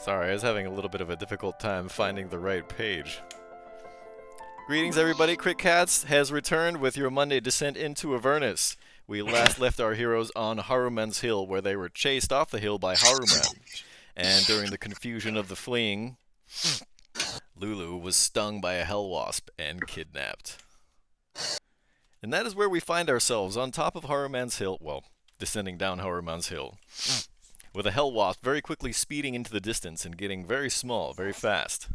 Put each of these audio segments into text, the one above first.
Sorry, I was having a little bit of a difficult time finding the right page. Greetings, everybody. Crit Cats has returned with your Monday descent into Avernus. We last left our heroes on Haruman's Hill, where they were chased off the hill by Haruman. And during the confusion of the fleeing, Lulu was stung by a Hellwasp and kidnapped. And that is where we find ourselves, on top of Haruman's Hill, well, descending down Haruman's Hill, with a Hellwasp very quickly speeding into the distance and getting very small, very fast.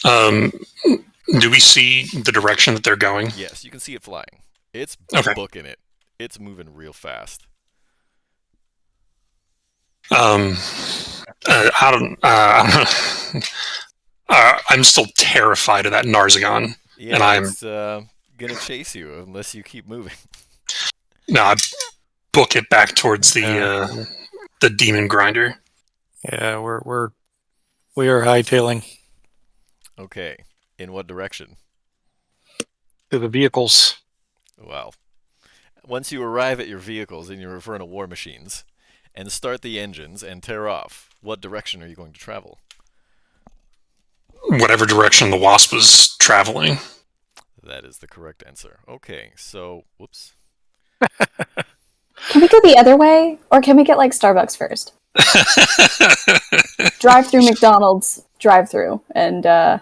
Do we see the direction that they're going? Yes, you can see it flying. It's booking it. It's moving real fast. I'm still terrified of that Narzagon. Yeah, and I'm gonna chase you unless you keep moving. No, I book it back towards the demon grinder. Yeah, we are hightailing. Okay, in what direction? To the vehicles. Well, once you arrive at your vehicles in your Avernus war machines and start the engines and tear off, what direction are you going to travel? Whatever direction the Wasp was traveling. That is the correct answer. Okay, so, whoops. Can we go the other way? Or can we get, like, Starbucks first? Drive through McDonald's, drive through, and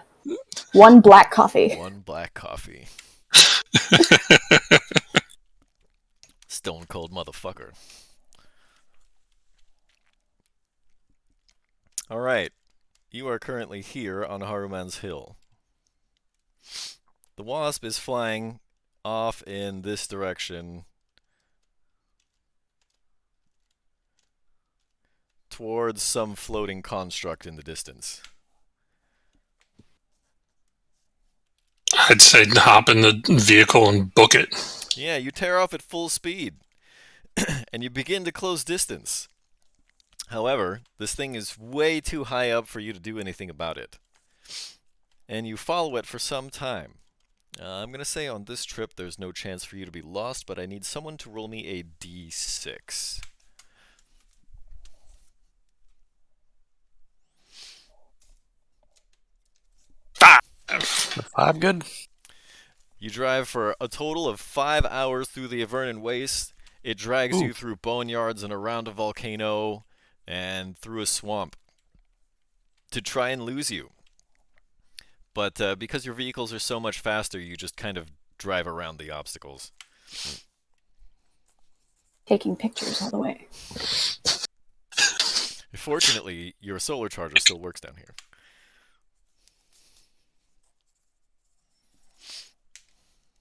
one black coffee. One black coffee. Stone cold motherfucker. Alright, you are currently here on Haruman's Hill. The Wasp is flying off in this direction towards some floating construct in the distance. I'd say hop in the vehicle and book it. Yeah, you tear off at full speed, and you begin to close distance. However, this thing is way too high up for you to do anything about it. And you follow it for some time. I'm going to say on this trip there's no chance for you to be lost, but I need someone to roll me a d6. Five good. You drive for a total of 5 hours through the Avernan Waste. It drags you through boneyards and around a volcano and through a swamp to try and lose you. But because your vehicles are so much faster, you just kind of drive around the obstacles. Taking pictures all the way. Fortunately, your solar charger still works down here.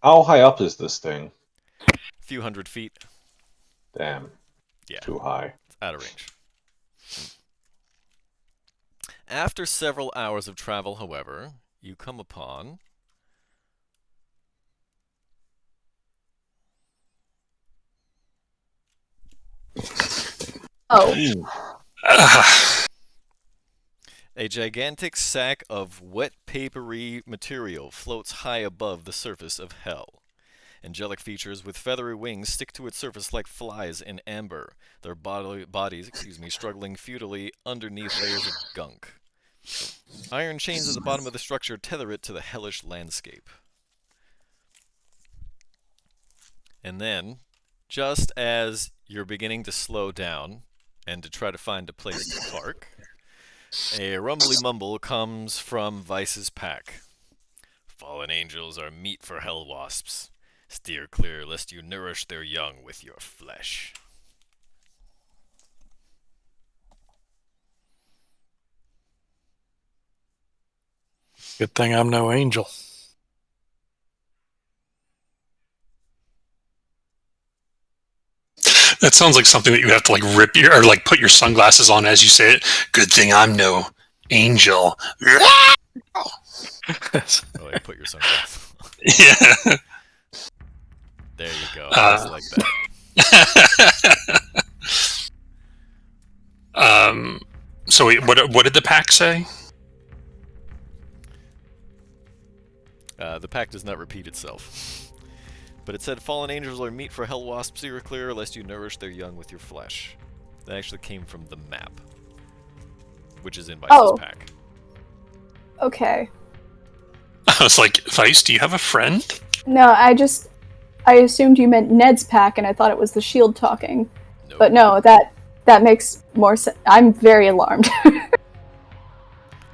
How high up is this thing? A few hundred feet. Damn. Yeah. Too high. It's out of range. After several hours of travel, however, you come upon a gigantic sack of wet papery material floats high above the surface of hell. Angelic features with feathery wings stick to its surface like flies in amber, their bodies struggling futilely underneath layers of gunk. Iron chains at the bottom of the structure tether it to the hellish landscape. And then, just as you're beginning to slow down and to try to find a place to park, a rumbly mumble comes from Vice's pack. Fallen angels are meat for Hellwasps. Steer clear lest you nourish their young with your flesh. Good thing I'm no angel. That sounds like something that you have to like rip your or like put your sunglasses on as you say it. Good thing I'm no angel. Oh, like put your sunglasses on. Yeah. There you go. Just like that. So what did the pack say? The pack does not repeat itself. But it said fallen angels are meat for Hellwasp, steer clear lest you nourish their young with your flesh. That actually came from the map, which is in Vice's Oh. pack. Okay. I was like, Vice, do you have a friend? No, I assumed you meant Ned's pack, and I thought it was the shield talking. Nope. But no, that makes more sense. I'm very alarmed.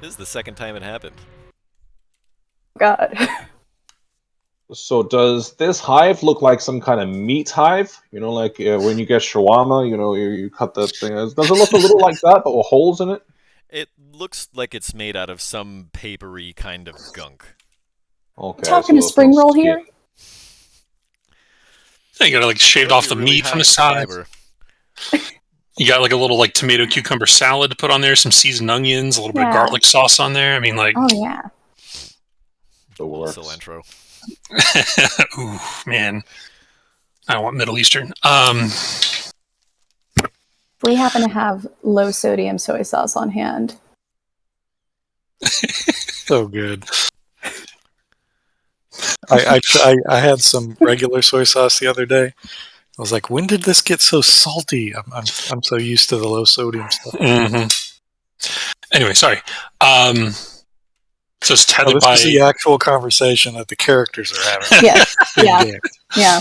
This is the second time it happened. God. So does this hive look like some kind of meat hive? You know, like when you get shawarma, you know, you cut that thing. Does it look a little like that, but with holes in it? It looks like it's made out of some papery kind of gunk. Okay. Talking to there's spring no roll skin. here? You got like shaved Must off be the really meat high from the in side. fiber. You got like a little like tomato cucumber salad to put on there, some seasoned onions, a little bit of Yeah. garlic sauce on there. I mean, like, Oh yeah. The A little works. cilantro. ooh, man, I want Middle Eastern. We happen to have low sodium soy sauce on hand. So good. I had some regular soy sauce the other day. I was like, when did this get so salty? I'm so used to the low sodium stuff. Mm-hmm. Anyway, sorry. So it's Oh, tethered this by. is the actual conversation that the characters are having. Yes. Yeah. In-game. Yeah.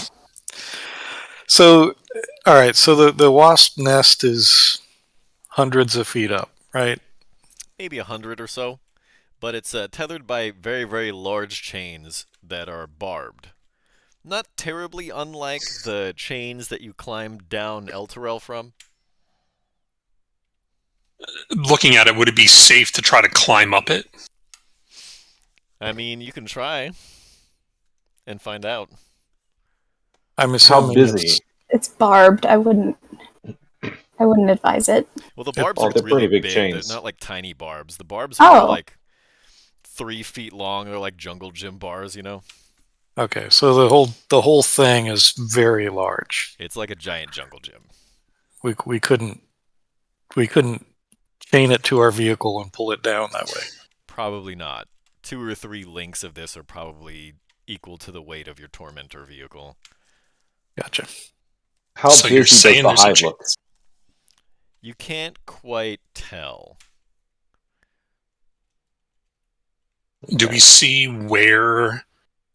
So, all right. So the wasp nest is hundreds of feet up, right? Maybe 100 or so. But it's tethered by very, very large chains that are barbed. Not terribly unlike the chains that you climbed down Elturel from. Looking at it, would it be safe to try to climb up it? I mean, you can try and find out. I'm How assuming busy? It's barbed. I wouldn't advise it. Well, the barbs Oh, are they're really pretty big big. chains. They're not like tiny barbs. The barbs are Oh. like 3 feet long. They're like jungle gym bars, you know? Okay, so the whole thing is very large. It's like a giant jungle gym. We couldn't chain it to our vehicle and pull it down that way. Probably not. 2 or 3 links of this are probably equal to the weight of your Tormentor vehicle. Gotcha. How So you're busy does saying the there's a hive look? You can't quite tell. Do we see where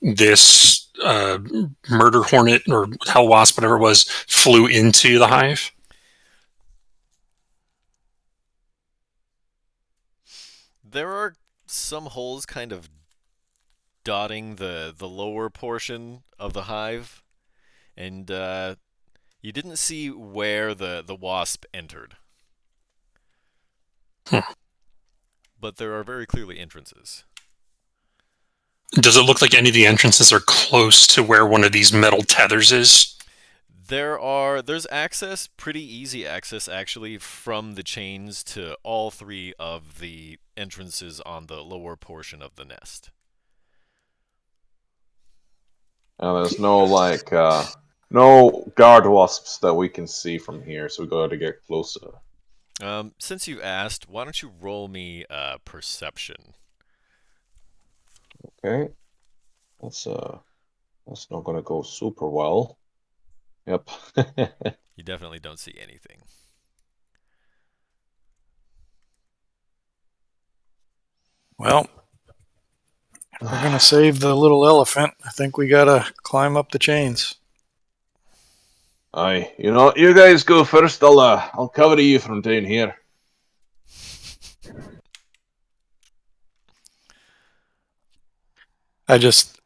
this murder hornet or hellwasp, whatever it was, flew into the hive? There are some holes kind of dotting the lower portion of the hive, and you didn't see where the wasp entered. But there are very clearly entrances. Does it look like any of the entrances are close to where one of these metal tethers is? There's access, pretty easy access actually, from the chains to all 3 of the entrances on the lower portion of the nest. And there's no no guard wasps that we can see from here, so we gotta get closer. Since you asked, why don't you roll me perception? Okay. That's not gonna go super well. Yep. You definitely don't see anything. Well, if we're gonna save the little elephant, I think we gotta climb up the chains. Aye. You know, you guys go first. I'll cover you from down here. I just,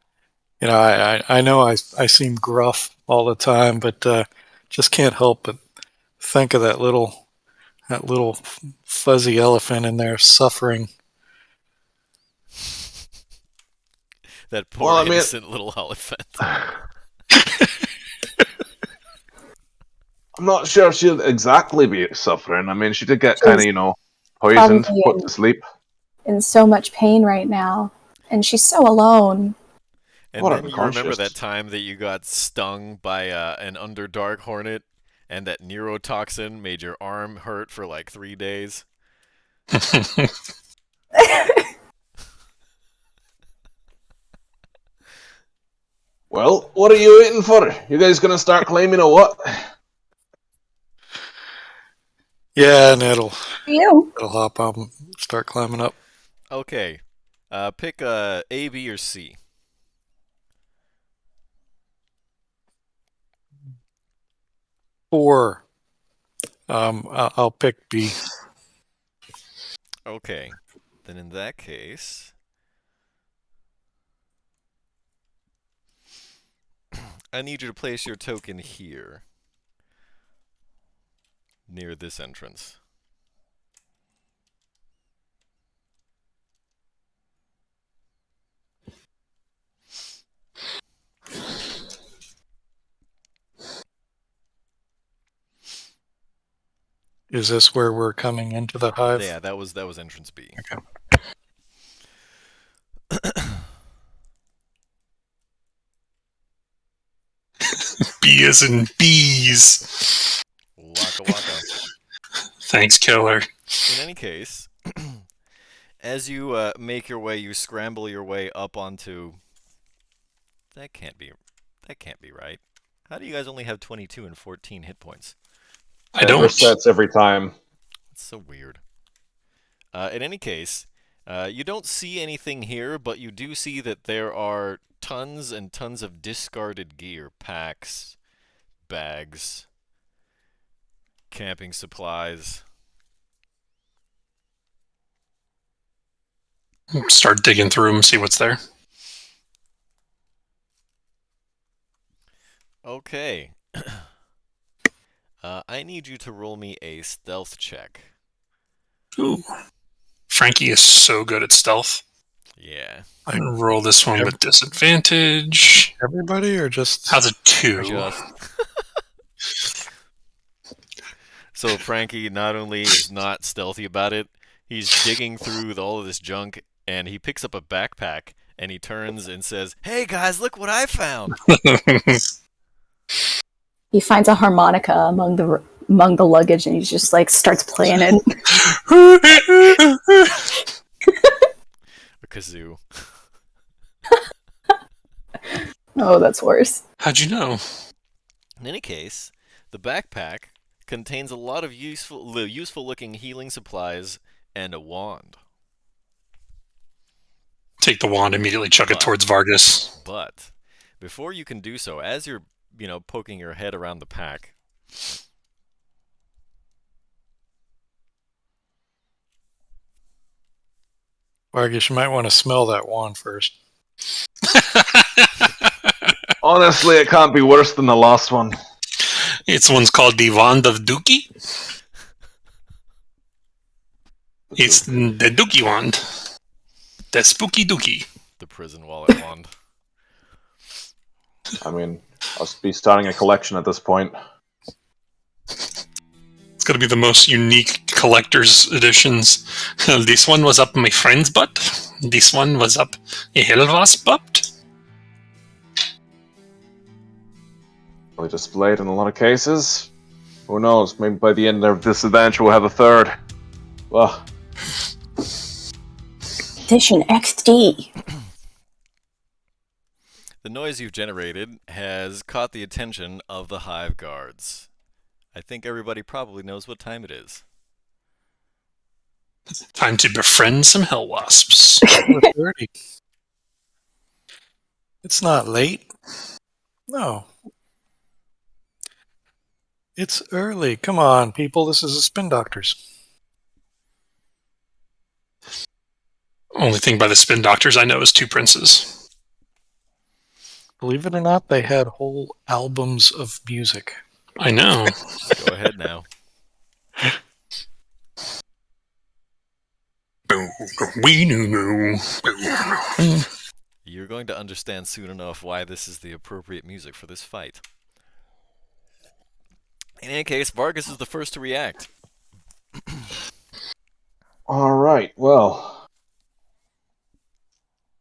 I know I seem gruff all the time, but just can't help but think of that little fuzzy elephant in there suffering. That poor Well, I mean- innocent little elephant. I'm not sure she'll exactly be suffering. I mean, she did get kind of, poisoned, probably put to sleep. In so much pain right now, and she's so alone. And What then you remember unconscious. that time that you got stung by an Underdark hornet, and that neurotoxin made your arm hurt for like 3 days? Well, what are you waiting for? You guys gonna start claiming or what? Yeah, and it'll You. hop up and start climbing up. Okay. Pick A, B, or C. 4. I'll pick B. Okay. Then in that case, I need you to place your token here, near this entrance. Is this where we're coming into the hive? Yeah, that was entrance B. Okay. B as in bees. Waka waka. Thanks, killer. In any case, as you make your way, you scramble your way up onto. That can't be right. How do you guys only have 22 and 14 hit points? I don't. Resets every time. That's so weird. In any case, you don't see anything here, but you do see that there are tons and tons of discarded gear, packs, bags, camping supplies. Start digging through them, see what's there. Okay. I need you to roll me a stealth check. Ooh. Frankie is so good at stealth. Yeah. I roll this one with disadvantage. Everybody or just... How's a 2? Just. So Frankie not only is not stealthy about it, he's digging through all of this junk, and he picks up a backpack, and he turns and says, "Hey guys, look what I found!" He finds a harmonica among the luggage, and he just like starts playing it. A kazoo. Oh, that's worse. How'd you know? In any case, the backpack contains a lot of useful-looking healing supplies and a wand. Take the wand, immediately chuck it towards Vargas. But before you can do so, as you're, poking your head around the pack, Vargas, you might want to smell that wand first. Honestly, it can't be worse than the last one. It's one's called the Wand of Dookie. It's the Dookie wand. The spooky Dookie. the prison wallet wand. I mean, I'll be starting a collection at this point. It's going to be the most unique collector's editions. This one was up my friend's butt. This one was up a Hellwasp butt. Really displayed in a lot of cases. Who knows? Maybe by the end of this adventure we'll have a third. Well, Edition XD. The noise you've generated has caught the attention of the hive guards. I think everybody probably knows what time it is. Time to befriend some Hellwasps. 4:30. It's not late. No. It's early. Come on, people. This is a Spin Doctors. Only thing by the Spin Doctors I know is Two Princes. Believe it or not, they had whole albums of music. I know. Go ahead now. We knew. You're going to understand soon enough why this is the appropriate music for this fight. In any case, Vargas is the first to react. alright, well.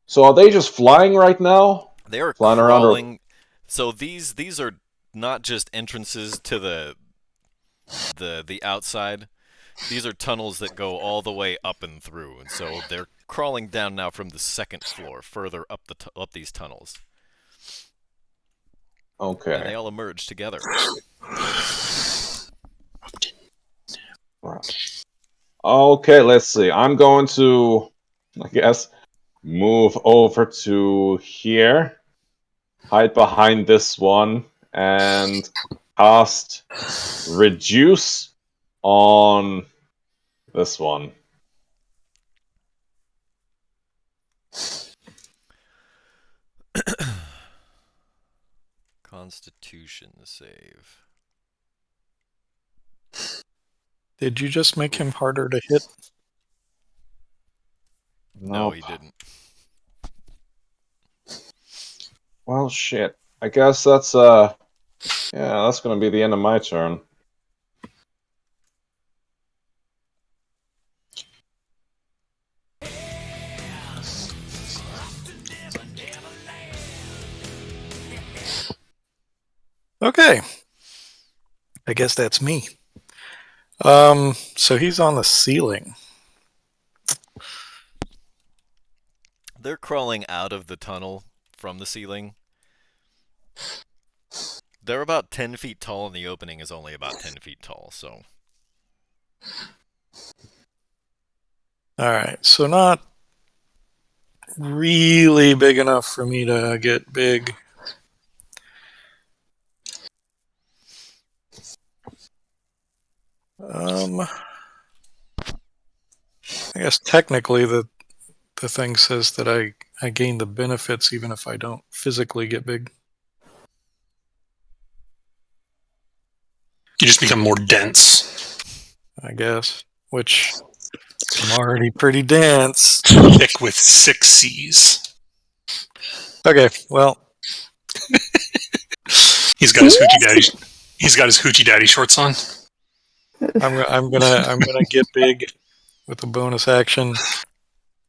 So are they just flying right now? They are Flying around crawling. So these are not just entrances to the outside. These are tunnels that go all the way up and through, and so they're crawling down now from the second floor, further up up these tunnels. And Okay. they all emerge together. Right. Okay, let's see. I'm going to, I guess, move over to here, hide behind this one, and cast Reduce on this one. Constitution save. Did you just make him harder to hit? No, Nope. he didn't. Well, shit. I guess that's that's gonna be the end of my turn. Okay. I guess that's me. So he's on the ceiling. They're crawling out of the tunnel from the ceiling. They're about 10 feet tall, and the opening is only about 10 feet tall, so... Alright, so not really big enough for me to get big. I guess technically the thing says that I gain the benefits even if I don't physically get big. You just become more dense. I guess, which I'm already pretty dense. Thick with 6 C's. Okay, well, He's got his hoochie daddy. He's got his hoochie daddy shorts on. I'm gonna get big with a bonus action.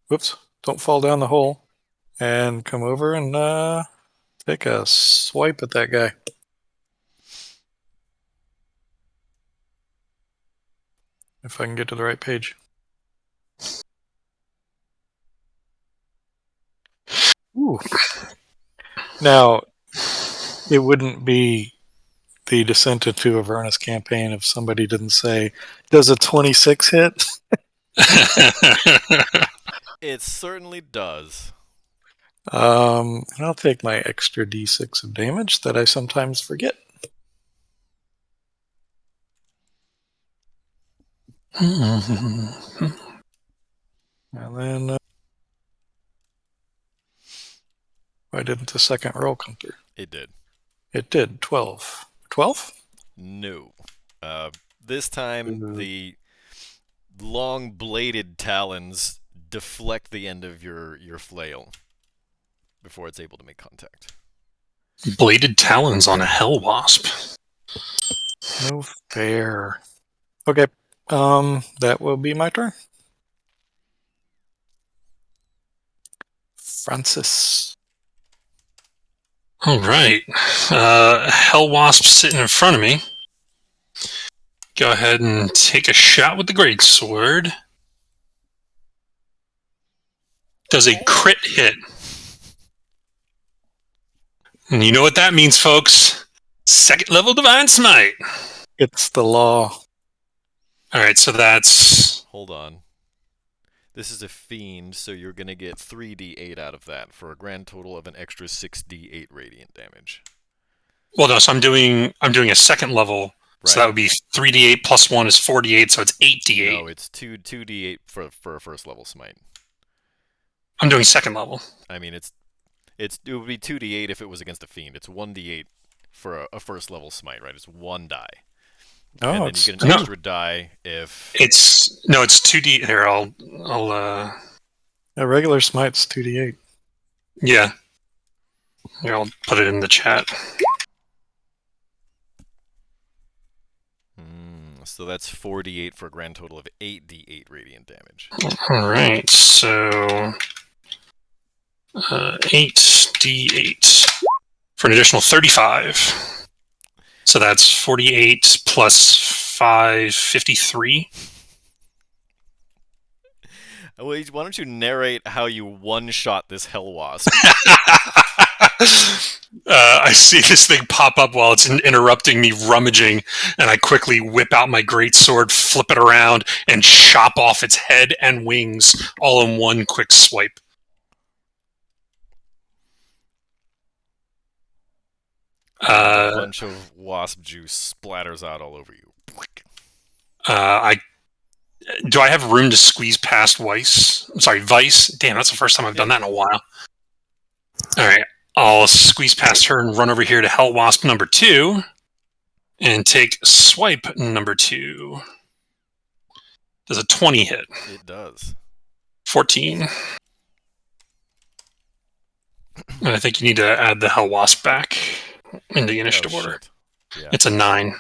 Whoops! Don't fall down the hole, and come over and take a swipe at that guy. If I can get to the right page. Ooh. Now, it wouldn't be the Descent into Avernus campaign if somebody didn't say, does a 26 hit? It certainly does. And I'll take my extra d6 of damage that I sometimes forget. And then, why didn't the second roll come through? It did. It did. 12. 12? No. This time, Ooh. the long bladed talons deflect the end of your flail before it's able to make contact. Bladed talons on a Hellwasp. No fair. Okay. That will be my turn. Francis. All right. Hellwasp sitting in front of me. Go ahead and take a shot with the greatsword. Does a crit hit. And you know what that means, folks. Second level Divine Smite. It's the law. All right, so that's... Hold on. This is a fiend, so you're going to get 3d8 out of that for a grand total of an extra 6d8 radiant damage. Well, no, so I'm doing a second level, Right. so that would be 3d8 plus 1 is 4d8, so it's 8d8. No, it's 2d8 for a first level smite. I'm doing second level. I mean, it would be 2d8 if it was against a fiend. It's 1d8 for a first level smite, right? It's one die. No, And then it's you get an extra die if... It's 2d. Here, I'll a regular smite's 2d8. yeah. Here, I'll put it in the chat. So that's 4d8 for a grand total of 8d8 radiant damage. All right, so 8d8 for an additional 35. So that's 48 plus 5, 53. Why don't you narrate how you one-shot this Hellwasp? I see this thing pop up while it's interrupting me rummaging, and I quickly whip out my greatsword, flip it around, and chop off its head and wings all in one quick swipe. A bunch of wasp juice splatters out all over you. Do I have room to squeeze past Vice? Sorry, Vice. Damn, that's the first time I've done that in a while. All right, I'll squeeze past her and run over here to Hellwasp number 2 and take swipe number 2. Does a 20 hit? It does. 14. And I think you need to add the Hellwasp back in the initiative order. Yeah. It's a 9.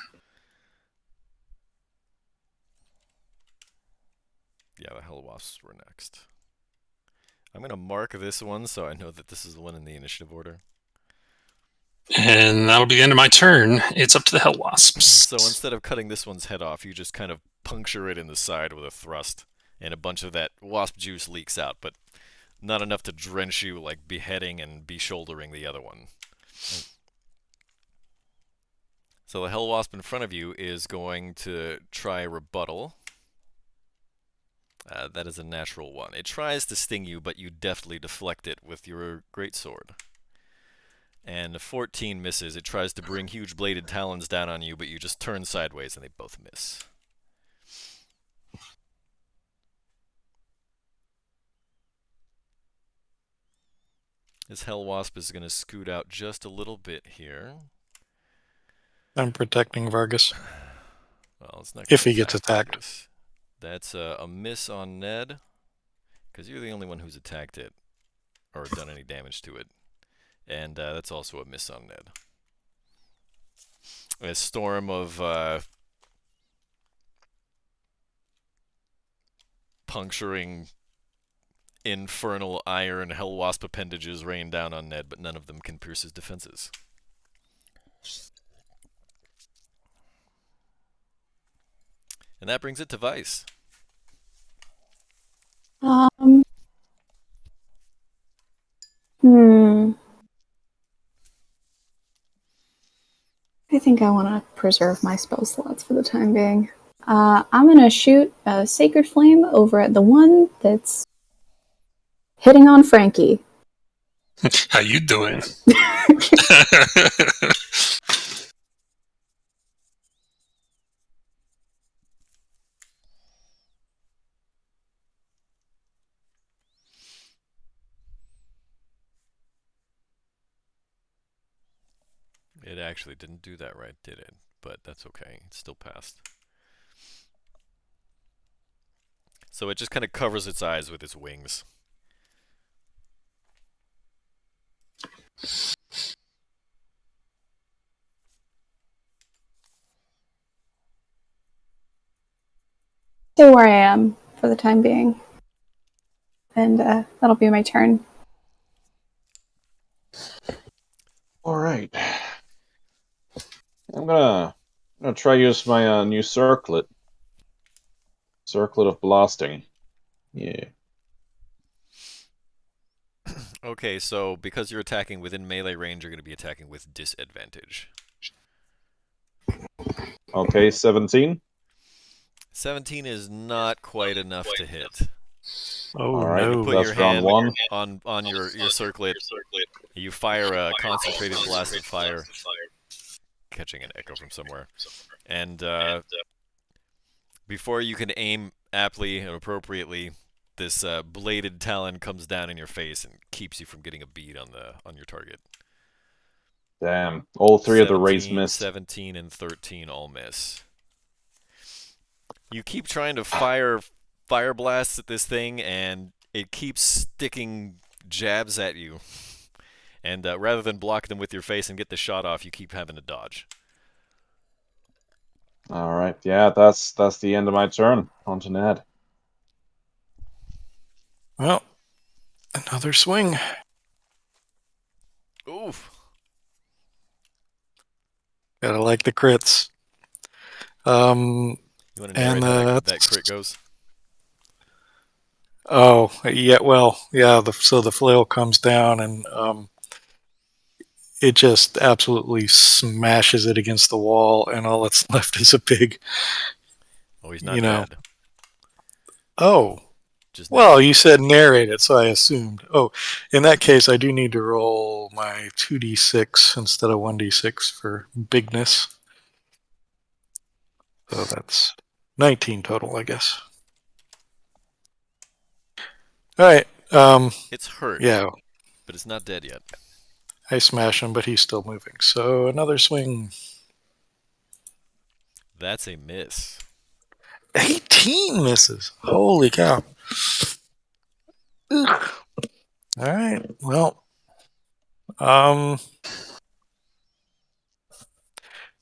Yeah, the Hellwasps were next. I'm going to mark this one so I know that this is the one in the initiative order. And that'll be the end of my turn. It's up to the Hellwasps. So instead of cutting this one's head off, you just kind of puncture it in the side with a thrust, and a bunch of that wasp juice leaks out, but not enough to drench you like beheading and be-shouldering the other one. So the Hellwasp in front of you is going to try rebuttal. That is a natural one. It tries to sting you, but you deftly deflect it with your greatsword. And 14 misses. It tries to bring huge bladed talons down on you, but you just turn sideways and they both miss. This Hellwasp is going to scoot out just a little bit here. I'm protecting Vargas. Well, it's not If gonna he gets attack attacked. Vargas. That's a miss on Ned, because you're the only one who's attacked it, or done any damage to it. And that's also a miss on Ned. A storm of puncturing infernal iron Hellwasp appendages rain down on Ned, but none of them can pierce his defenses. And that brings it to Vice. I think I want to preserve my spell slots for the time being. I'm going to shoot a Sacred Flame over at the one that's hitting on Frankie. How you doing? It actually didn't do that right, did it? But that's okay. It still passed. So it just kind of covers its eyes with its wings. Stay where I am for the time being. And that'll be my turn. Alright. I'm gonna try use my new circlet. Circlet of blasting. Yeah. Okay, so because you're attacking within melee range, you're going to be attacking with disadvantage. Okay, 17. 17 is not quite enough to hit. Oh, Alright, no. Put that's your round hand 1. on your circlet. You fire a concentrated blast of fire, catching an echo from somewhere. And before you can aim aptly and appropriately, this bladed talon comes down in your face and keeps you from getting a bead on your target. Damn. All three of the rays missed. 17 and 13 all miss. You keep trying to fire blasts at this thing, and it keeps sticking jabs at you. And rather than block them with your face and get the shot off, you keep having to dodge. Alright, yeah, that's the end of my turn. On to Ned. Well, another swing. Oof. Gotta like the crits. You want to narrate how that crit goes? Oh, yeah, well, yeah, so the flail comes down and it just absolutely smashes it against the wall, and all that's left is a big, Oh, he's not you know. dead. Oh, Just well, narrated. you said narrated, so I assumed. Oh, in that case, I do need to roll my 2d6 instead of 1d6 for bigness. So that's 19 total, I guess. All right. It's hurt, Yeah, but it's not dead yet. I smash him, but he's still moving. So another swing. That's a miss. 18 misses. Holy cow. Ugh. All right. Well,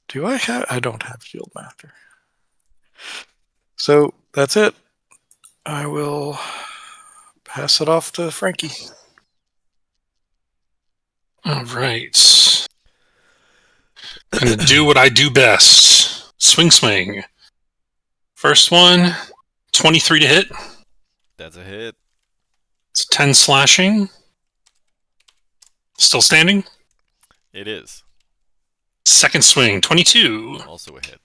do I have? I don't have Shield Master. So that's it. I will pass it off to Frankie. All right. I'm going to do what I do best. Swing. First one, 23 to hit. That's a hit. It's 10 slashing. Still standing. It is. Second swing, 22. Also a hit.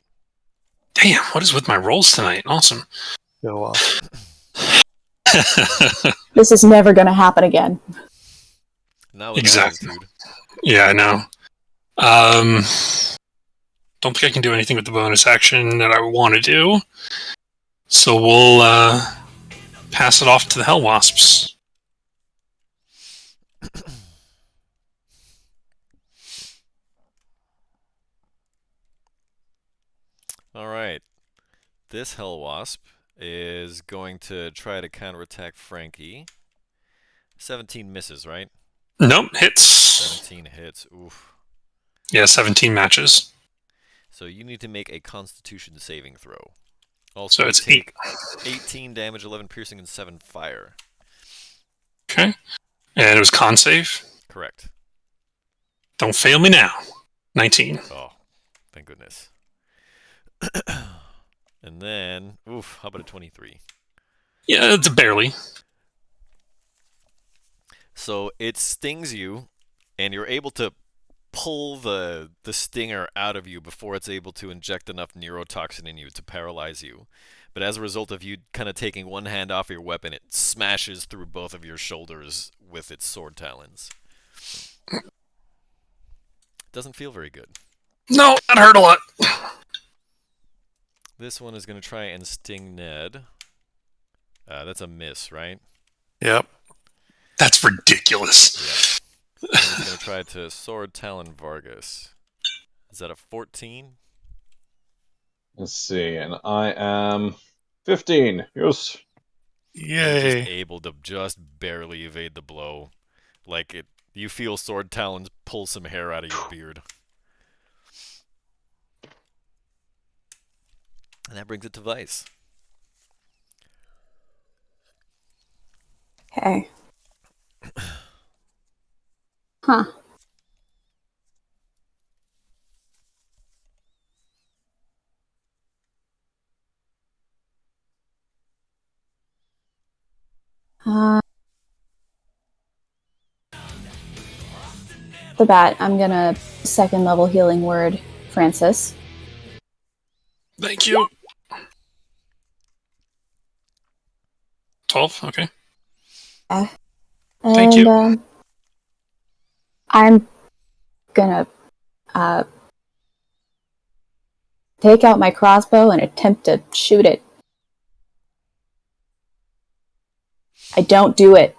Damn, what is with my rolls tonight? Awesome. Go off. This is never going to happen again. Not with Exactly. altitude. Yeah, I know. Don't think I can do anything with the bonus action that I want to do. So we'll pass it off to the Hellwasps. All right. This Hellwasp is going to try to counterattack Frankie. 17 misses, right? Nope, hits. 17 hits. Oof. Yeah, 17 matches. So you need to make a Constitution saving throw. So Also, it's take 18 damage, 11 piercing, and 7 fire. Okay. And it was con save. Correct. Don't fail me now. 19. Oh, thank goodness. And then, oof, how about a 23? Yeah, it's barely. So it stings you, and you're able to pull the stinger out of you before it's able to inject enough neurotoxin in you to paralyze you. But as a result of you kind of taking one hand off your weapon, it smashes through both of your shoulders with its sword talons. Doesn't feel very good. No, that hurt a lot. This one is going to try and sting Ned. That's a miss, right? Yep. That's ridiculous. Yeah. And it's going to try to sword talon Vargas. Is that a 14? Let's see, and I am 15. Yes. You're just Yay. able to just barely evade the blow. Like it, you feel sword talons pull some hair out of your beard. And that brings it to Vice. Okay. Huh. For that, I'm gonna second level healing word Francis. Thank you. 12, okay. And Thank you. I'm gonna take out my crossbow and attempt to shoot it. I don't do it.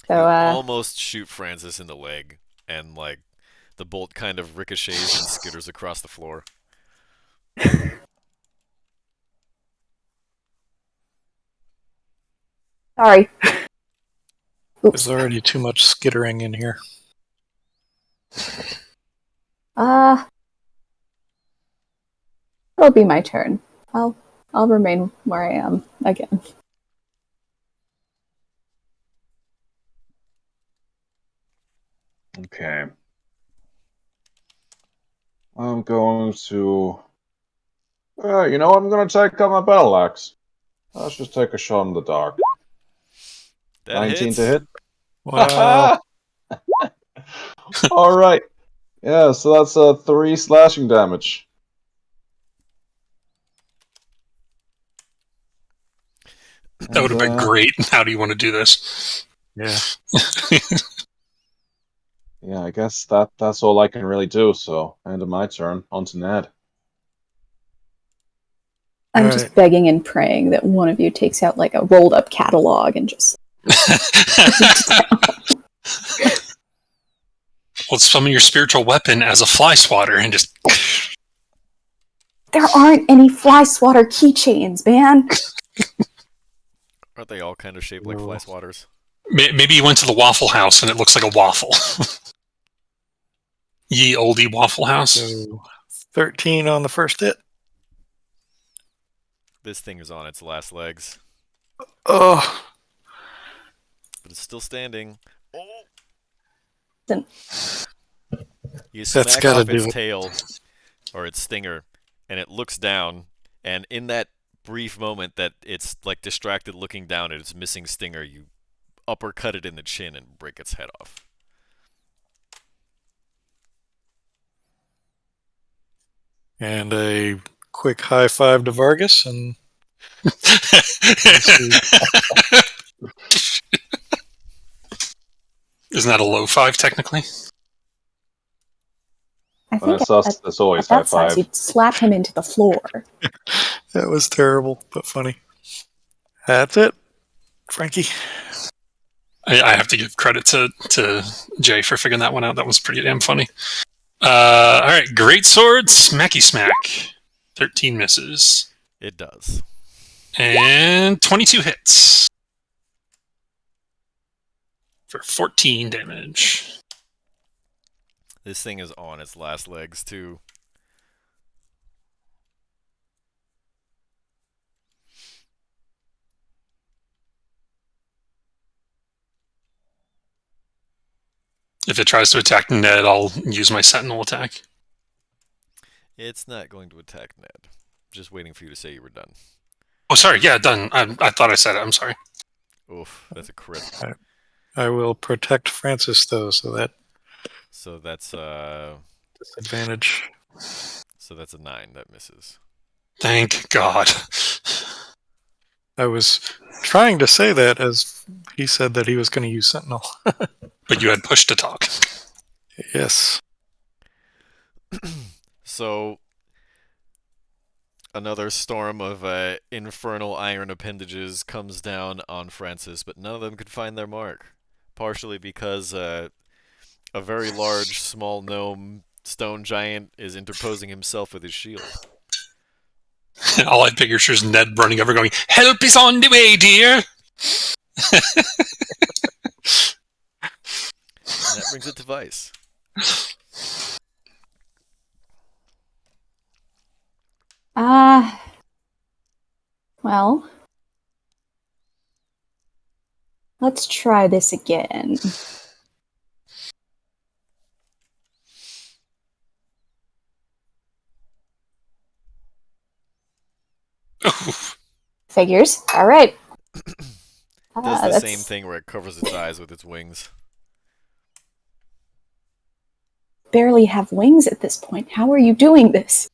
So, You almost shoot Francis in the leg, and like the bolt kind of ricochets and skitters across the floor. sorry. Oops. There's already too much skittering in here. It'll be my turn. I'll remain where I am again. Okay. I'm going to. You know, I'm going to take out my battle axe. Let's just take a shot in the dark. That 19 hits. to hit. Wow. All right. Yeah, so that's 3 slashing damage. That would have been And, great. How do you want to do this? Yeah. Yeah, I guess that's all I can really do. So, end of my turn. On to Ned. I'm All just right. begging and praying that one of you takes out like a rolled up catalog and just. Well, summon your spiritual weapon as a fly swatter and just. There aren't any fly swatter keychains, man. Aren't they all kind of shaped like fly swatters? Maybe you went to the Waffle House and it looks like a waffle. Ye oldie Waffle House. So 13 on the first hit. This thing is on its last legs, Oh, but it's still standing. Oh! Then- You That's smack gotta off do its it. tail, or its stinger, and it looks down, and in that brief moment that it's like distracted looking down at its missing stinger, you uppercut it in the chin and break its head off. and a quick high five to Vargas, and Isn't that a low five, technically? I think That's always at high that size, five. you'd slap him into the floor. that was terrible, but funny. That's it, Frankie. I have to give credit to Jay for figuring that one out. That was pretty damn funny. All right, great sword, smacky smack. 13 misses. It does. And 22 hits. For 14 damage. This thing is on its last legs, too. If it tries to attack Ned, I'll use my sentinel attack. It's not going to attack Ned. Just waiting for you to say you were done. Oh, sorry. Yeah, done. I thought I said it. I'm sorry. Oof, that's a crit. I will protect Francis, though, so that So that's disadvantage. so that's a 9 that misses. Thank God. I was trying to say that as he said that he was going to use Sentinel. But you had push to talk. Yes. So another storm of infernal iron appendages comes down on Francis, but none of them could find their mark. Partially because a very large, small gnome stone giant is interposing himself with his shield. All I picture is Ned running over going, "Help is on the way, dear!" And that brings it to Vice. Well, let's try this again. Figures. All right. Does the That's same thing where it covers its eyes with its wings. barely have wings at this point. How are you doing this?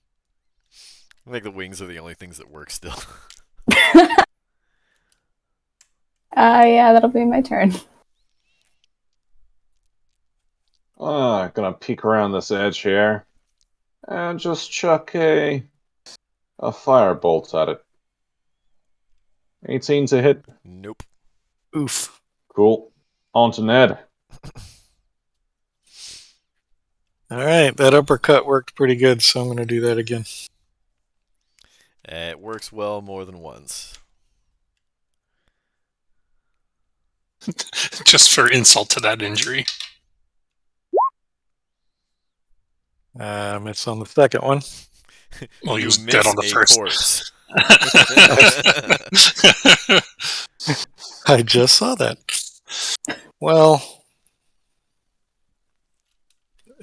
I think the wings are the only things that work still. Yeah, that'll be my turn. Gonna peek around this edge here, and just chuck a firebolt at it. 18 to hit. Nope. Oof. Cool. On to Ned. All right, that uppercut worked pretty good, so I'm going to do that again. It works well more than once. Just for insult to that injury. It's on the second one. Well, he You was miss dead on the a first. corpse. I just saw that. Well,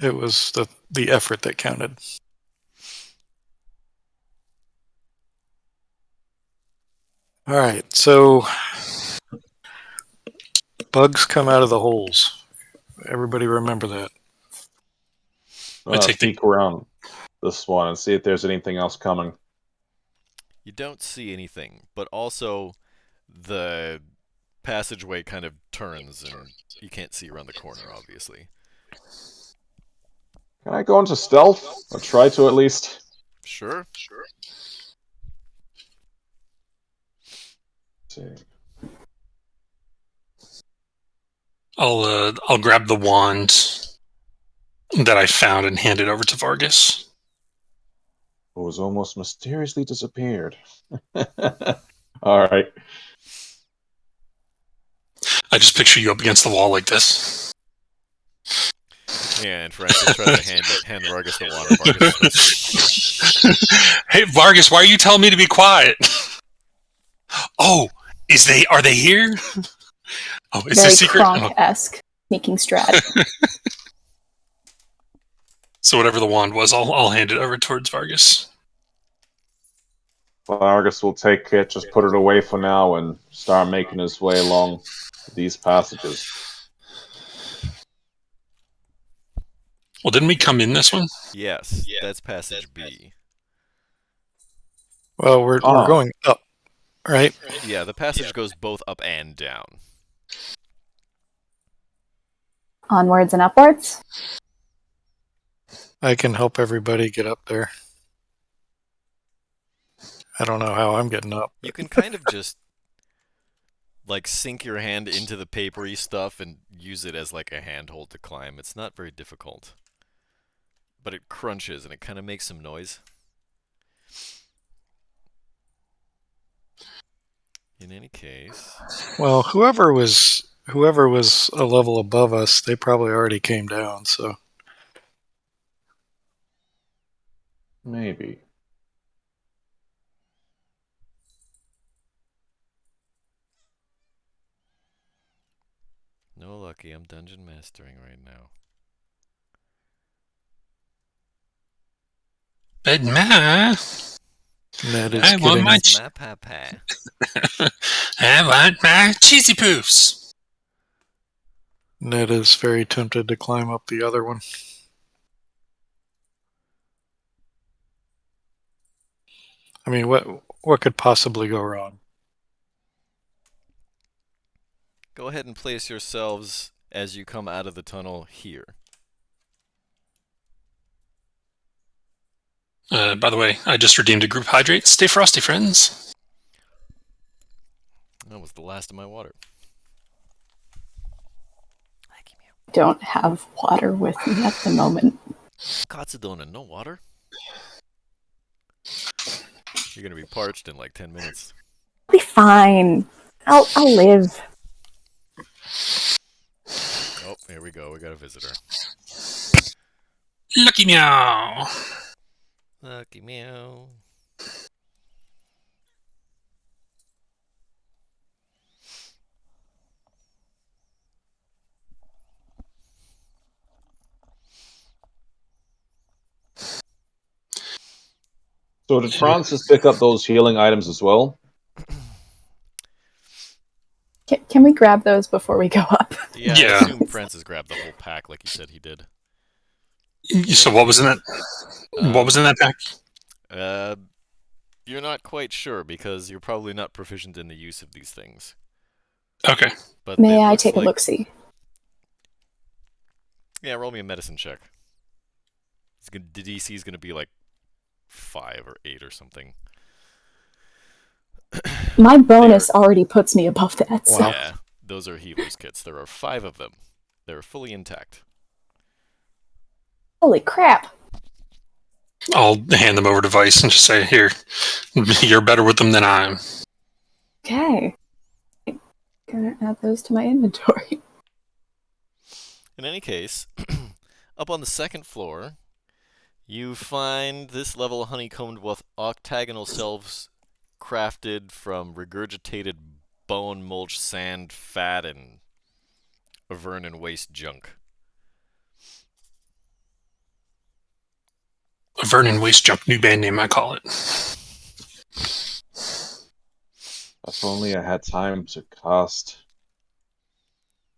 it was the effort that counted. All right, so bugs come out of the holes. Everybody remember that. I take the- Peek around this one and see if there's anything else coming. You don't see anything, but also the passageway kind of turns and you can't see around the corner, obviously. Can I go into stealth? Or try to at least? Sure. Let's see. I'll grab the wand that I found and hand it over to Vargas. Who was almost mysteriously disappeared. Alright. I just picture you up against the wall like this. Yeah, and Francis tries to hand Vargas the water. Vargas Hey, Vargas, why are you telling me to be quiet? Oh, are they here? Oh, is Very this secret? Kronk-esque sneaking strat. So whatever the wand was, I'll hand it over towards Vargas. Vargas will take it, just put it away for now, and start making his way along these passages. Well, didn't we come in this one? Yes, that's passage B. Well, we're going up, right? Yeah, the passage goes both up and down. Onwards and upwards. I can help everybody get up there. I don't know how I'm getting up. You can kind of just like sink your hand into the papery stuff and use it as like a handhold to climb. It's not very difficult. But it crunches and it kind of makes some noise. In any case... Well, whoever was a level above us, they probably already came down, so... Maybe. No, Lucky, I'm dungeon mastering right now. But ma, Ned is I want my My papa. I want my cheesy poofs. Ned is very tempted to climb up the other one. I mean, what could possibly go wrong? Go ahead and place yourselves as you come out of the tunnel here. By the way, I just redeemed a group hydrate. Stay frosty, friends. That was the last of my water. Don't have water with me at the moment. Katsudon and no water? You're gonna be parched in like 10 minutes. I'll be fine. I'll live. Oh, here we go. We got a visitor. Lucky meow. Lucky meow. So did Francis pick up those healing items as well? Can we grab those before we go up? Yeah, Yeah. I assume Francis grabbed the whole pack like he said he did. So what was in that? What was in that pack? You're not quite sure because you're probably not proficient in the use of these things. Okay. But May it I looks take like... a look-see? Yeah, roll me a medicine check. The DC is going to be like 5 or 8 or something. My bonus already puts me above that. So. Yeah, those are healer's kits. There are 5 of them. They're fully intact. Holy crap. I'll hand them over to Vice and just say, here, you're better with them than I am. Okay. Gonna add those to my inventory. In any case, up on the second floor, you find this level honeycombed with octagonal shelves crafted from regurgitated bone, mulch, sand, fat, and Avernus waste junk. Vernon Waste Jump, new band name, I call it. If only I had time to cast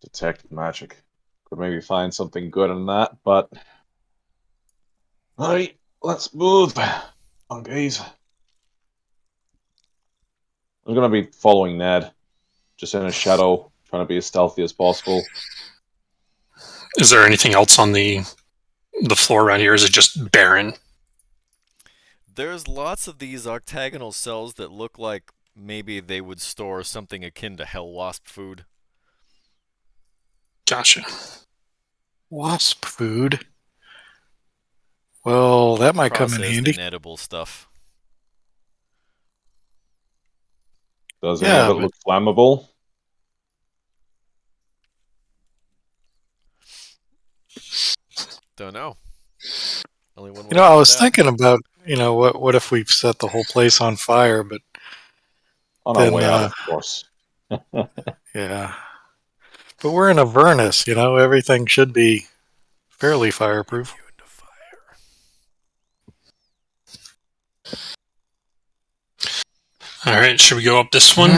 Detect Magic. Could maybe find something good in that, but... Alright, let's move. On, guys. I'm gonna be following Ned. Just in a shadow, trying to be as stealthy as possible. Is there anything else on the floor around here? Or is it just barren? There's lots of these octagonal cells that look like maybe they would store something akin to Hellwasp food. Gotcha. Wasp food. Well, that might come in Processed handy. inedible stuff. Does any of it look flammable? Don't know. Only one way You know, to I find was out. thinking about, what if we've set the whole place on fire, but On our then, way out, of course. yeah. But we're in Avernus, everything should be fairly fireproof. Immune to fire. All right, should we go up this one?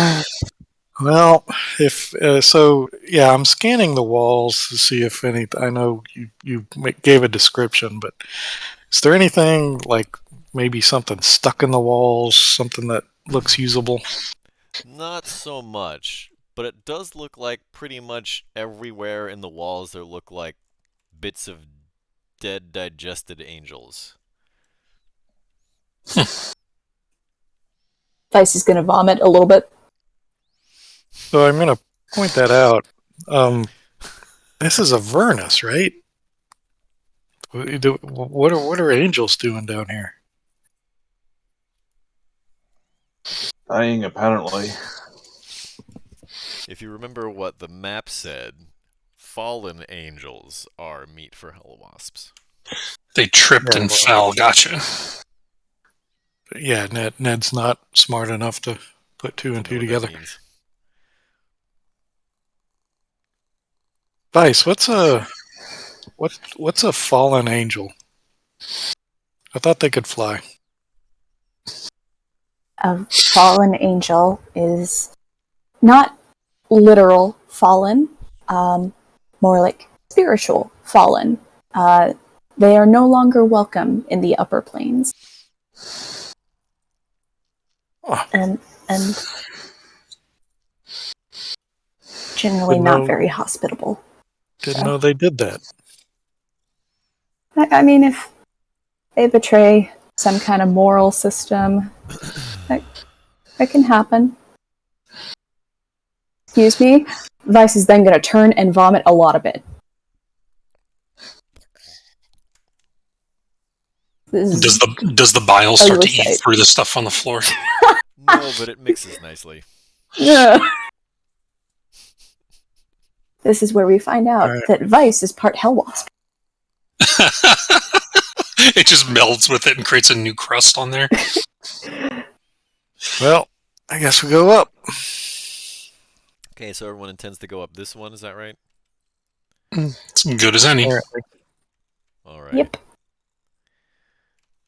Well, I'm scanning the walls to see if any. I know you gave a description, but is there anything like maybe something stuck in the walls, something that looks usable? Not so much, but it does look like pretty much everywhere in the walls there look like bits of dead, digested angels. Vice is going to vomit a little bit. So I'm going to point that out. This is Avernus, right? What are angels doing down here? Dying, apparently. If you remember what the map said, fallen angels are meat for Hellwasps. They tripped Yeah, and well. fell. Gotcha. Yeah, Ned's not smart enough to put two and To two know what that together. means. Vice, what's a fallen angel? I thought they could fly. A fallen angel is not literal fallen, more like spiritual fallen. They are no longer welcome in the upper planes. Oh. And generally Didn't not know- very hospitable. Didn't know they did that. I mean, if they betray some kind of moral system, that can happen. Excuse me? Vice is then going to turn and vomit a lot of it. Does the bile start to eat through the stuff on the floor? No, but it mixes nicely. Yeah. This is where we find out Right. that Vice is part Hellwasp. It just melds with it and creates a new crust on there. Well, I guess we go up. Okay, so everyone intends to go up this one, is that right? It's good as any. Apparently. Alright. Yep.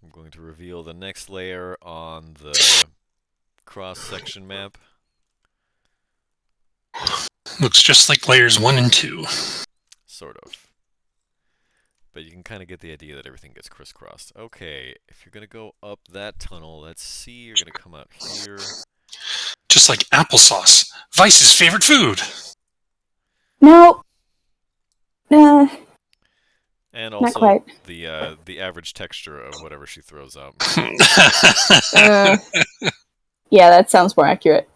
I'm going to reveal the next layer on the cross-section map. Looks just like layers 1 and 2. Sort of. But you can kind of get the idea that everything gets crisscrossed. Okay, if you're going to go up that tunnel, let's see, you're going to come out here. Just like applesauce. Vice's favorite food. No. And Not also quite. the average texture of whatever she throws up. Yeah, that sounds more accurate.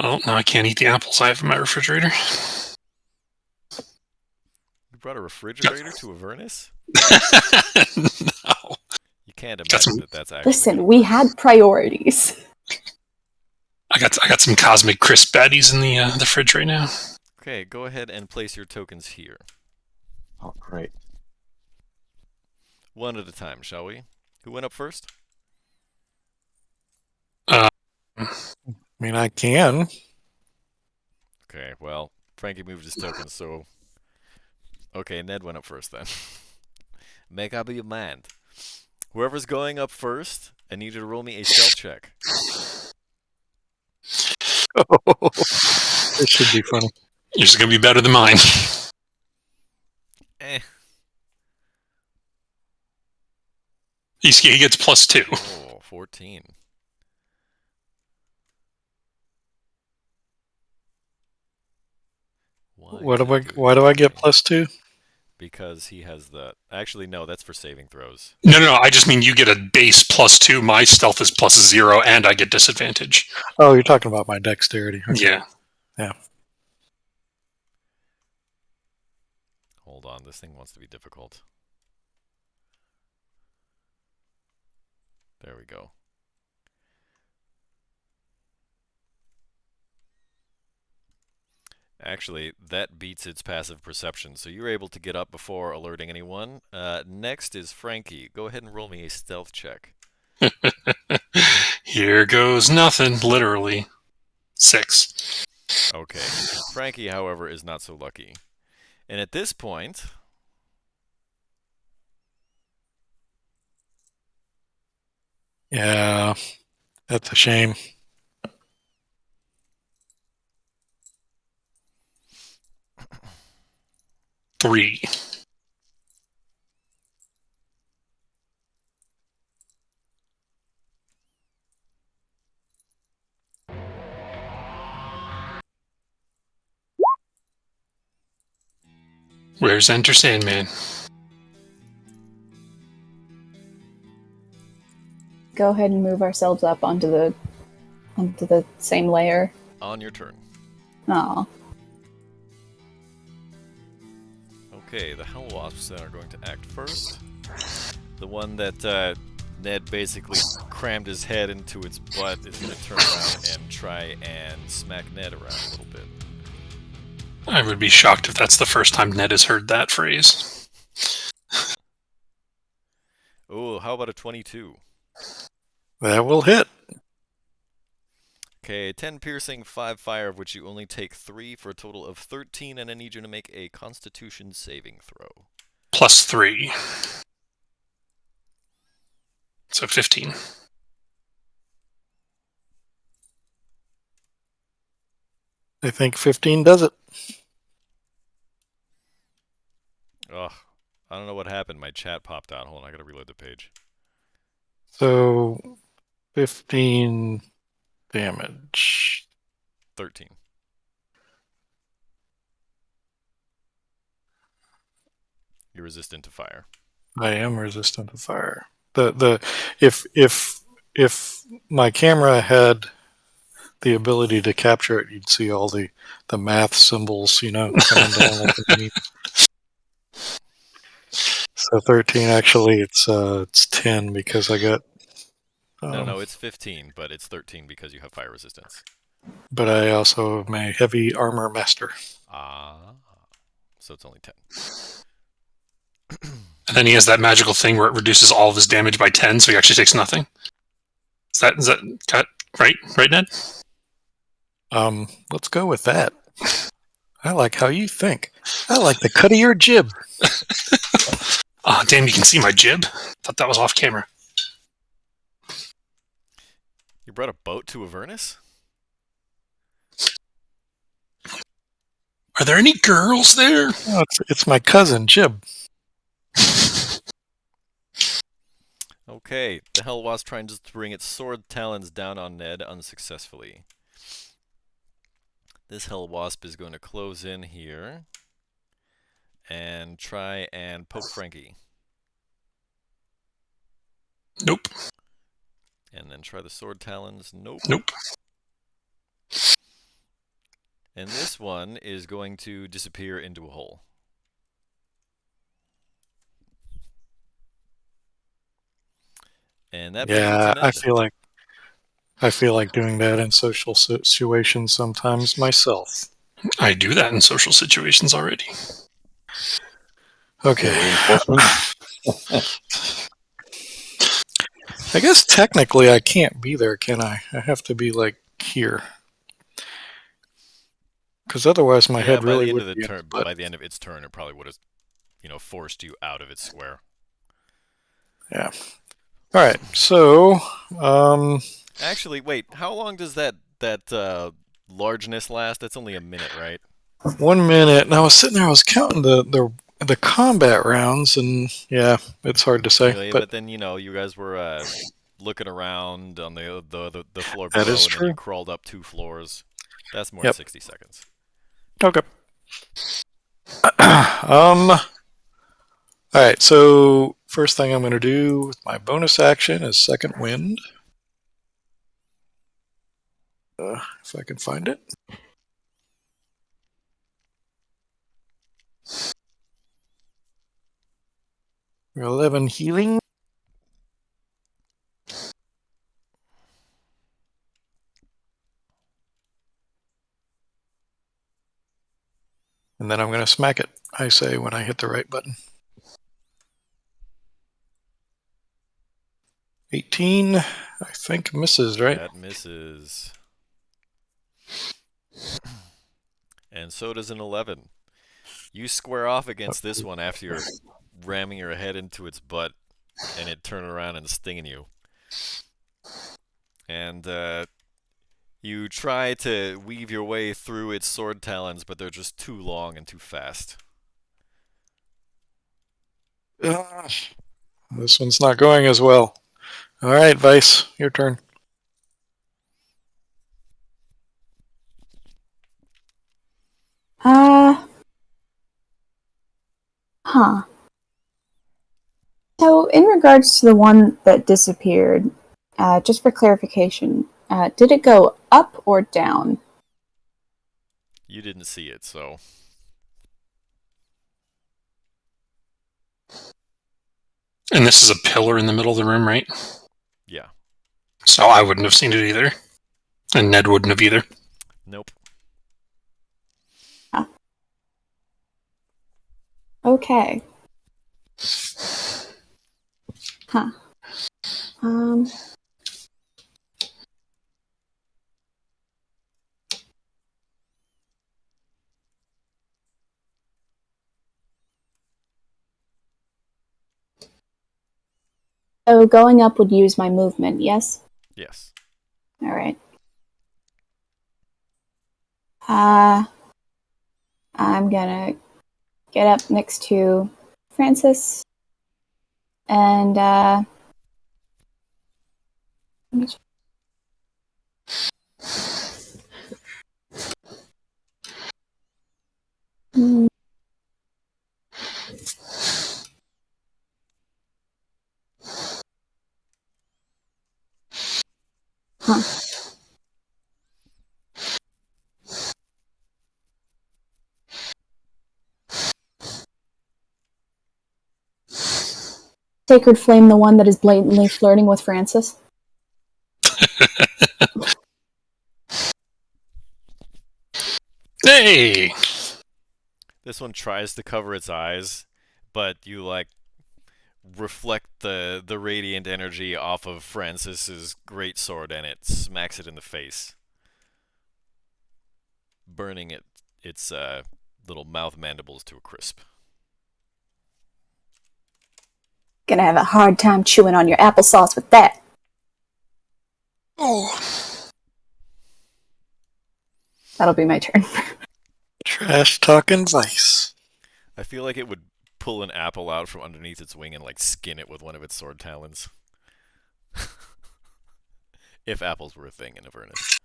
Oh, now I can't eat the apples I have in my refrigerator. You brought a refrigerator to Avernus? No. You can't Got imagine some- that that's actually... Listen, we had priorities. I got some cosmic crisp baddies in the fridge right now. Okay, go ahead and place your tokens here. Oh, great. One at a time, shall we? Who went up first? I mean, I can. Okay, well, Frankie moved his tokens, so... Okay, Ned went up first then. Make up your mind. Whoever's going up first, I need you to roll me a stealth check. This should be funny. Yours is going to be better than mine. He gets +2. Oh, 14. Why do I get +2? Because he has the... Actually, no, that's for saving throws. No. I just mean you get a base +2. My stealth is +0, and I get disadvantage. Oh, you're talking about my dexterity. Okay. Yeah. Yeah. Hold on, this thing wants to be difficult. There we go. Actually, that beats its passive perception, so you're able to get up before alerting anyone. Next is Frankie. Go ahead and roll me a stealth check. Here goes nothing, literally. 6. Okay. Frankie, however, is not so lucky. And at this point... Yeah, that's a shame. Three. Where's Enter Sandman? Go ahead and move ourselves up onto the same layer. On your turn. Aw. Okay, the Hellwasps then are going to act first. The one that Ned basically crammed his head into its butt is going to turn around and try and smack Ned around a little bit. I would be shocked if that's the first time Ned has heard that phrase. Oh, how about a 22? That will hit. Okay, 10 piercing, 5 fire, of which you only take 3 for a total of 13, and I need you to make a Constitution saving throw. +3. So 15. I think 15 does it. Ugh, I don't know what happened. My chat popped out. Hold on, I gotta reload the page. So 15 damage. 13. You're resistant to fire. I am resistant to fire. If my camera had the ability to capture it, you'd see all the math symbols, coming down underneath. So 13, actually, it's 10 because I got. No, it's 15, but it's 13 because you have fire resistance. But I also am a heavy armor master. Ah, so it's only 10. And then he has that magical thing where it reduces all of his damage by 10, so he actually takes nothing. Is that right? Right, Ned? Let's go with that. I like how you think. I like the cut of your jib. Oh, damn, you can see my jib? Thought that was off camera. You brought a boat to Avernus? Are there any girls there? Oh, it's my cousin, Jib. Okay, the Hellwasp trying to bring its sword talons down on Ned unsuccessfully. This Hellwasp is going to close in here and try and poke Frankie. Nope. And then try the sword talons. Nope. Nope. And this one is going to disappear into a hole. And that brings it to Ned. I feel like doing that in social situations sometimes myself. I do that in social situations already. Okay. I guess technically I can't be there, can I? I have to be like here. Because otherwise my head really would be. By the end of its turn, it probably would have, forced you out of its square. Yeah. All right. So, Actually, wait. How long does that largeness last? That's only a minute, right? 1 minute, and I was sitting there. I was counting the combat rounds, and yeah, it's hard to say. Really, but then you guys were looking around on the floor That is below, and then you true. crawled up 2 floors. That's more than Yep. 60 seconds. Okay. All right. So first thing I'm going to do with my bonus action is second wind. If I can find it. We're 11 healing. And then I'm going to smack it, I say, when I hit the right button. 18, I think misses, right? That misses. And so does an 11. You square off against this one after you're ramming your head into its butt and it turn around and stinging you. And you try to weave your way through its sword talons, but they're just too long and too fast. This one's not going as well. All right, Vice, your turn. Huh. So, in regards to the one that disappeared, just for clarification, did it go up or down? You didn't see it, so... And this is a pillar in the middle of the room, right? Yeah. So I wouldn't have seen it either. And Ned wouldn't have either. Nope. Okay. Huh. So going up would use my movement, yes? Yes. Alright. I'm gonna get up next to Francis and let me check. Huh. Sacred Flame, the one that is blatantly flirting with Francis? Hey! This one tries to cover its eyes, but you, reflect the radiant energy off of Francis's great sword, and it smacks it in the face, burning its little mouth mandibles to a crisp. Gonna have a hard time chewing on your applesauce with that. Oh. That'll be my turn. Trash talking Vice. I feel like it would pull an apple out from underneath its wing and skin it with one of its sword talons. If apples were a thing in Avernus.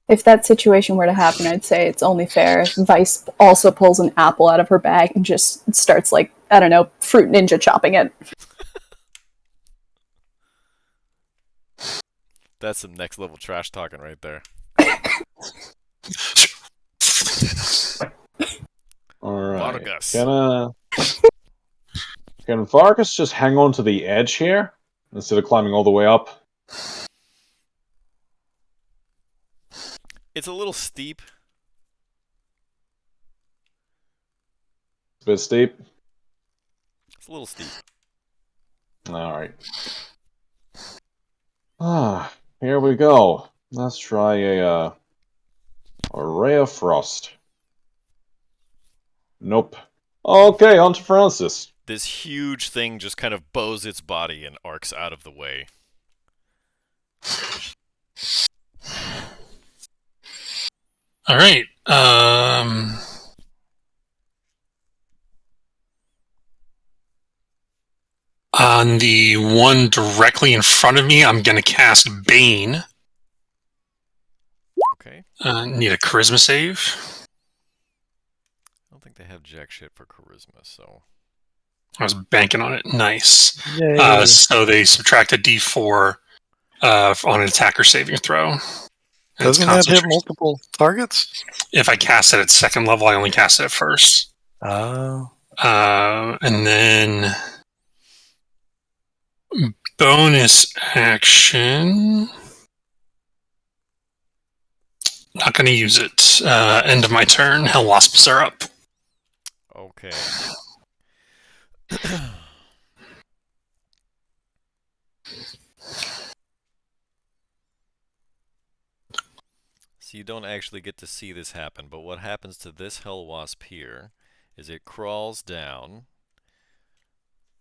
If that situation were to happen, I'd say it's only fair if Vice also pulls an apple out of her bag and just starts, I don't know, Fruit Ninja chopping it. That's some next level trash talking right there. Alright. Vargas. Can Vargas just hang on to the edge here instead of climbing all the way up? It's a little steep. It's a bit steep. It's a little steep. Alright. Here we go. Let's try a Ray of Frost. Nope. Okay, on to Francis. This huge thing just kind of bows its body and arcs out of the way. All right. On the one directly in front of me, I'm going to cast Bane. Okay. Need a charisma save. I don't think they have jack shit for charisma, so. I was banking on it. Nice. Yay. So they subtract a d4 on an attacker saving throw. And it's Doesn't that hit concentration. multiple targets? If I cast it at second level, I only cast it at first. Oh. And then bonus action. Not going to use it. End of my turn. Hellwasps are up. Okay. So you don't actually get to see this happen, but what happens to this Hellwasp here is it crawls down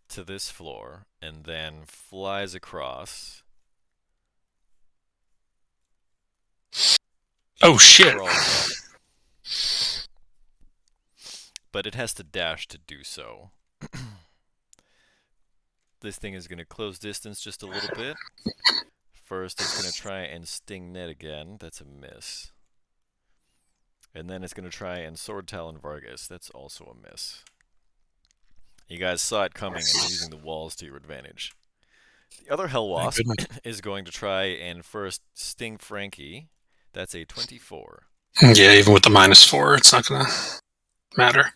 to this floor and then flies across. Oh, shit. Crawls up. But it has to dash to do so. This thing is going to close distance just a little bit. First, it's going to try and sting Ned again. That's a miss. And then it's going to try and Sword Talon Vargas. That's also a miss. You guys saw it coming and using the walls to your advantage. The other Hellwasp is going to try and first sting Frankie. That's a 24. Yeah, even with the -4, it's not going to matter.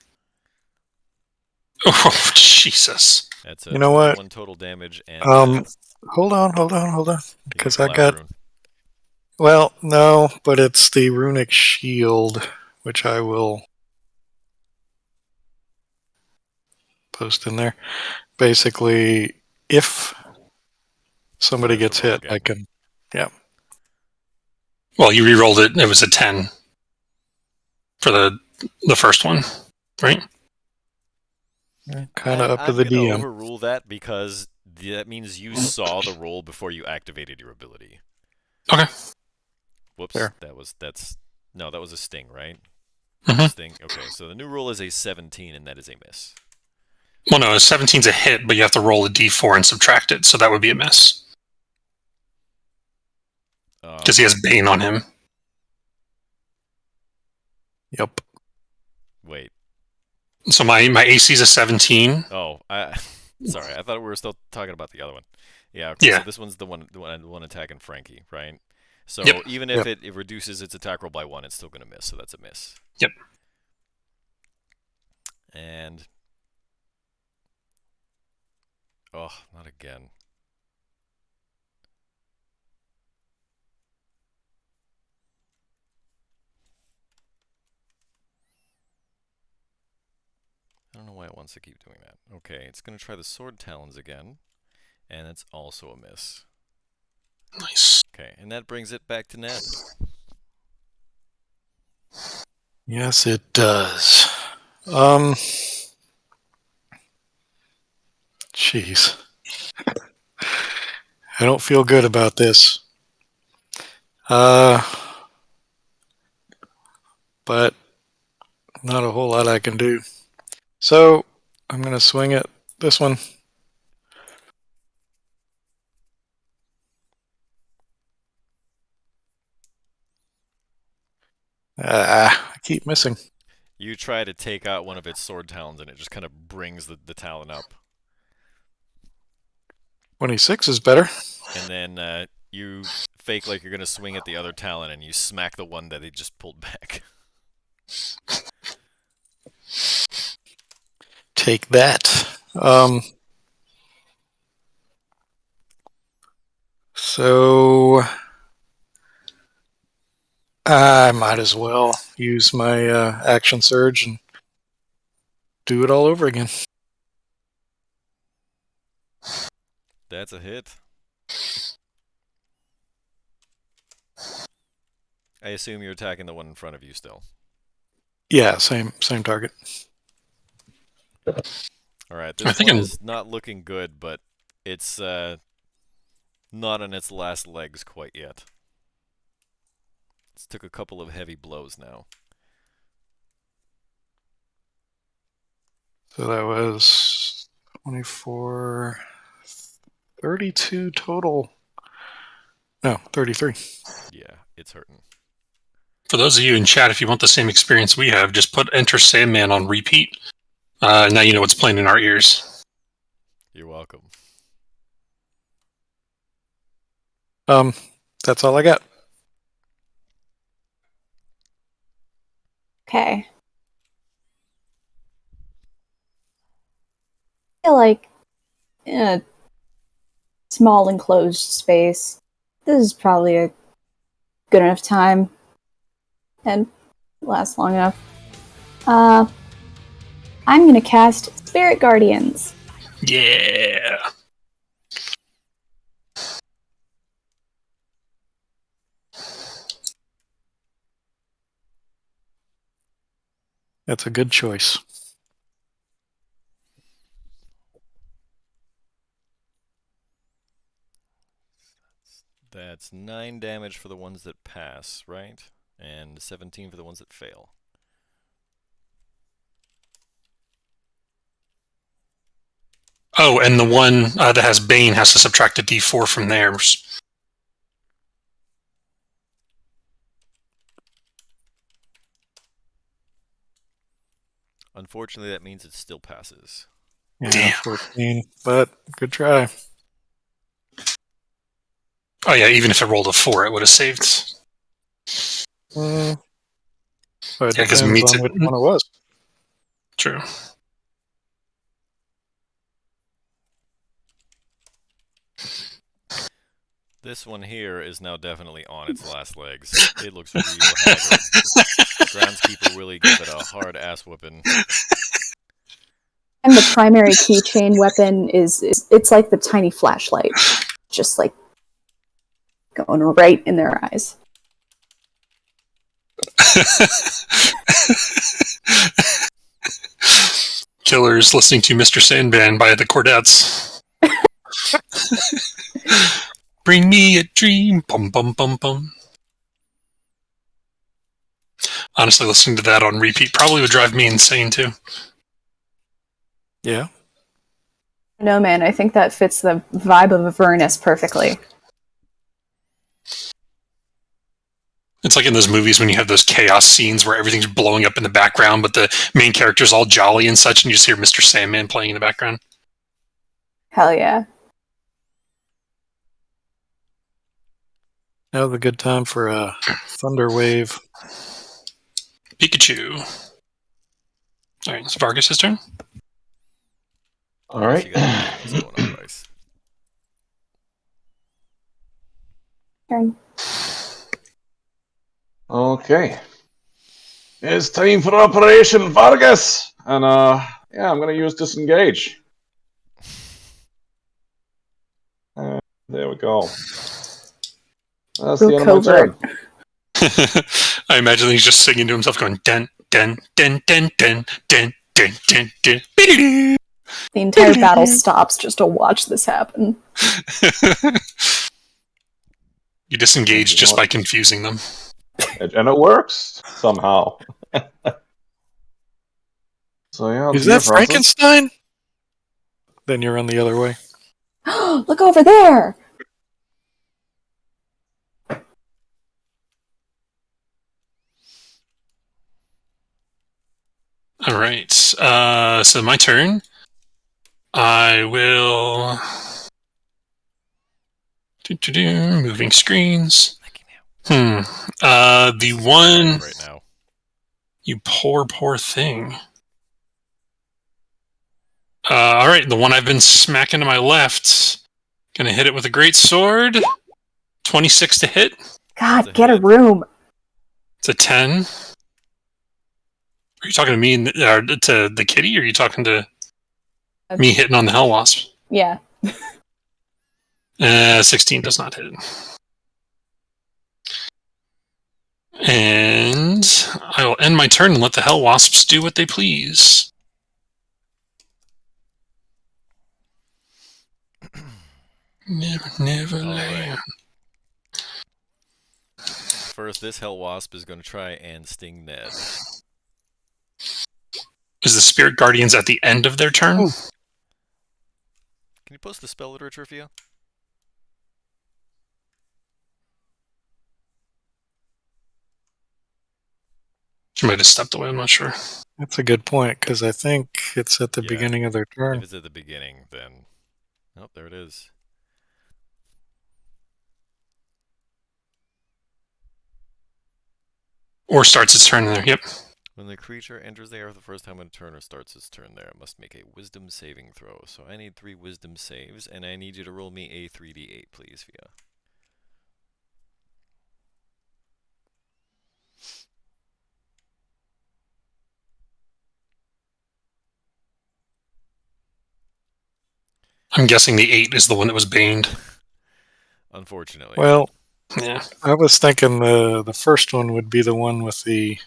Oh, Jesus. That's a You know what? 21 total damage. And Hold on. Because I Black got... Rune. Well, no, but it's the runic shield, which I will post in there. Basically, if somebody There's gets the roll hit, I again. can... Yeah. Well, you re-rolled it. It was a 10 for the first one, right? Kind of up to I'm the gonna DM. overrule that because that means you saw the roll before you activated your ability. Okay. Whoops. Fair. That was a sting, right? Mhm. Sting. Okay, so the new roll is a 17, and that is a miss. Well, no, a 17's a hit, but you have to roll a d4 and subtract it, so that would be a miss. Because he has Bane on him. Yep. Wait. So my AC is a 17. Oh, sorry. I thought we were still talking about the other one. Yeah. Okay. Yeah. So this one's the one attacking Frankie, right? So Yep. even if it reduces its attack roll by 1, it's still gonna miss. So that's a miss. Yep. And oh, not again. I don't know why it wants to keep doing that. Okay, it's going to try the Sword Talons again, and it's also a miss. Nice. Okay, and that brings it back to Ned. Yes, it does. Jeez. I don't feel good about this. But not a whole lot I can do. So I'm going to swing at this one. I keep missing. You try to take out one of its Sword Talons, and it just kind of brings the Talon up. 26 is better. And then you fake like you're going to swing at the other Talon, and you smack the one that it just pulled back. Take that. So I might as well use my action surge and do it all over again. That's a hit. I assume you're attacking the one in front of you still. Yeah, same target. Alright, this one is not looking good, but it's not on its last legs quite yet. took a couple of heavy blows now. So that was 24, 32 total. No, 33. Yeah, it's hurting. For those of you in chat, if you want the same experience we have, just put Enter Sandman on repeat. Now you know what's playing in our ears. You're welcome. That's all I got. Okay. I feel like in a small enclosed space, this is probably a good enough time and last long enough. I'm gonna cast Spirit Guardians. Yeah. That's a good choice. That's 9 damage for the ones that pass, right? And 17 for the ones that fail. Oh, and the one that has Bane has to subtract a d4 from theirs. Unfortunately, that means it still passes. Yeah, Damn. 14. But good try. Oh yeah, even if it rolled a 4, it would have saved. So it Yeah, 'cause depends meets on it. which one it was. True. This one here is now definitely on its last legs. It looks real haggard. Groundskeeper really give it a hard ass whooping. And the primary keychain weapon is it's like the tiny flashlight. Just like going right in their eyes. Killers listening to Mr. Sandman by the Cordettes. Bring me a dream. Bum bum bum bum. Honestly, listening to that on repeat probably would drive me insane too. Yeah. No, man, I think that fits the vibe of Avernus perfectly. It's like in those movies when you have those chaos scenes where everything's blowing up in the background, but the main character's all jolly and such, and you just hear Mr. Sandman playing in the background. Hell yeah. Now's a good time for a Thunder Wave. Pikachu. Alright, it's Vargas' turn. All right. You got things going on, Bryce. Turn. Okay. It's time for Operation Vargas, and yeah, I'm gonna use Disengage. There we go. That's the end of my turn. I imagine he's just singing to himself going dun dun dun dun dun dun dun dun dun. The entire battle stops just to watch this happen. You disengage just by confusing them. And it works somehow. So yeah, Is that Frankenstein? Then you run the other way. Look over there! All right. So my turn. I will. Moving screens. The one. Right now. You poor thing. All right, the one I've been smacking to my left. Gonna hit it with a great sword. 26 to hit. God, get a room. It's a 10. Are you talking to me to the kitty, or are you talking to me hitting on the Hellwasp? Yeah. 16 does not hit. And I will end my turn and let the Hellwasps do what they please. Never All land. right. first, this Hellwasp is going to try and sting Ned. Is the Spirit Guardians at the end of their turn? Ooh. Can you post the spell literature, Fia? She might have stepped away, I'm not sure. That's a good point, because I think it's at the Yeah. beginning of their If turn. it's at the beginning, then... Oh, there it is. Or starts its turn in there, yep. When the creature enters the area for the first time on a turn or starts its turn there, it must make a wisdom saving throw. So I need 3 wisdom saves, and I need you to roll me a 3d8, please, Fia. I'm guessing the 8 is the one that was baned. Unfortunately. Well, Yeah. I was thinking the first one would be the one with the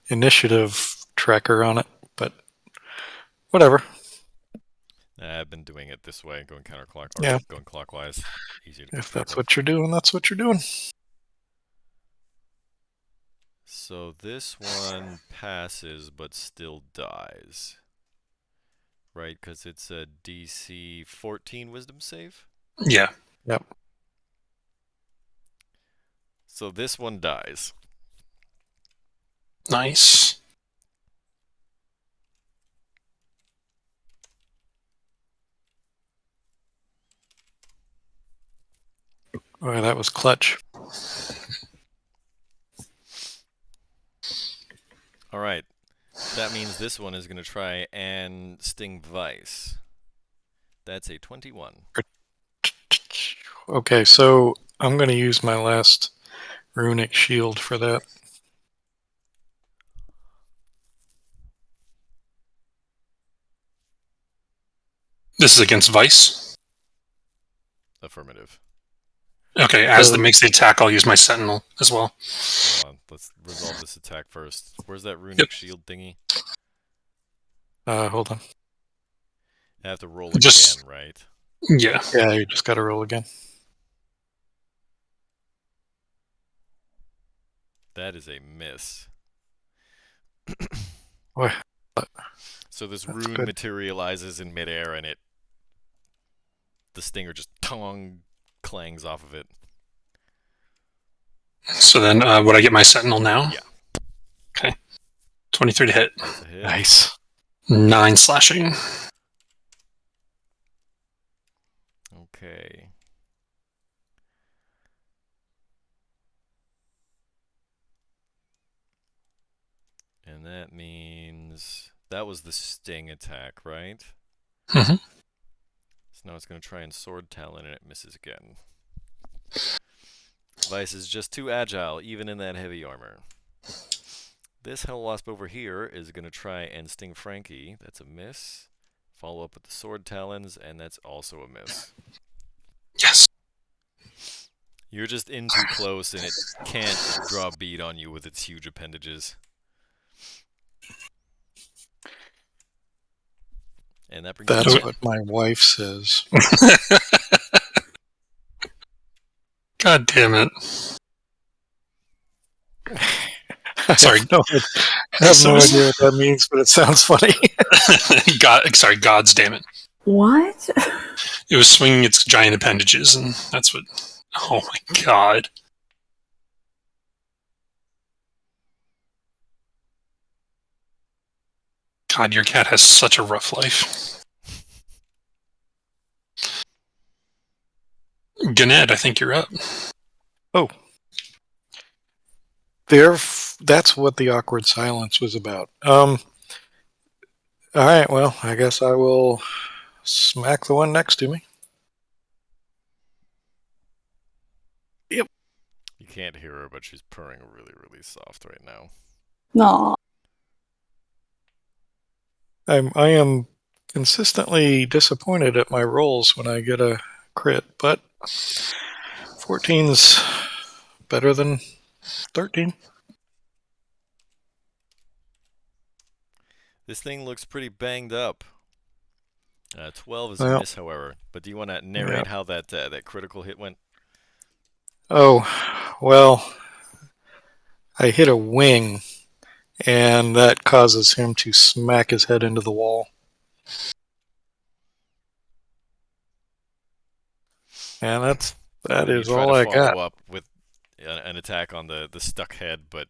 initiative tracker on it, but whatever. I've been doing it this way, going counterclockwise. Yeah. Going clockwise. Easier to keep If track that's of. what you're doing, that's what you're doing. So this one passes, but still dies. Right, because it's a DC 14 wisdom save? Yeah. Yep. So this one dies. Nice. Oh, that was clutch. Alright. That means this one is going to try and sting Vice. That's a 21. Okay, so I'm going to use my last runic shield for that. This is against Vice. Affirmative. Okay, as that makes the attack, I'll use my Sentinel as well. Hold on, let's resolve this attack first. Where's that runic shield thingy? Hold on. I have to roll Just- again, right? Yeah. Yeah, you just got to roll again. That is a miss. What? So this That's rune good. materializes in midair, and the stinger just clangs off of it. So then, would I get my Sentinel now? Yeah. Okay. 23 to hit. That's a hit. Nice. 9 slashing. Okay. And that means that was the sting attack, right? Mm-hmm. So now it's going to try and sword talon, and it misses again. Vice is just too agile, even in that heavy armor. This Hellwasp over here is going to try and sting Frankie. That's a miss. Follow up with the sword talons, and that's also a miss. Yes. You're just in too close, and it can't draw a bead on you with its huge appendages. And that brings That's it. what my wife says. God damn it. Sorry. I have no idea what that means, but it sounds funny. God's damn it. What? It was swinging its giant appendages, and that's what... Oh my god. God, your cat has such a rough life. Gannett, I think you're up. Oh. That's what the awkward silence was about. All right, well, I guess I will smack the one next to me. You can't hear her, but she's purring really, really soft right now. No. I am consistently disappointed at my rolls when I get a crit, but 14's better than 13. This thing looks pretty banged up. 12 is Well, a miss, however. But do you want to narrate how that critical hit went? Oh, well, I hit a wing, and that causes him to smack his head into the wall. And that You is try all to I follow got. up with an attack on the stuck head, but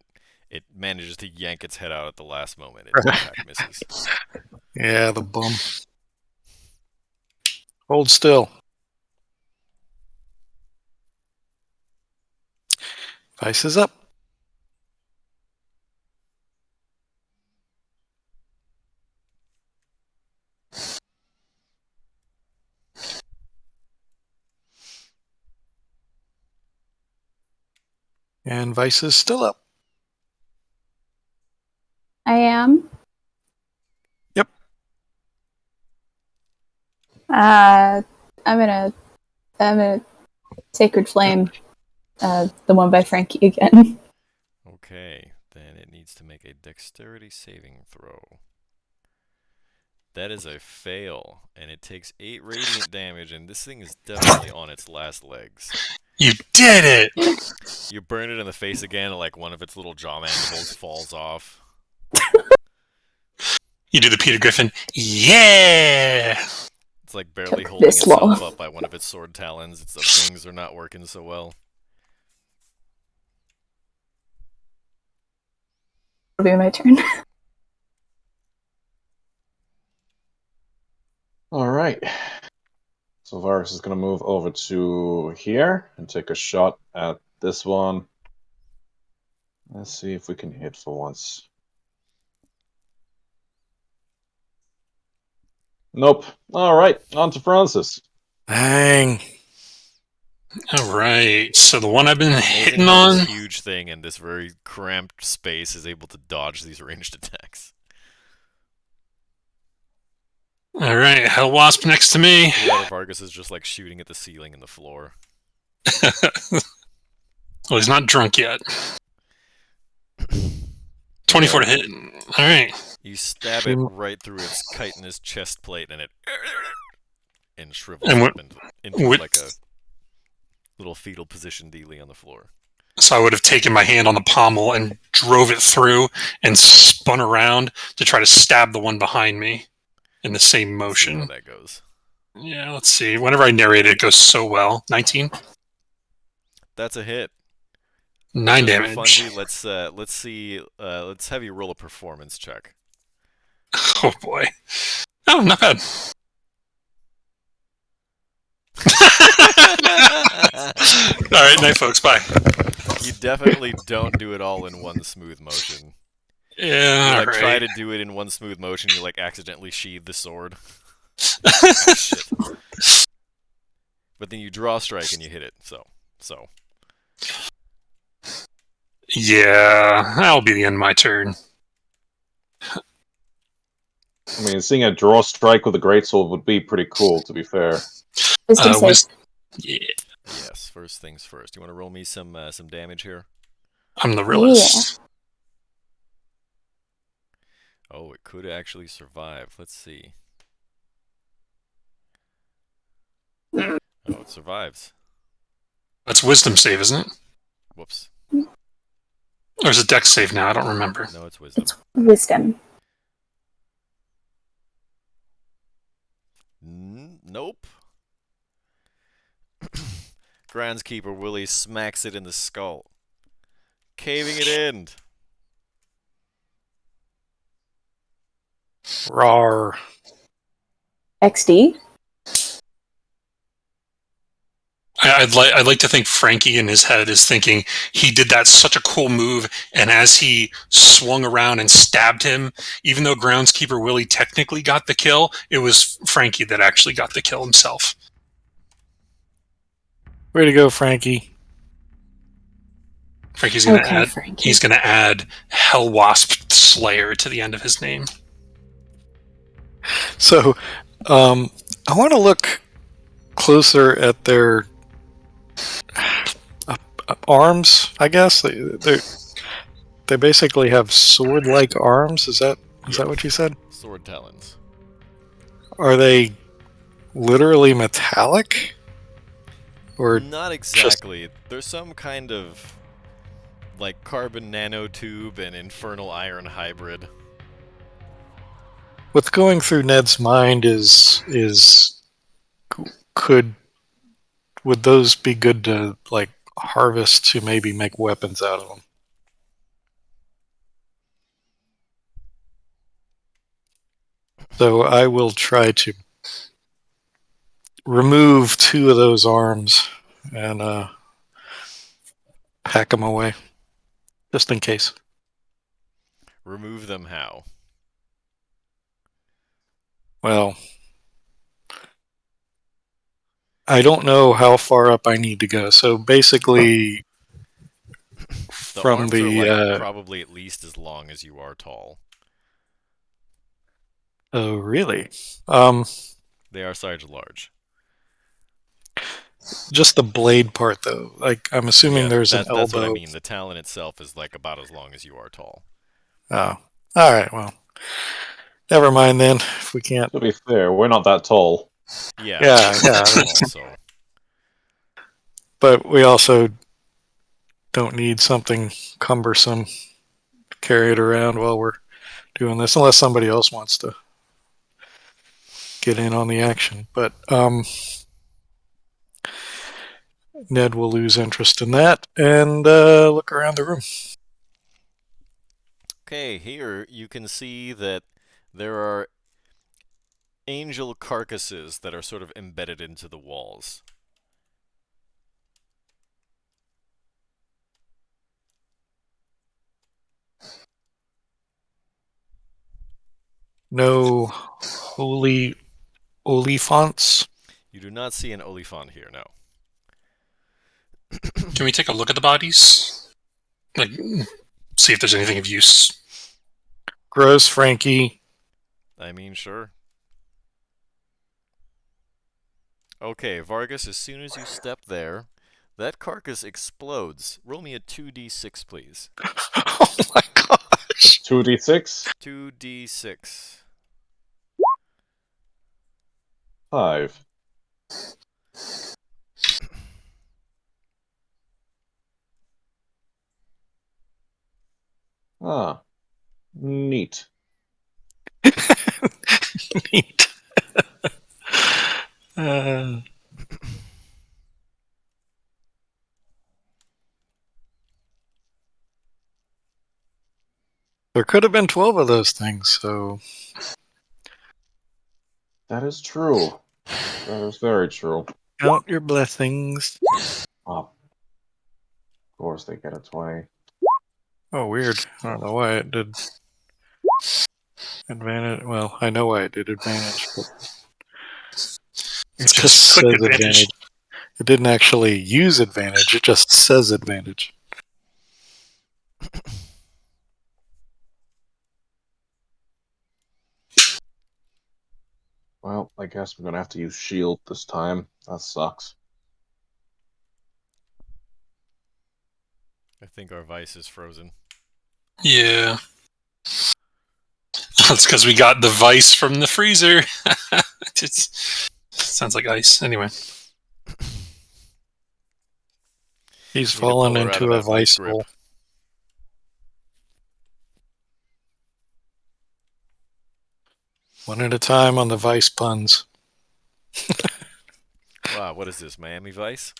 it manages to yank its head out at the last moment. Its attack misses. Yeah, the bum. Hold still. Vice is up. And Vice is still up. I am. Yep. I'm gonna Sacred Flame, the one by Frankie again. Okay, then it needs to make a dexterity saving throw. That is a fail, and it takes 8 radiant damage, and this thing is definitely on its last legs. You did it! You burn it in the face again, like one of its little jaw mandibles falls off. You do the Peter Griffin. Yeah! It's like barely Took holding this itself long. up by one of its sword talons. Its wings are not working so well. It'll be my turn. All right. So Varus is going to move over to here and take a shot at this one. Let's see if we can hit for once. Nope. All right, on to Francis. Dang. Alright, so the one I've been Amazing hitting how on. this huge thing in this very cramped space is able to dodge these ranged attacks. Alright, Hellwasp next to me. Yeah, Vargas is just like shooting at the ceiling and the floor. Well, he's not drunk yet. 24 to hit. Alright. You stab it right through its chitinous chest plate, and it shrivels And up into what- like a little fetal position dealy on the floor. So I would have taken my hand on the pommel and drove it through and spun around to try to stab the one behind me in the same See motion. how that goes. Yeah, let's see. Whenever I narrate it, it goes so well. 19. That's a hit. 9 Just for damage. funsies, let's see. Let's have you roll a performance check. Oh boy. Oh, not bad. Alright, night folks, bye. You definitely don't do it all in one smooth motion. Yeah, You like try alright. to do it in one smooth motion, you like accidentally sheathe the sword. Ah, shit. But then you draw a strike and you hit it. So. Yeah, that'll be the end of my turn. I mean, seeing a draw strike with a greatsword would be pretty cool, to be fair. Wisdom save. Yeah, Yes. First things first. You want to roll me some damage here? I'm the realist. Oh, it could actually survive. Let's see. Oh, it survives. That's wisdom save, isn't it? Whoops. Or is it dex save now? I don't remember. No, it's wisdom. It's wisdom. Nope. Groundskeeper Willie smacks it in the skull, caving it in. Rawr. XD. I'd like to think Frankie in his head is thinking he did that such a cool move, and as he swung around and stabbed him, even though Groundskeeper Willie technically got the kill, it was Frankie that actually got the kill himself. Way to go, Frankie. Frankie's gonna Okay, add. Frankie. He's gonna add Hellwasp Slayer to the end of his name. So, I want to look closer at their arms. I guess they basically have sword-like arms. Is that what you said? Sword talons. Are they literally metallic, or Not exactly. There's some kind of like carbon nanotube and infernal iron hybrid. What's going through Ned's mind is could would those be good to like harvest to maybe make weapons out of them? So I will try to remove 2 of those arms and pack them away, just in case. Remove them how? Well, I don't know how far up I need to go. So basically, The from arms are like the probably at least as long as you are tall. oh really? They are size large. Just the blade part though. Like I'm assuming Yeah, there's an that's what I elbow. mean. The talon itself is like about as long as you are tall. Oh, all right. Well, never mind then. If we can't. To be fair, we're not that tall. Yeah, Yeah, we're not yeah. tall, so But we also don't need something cumbersome to carry it around while we're doing this, unless somebody else wants to get in on the action. But Ned will lose interest in that and look around the room. okay. Here you can see that there are angel carcasses that are sort of embedded into the walls. No holy olifants. You do not see an Oliphant here, no. Can we take a look at the bodies? Like, see if there's anything of use. Gross Frankie. I mean, sure. Okay, Vargas, as soon as you step there, that carcass explodes. Roll me a 2d6, please. Oh my gosh. 2d6, 2d6. 5. Ah, neat. Neat. Uh, there could have been 12 of those things, so That is true. That is very true. count your blessings. Of course they get its way. Oh, weird. I don't know why it did advantage. Well, I know why it did advantage, but it It's just because click says advantage. advantage. It didn't actually use advantage, it just says advantage. Well, I guess we're gonna have to use shield this time. That sucks. I think our vice is frozen. Yeah. That's because we got the vice from the freezer. Sounds like ice. Anyway. He's Need to fallen pull her out of into a that vice vice grip. hole. One at a time on the vice puns. Wow, what is this, Miami Vice?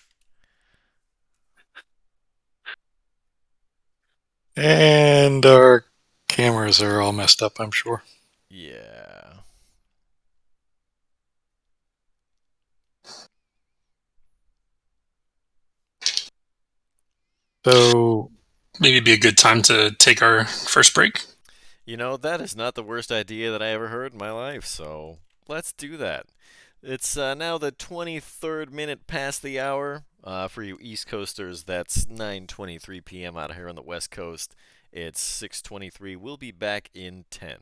And our cameras are all messed up, I'm sure. Yeah. So, Maybe it'd be a good time to take our first break. You know, that is not the worst idea that I ever heard in my life, so let's do that. It's now the 23rd minute past the hour. For you East Coasters, that's 9:23 p.m. out here on the West Coast. It's 6:23. We'll be back in 10.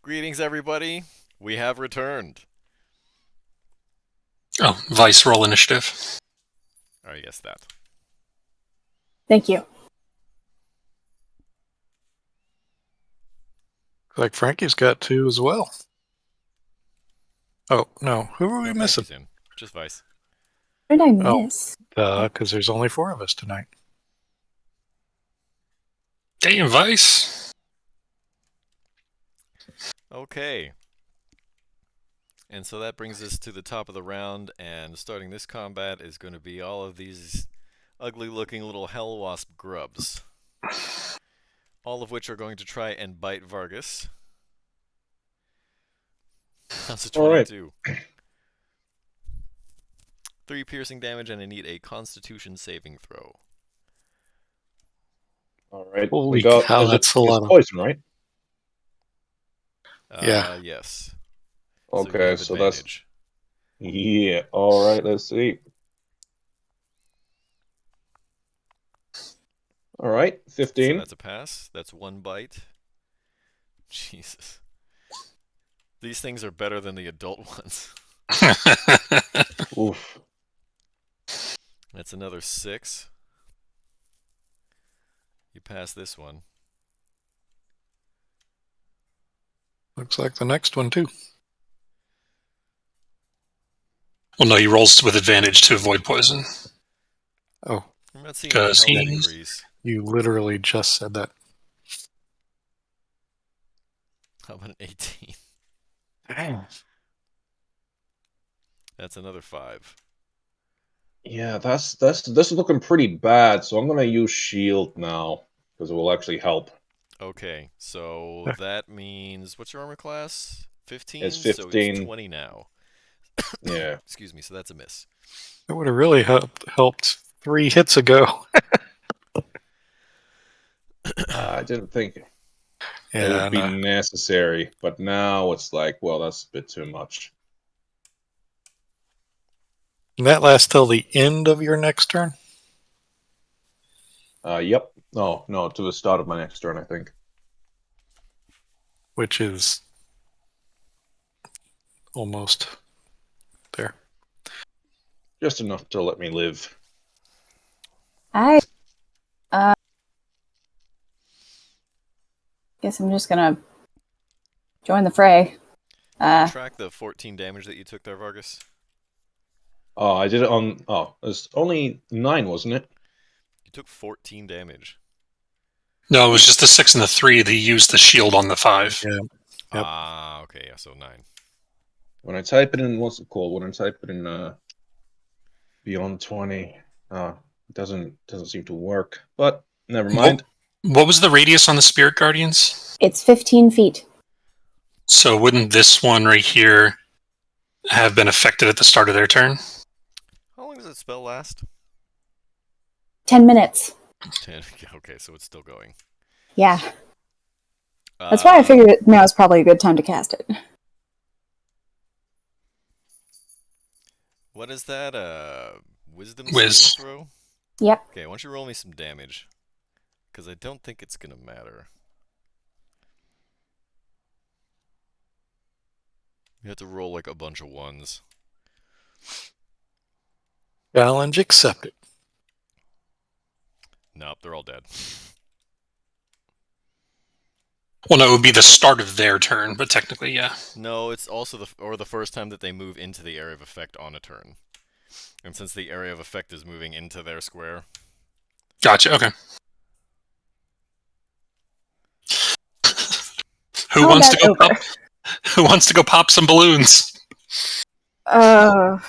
Greetings, everybody. We have returned. Oh, Vice roll initiative. Oh, yes, that. Thank you. Like Frankie's got 2 as well. Oh, no. Who are we No, missing? Frankie's in. Just Vice. What did I Oh. miss? Because there's only 4 of us tonight. Damn, Vice. Okay. And so that brings us to the top of the round, and starting this combat is going to be all of these ugly-looking little Hellwasp grubs. All of which are going to try and bite Vargas. That's a 22. All right. 3 piercing damage, and I need a Constitution saving throw. All right. Holy we got cow, that's a lot it's of... poison, right? Yeah. Yes. Okay, so you have so advantage. Yeah. All right. Let's see. All right. So 15. that's a pass. That's 1 bite. Jesus. These things are better than the adult ones. Oof. That's another 6. You pass this one. Looks like the next one, too. Well, no, he rolls with advantage to avoid poison. Oh, I'm not seeing any health He's- increase. you literally just said that. How about an 18? Dang. That's another 5. Yeah, this is looking pretty bad. So I'm gonna use shield now because it will actually help. Okay, so that means, what's your armor class? 15? It's So 15. it's 20 now. Yeah. Excuse me, so that's a miss. That would have really helped 3 hits ago. I didn't think it Yeah, would be no. necessary, but now it's like, well, that's a bit too much. And that lasts till the end of your next turn? Yep. No, to the start of my next turn, I think. Which is almost there. Just enough to let me live. I guess I'm just gonna join the fray. Track the 14 damage that you took there, Vargas. Oh, I did it on. Oh, it's only 9, wasn't it? You took 14 damage. No, it was just the 6 and the 3. They used the shield on the 5. Yeah. Yep. Ah, okay, yeah, so 9. When I type it in, what's it called? When I type it in beyond 20, it doesn't seem to work. But never mind. What was the radius on the Spirit Guardians? It's 15 feet. So wouldn't this one right here have been affected at the start of their turn? How long does that spell last? 10 minutes. 10. Okay, so it's still going. Yeah. That's why I figured now is probably a good time to cast it. What is that? Wisdom Whiz. saving throw? Yep. Okay, why don't you roll me some damage? Because I don't think it's going to matter. You have to roll like a bunch of 1s. Challenge accepted. Nope, they're all dead. Well, no, it would be the start of their turn, but technically, yeah. No, it's also the first time that they move into the area of effect on a turn. And since the area of effect is moving into their square. Gotcha, okay. Who How wants to about go over? pop? Who wants to go pop some balloons? Oh,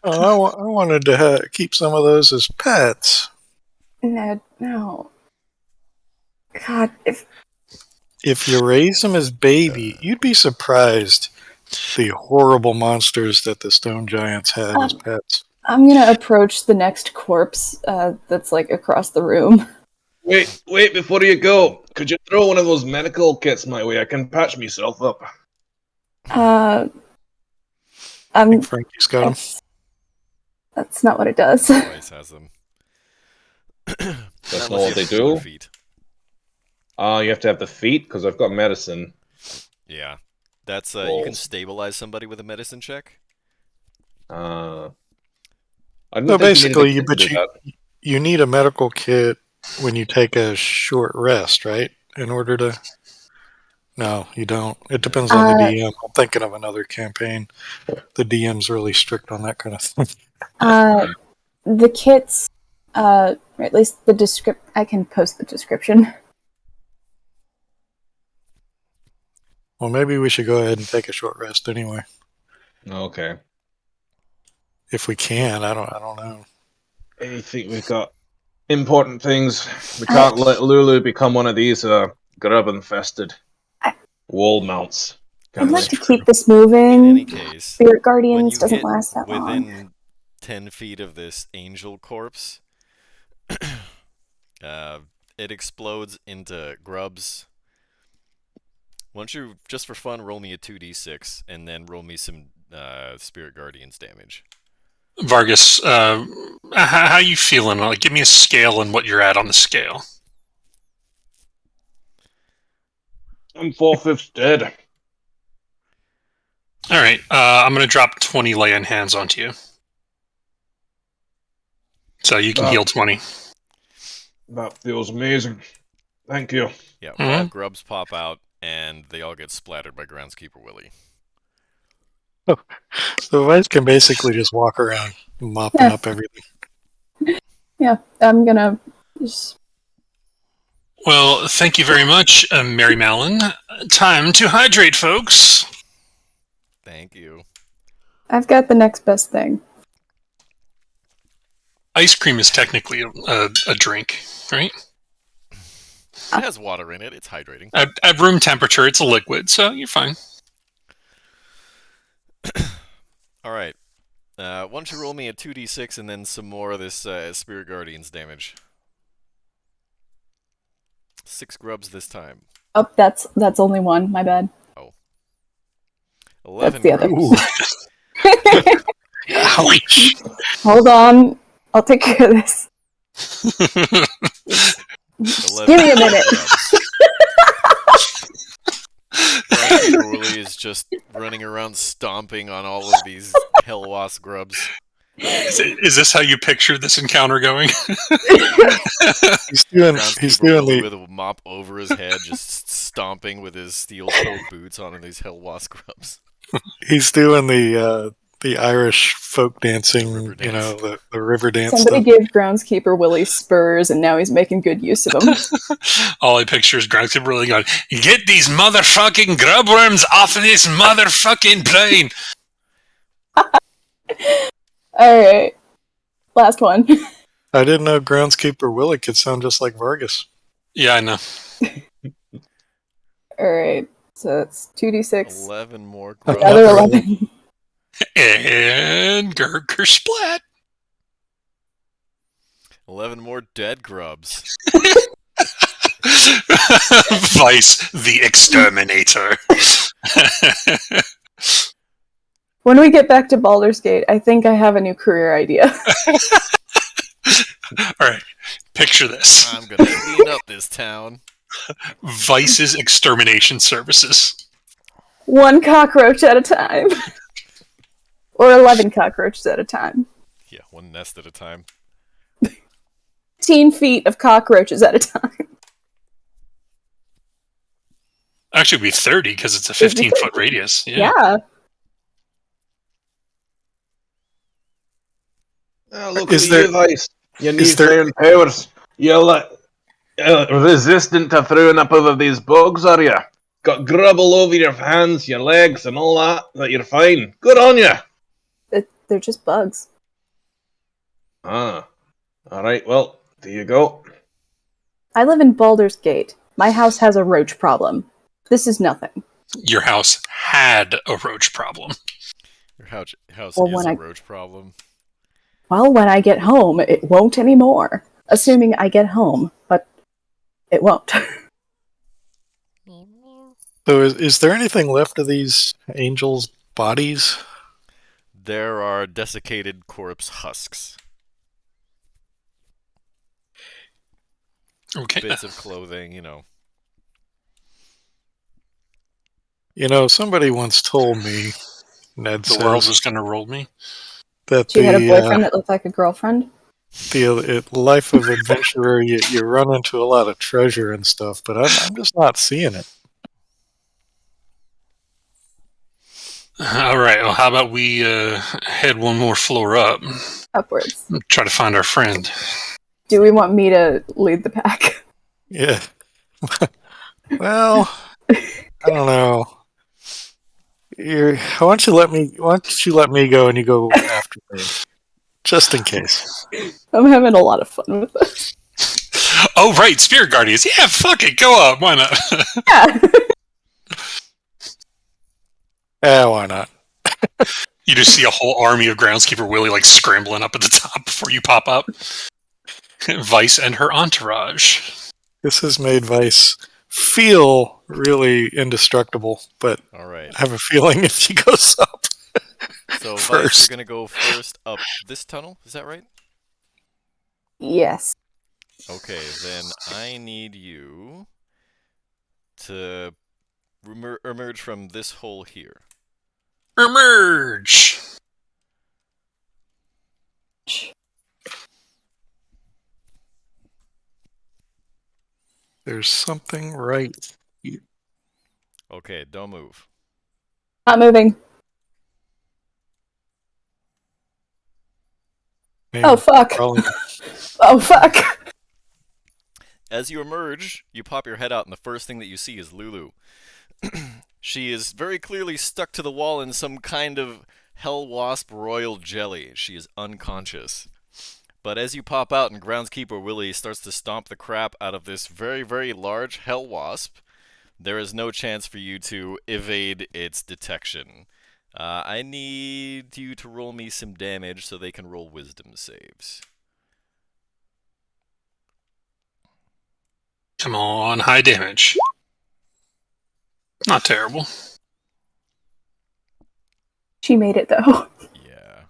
I wanted to keep some of those as pets. No. God, If you raise them as baby, you'd be surprised the horrible monsters that the stone giants had as pets. I'm gonna approach the next corpse that's like across the room. Wait, before you go, could you throw one of those medical kits my way? I can patch myself up. I I'm. think Frankie's got them. That's not what it does. Vice has them. That's Unless not you what have they healer do? feet. You have to have the feet, because I've got medicine. Yeah. That's you can stabilize somebody with a medicine check. I didn't So think you needed a basically, kit to do that. you need a medical kit when you take a short rest, right? In order to. No, you don't. It depends on the DM. I'm thinking of another campaign. The DM's really strict on that kind of thing. The kits, or at least the I can post the description. Well, maybe we should go ahead and take a short rest anyway, Okay. if we can. I don't know. I think we've got important things. We can't let Lulu become one of these grub-infested wall mounts. I'd Can like we? to keep this In moving. any case, Spirit when Guardians you doesn't hit last that long. within 10 feet of this angel corpse, it explodes into grubs. Why don't you, just for fun, roll me a 2d6 and then roll me some Spirit Guardians damage. Vargas, how you feeling? Like, give me a scale and what you're at on the scale. I'm 4/5 dead. All right, I'm going to drop 20 lay-on hands onto you. So you can heal 20. That feels amazing. Thank you. Yeah, 5 grubs pop out, and they all get splattered by Groundskeeper Willie. So Vice can basically just walk around mopping up everything. Yeah, I'm gonna just... Well, thank you very much, Mary Mallon. Time to hydrate, folks. Thank you. I've got the next best thing. Ice cream is technically a drink, right? It has water in it. It's hydrating. At room temperature, it's a liquid, so you're fine. All right. Why don't you roll me a 2d6 and then some more of this Spirit Guardians damage. 6 grubs this time. Oh, that's only one. My bad. 11 That's the other. grubs. Ouch. Hold on. I'll take care of this. 11 Give me a minute. Groundskeeper Willie is just running around stomping on all of these Hellwasp grubs. Is this how you pictured this encounter going? He's doing Willie the with a mop over his head, just stomping with his steel-toed boots on these Hellwasp grubs. he's doing the Irish folk dancing, river dance. the river dance Somebody stuff. gave Groundskeeper Willie spurs, and now he's making good use of them. All I picture is Groundskeeper really going, get these motherfucking grubworms off of this motherfucking plane! Alright. Last one. I didn't know Groundskeeper Willie could sound just like Vargas. Yeah, I know. Alright. So it's 2d6. 11 more grubs. Another 11. And Gurker Splat! 11 more dead grubs. Vice the Exterminator. When we get back to Baldur's Gate, I think I have a new career idea. Alright, picture this. I'm gonna clean up this town. Vice's Extermination Services. 1 cockroach at a time. Or 11 cockroaches at a time. Yeah, one nest at a time. 15 feet of cockroaches at a time. Actually, it'd be 30 because it's a 15-foot radius. Yeah. Look Is at there- you, Vice. You is there- newfound powers. You're resistant to throwing up over these bugs, are you? Got grub all over your hands, your legs, and all that. That you're fine. Good on you. They're just bugs. Ah. Alright, well, there you go. I live in Baldur's Gate. My house has a roach problem. This is nothing. Your house had a roach problem. Your house Well, is when a I- roach problem. Well, when I get home, it won't anymore. Assuming I get home, but it won't. So is there anything left of these angels' bodies? There are desiccated corpse husks. Okay. Bits of clothing, you know. You know, somebody once told me, Ned The world says, was going to roll me. that She had a boyfriend that looked like a girlfriend. the life of adventurer, you run into a lot of treasure and stuff, but I'm just not seeing it. All right. Well, how about we head one more floor up? Upwards. Try to find our friend. Do we want me to lead the pack? Yeah. Well, I don't know. Why don't you let me go and you go after me, just in case. I'm having a lot of fun with this. Oh, right. Spirit Guardians. Yeah, fuck it. Go up. Why not? Yeah. Yeah, why not? You just see a whole army of Groundskeeper Willie like scrambling up at the top before you pop up. Vice and her entourage. This has made Vice feel really indestructible, but All right. I have a feeling if she goes up So, Vice, first. you're going to go first up this tunnel. Is that right? Yes. Okay, then I need you to emerge from this hole here. Emerge. There's something right. Okay, don't move. Not moving. Man, Oh, fuck. probably- Oh, fuck. As you emerge, you pop your head out, and the first thing that you see is Lulu. She is very clearly stuck to the wall in some kind of Hellwasp royal jelly. She is unconscious. But as you pop out and Groundskeeper Willie starts to stomp the crap out of this very, very large Hellwasp, there is no chance for you to evade its detection. I need you to roll me some damage so they can roll wisdom saves. Come on, high damage. Not terrible. She made it, though. Yeah.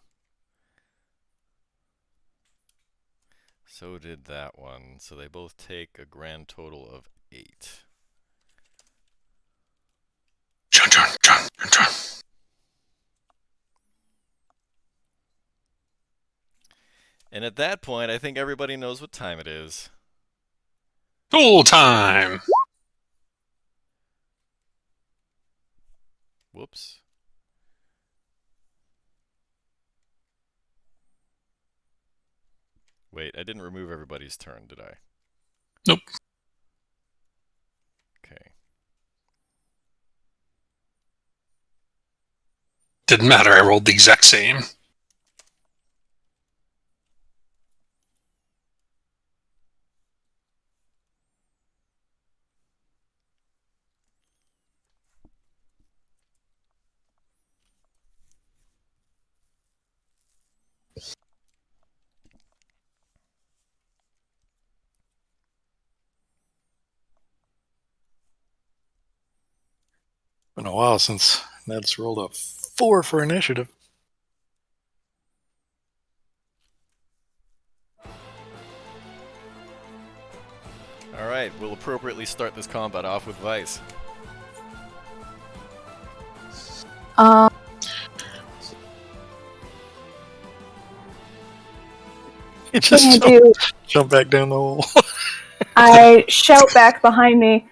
So did that one. So they both take a grand total of 8. John. And at that point, I think everybody knows what time it is. Full time. Whoops. Wait, I didn't remove everybody's turn, did I? Nope. Okay. Didn't matter. I rolled the exact same. Been a while since Ned's rolled a 4 for initiative. Alright, we'll appropriately start this combat off with Vice. You just Thing I do, jump back down the hole. I shout back behind me,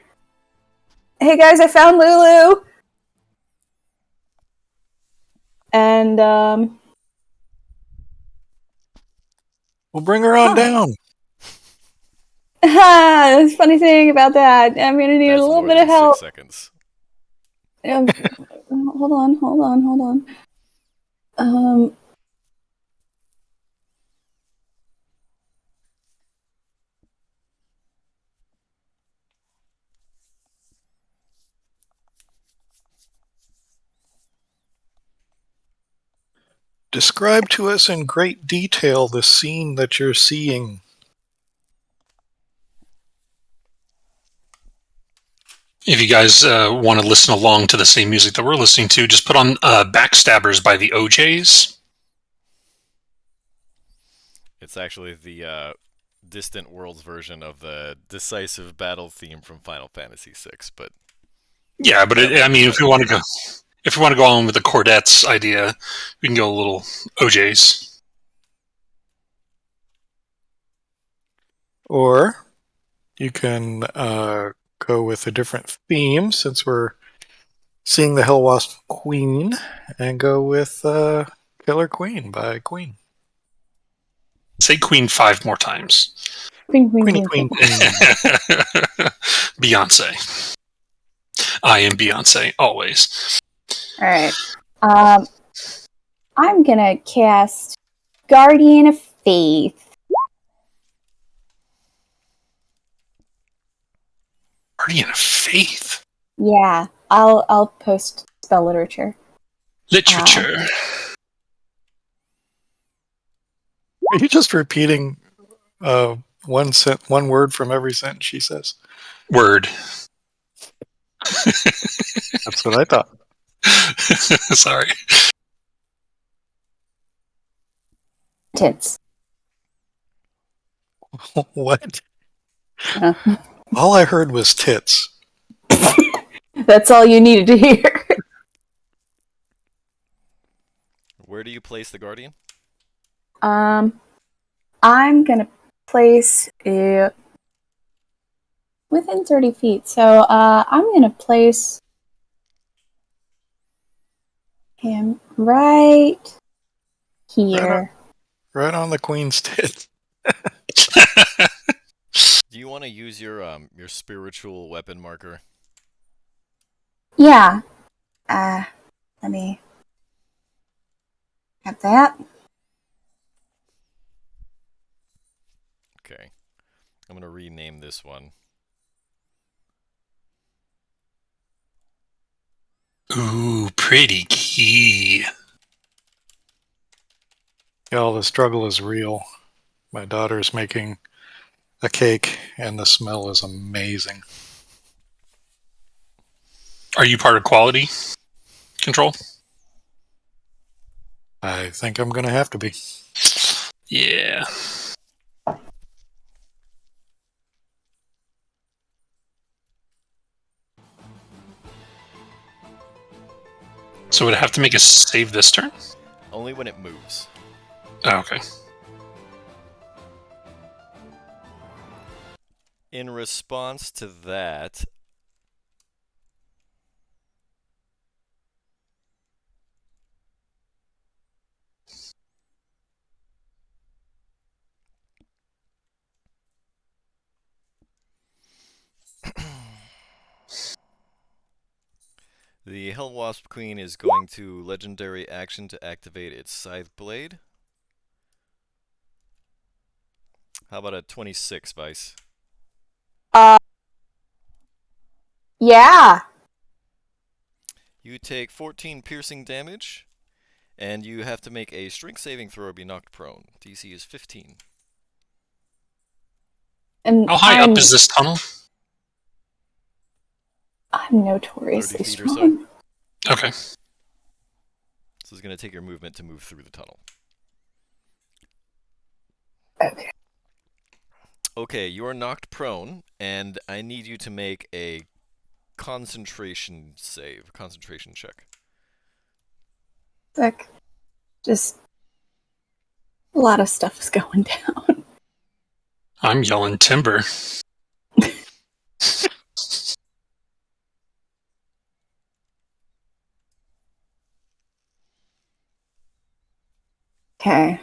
"Hey guys, I found Lulu!" And, We'll bring her on down. the funny thing about that, I'm gonna need That's a little more bit than of help. 6 seconds. Hold on. Describe to us in great detail the scene that you're seeing. If you guys want to listen along to the same music that we're listening to, just put on Backstabbers by the OJs. It's actually the Distant Worlds version of the decisive battle theme from Final Fantasy VI, but Yeah, but I mean, if we want to go on with the Cordettes idea, we can go a little OJs. Or you can go with a different theme since we're seeing the Hellwasp Queen, and go with Killer Queen by Queen. Say Queen 5 more times. Queen, queen, Queenie queen, Queen queen. Queen. Beyonce. I am Beyonce, always. All right. I'm gonna cast Guardian of Faith. Guardian of Faith. Yeah, I'll post spell literature. Literature. Are you just repeating one word from every sentence she says? Word. That's what I thought. Sorry. Tits. What? Uh, All I heard was tits. That's all you needed to hear. Where do you place the Guardian? I'm gonna place it within 30 feet. So I'm gonna place him right here. Right on the Queen's tits. Do you want to use your spiritual weapon marker? Yeah. Let me have that. Okay. I'm going to rename this one. Ooh, pretty key. Y'all, the struggle is real. My daughter's making a cake, and the smell is amazing. Are you part of quality control? I think I'm going to have to be. Yeah. So would I have to make a save this turn? Only when it moves. Oh, okay. In response to that, the Hellwasp Queen is going to legendary action to activate its Scythe Blade. How about a 26, Vice? Yeah. You take 14 piercing damage, and you have to make a strength saving throw or be knocked prone. DC is 15. And How high up is this tunnel? I'm notoriously 30 feet or so. strong. Okay. So it's going to take your movement to move through the tunnel. Okay. Okay, you are knocked prone, and I need you to make a concentration save, concentration check. Like, just a lot of stuff is going down. I'm yelling timber. Okay.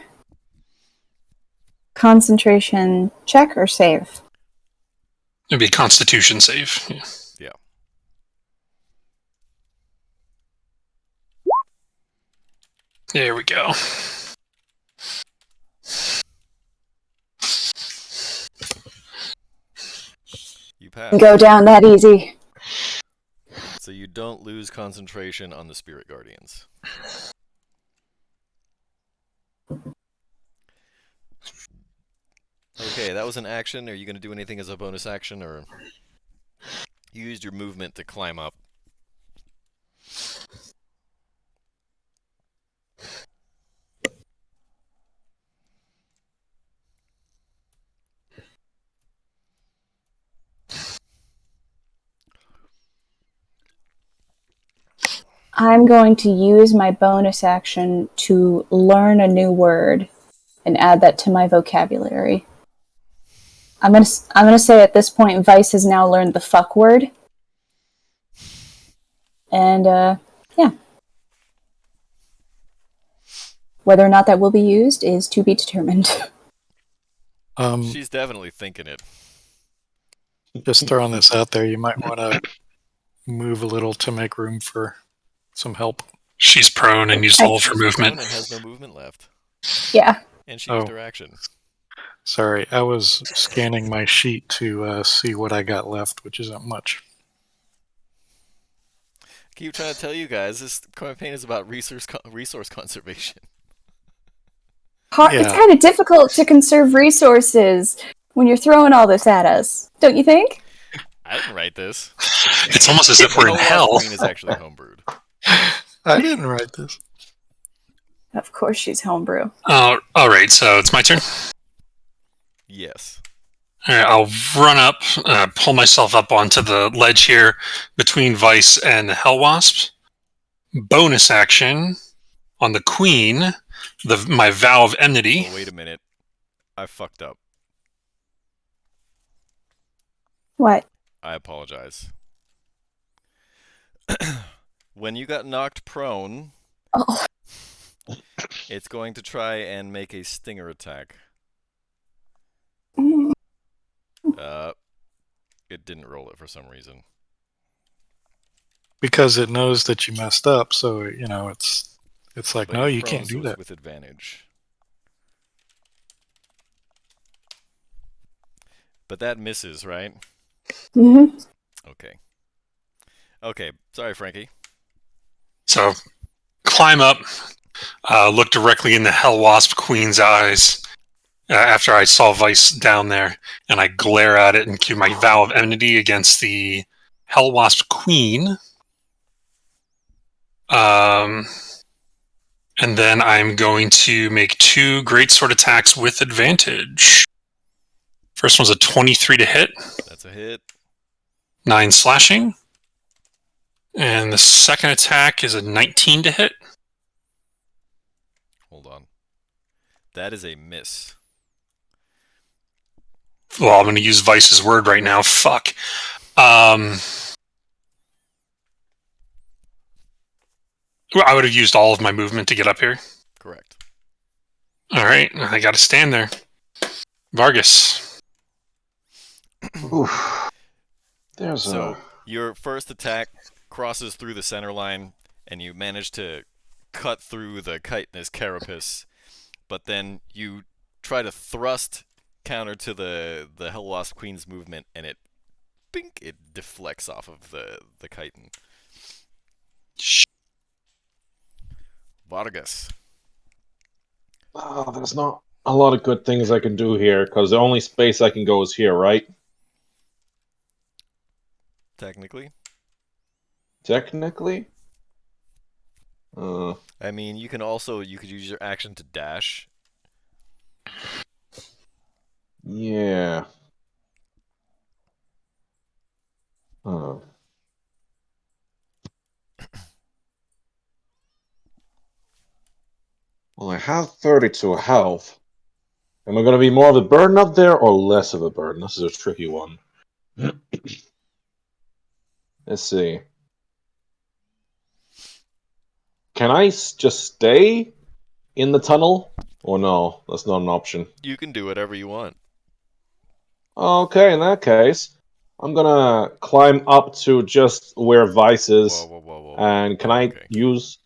Concentration check or save? It'd be a constitution save. Yeah. Yeah. There we go. You pass. Go down that easy. So you don't lose concentration on the Spirit Guardians. Okay, that was an action. Are you going to do anything as a bonus action, or you used your movement to climb up? I'm going to use my bonus action to learn a new word and add that to my vocabulary. I'm gonna say at this point, Vice has now learned the fuck word. And, yeah. Whether or not that will be used is to be determined. She's definitely thinking it. Just throwing this out there, you might want to move a little to make room for some help. She's prone and used all of her She's movement. prone and has no movement left. Yeah. And she used her action. Sorry, I was scanning my sheet to see what I got left, which isn't much. I keep trying to tell you guys, this campaign is about resource conservation. It's kind of difficult to conserve resources when you're throwing all this at us, don't you think? I didn't write this. It's almost as if we're in hell. Queen is actually homebrewed. I didn't write this. Of course she's homebrew. All right, so it's my turn. Yes. All right, I'll run up, pull myself up onto the ledge here between Vice and Hellwasp. Bonus action on the Queen, my Vow of Enmity. Oh, wait a minute. I fucked up. What? I apologize. When you got knocked prone, it's going to try and make a stinger attack. It didn't roll it for some reason. Because it knows that you messed up, so it's like, But no, you're you prone, can't so do it's that. with advantage. But that misses, right? Mm-hmm. Okay. Sorry, Frankie. So, climb up, look directly in the Hellwasp Queen's eyes after I saw Vice down there, and I glare at it and cue my Vow of Enmity against the Hellwasp Queen. And then I'm going to make 2 greatsword attacks with advantage. First one's a 23 to hit. That's a hit. 9 slashing. And the second attack is a 19 to hit. Hold on. That is a miss. Well, I'm going to use Vice's word right now. Fuck. I would have used all of my movement to get up here. Correct. All right. I got to stand there. Vargas. Oof. So your first attack crosses through the center line, and you manage to cut through the chitinous carapace, but then you try to thrust counter to the Hellwasp Queen's movement, and it deflects off of the chitin. Vargas. There's not a lot of good things I can do here, because the only space I can go is here, right? Technically. Technically? I mean, you could use your action to dash. Yeah. Well, I have 32 health. Am I going to be more of a burden up there or less of a burden? This is a tricky one. Let's see. Can I just stay in the tunnel? Or no, that's not an option. You can do whatever you want. Okay, in that case, I'm gonna climb up to just where Vice is. Whoa. And can I use...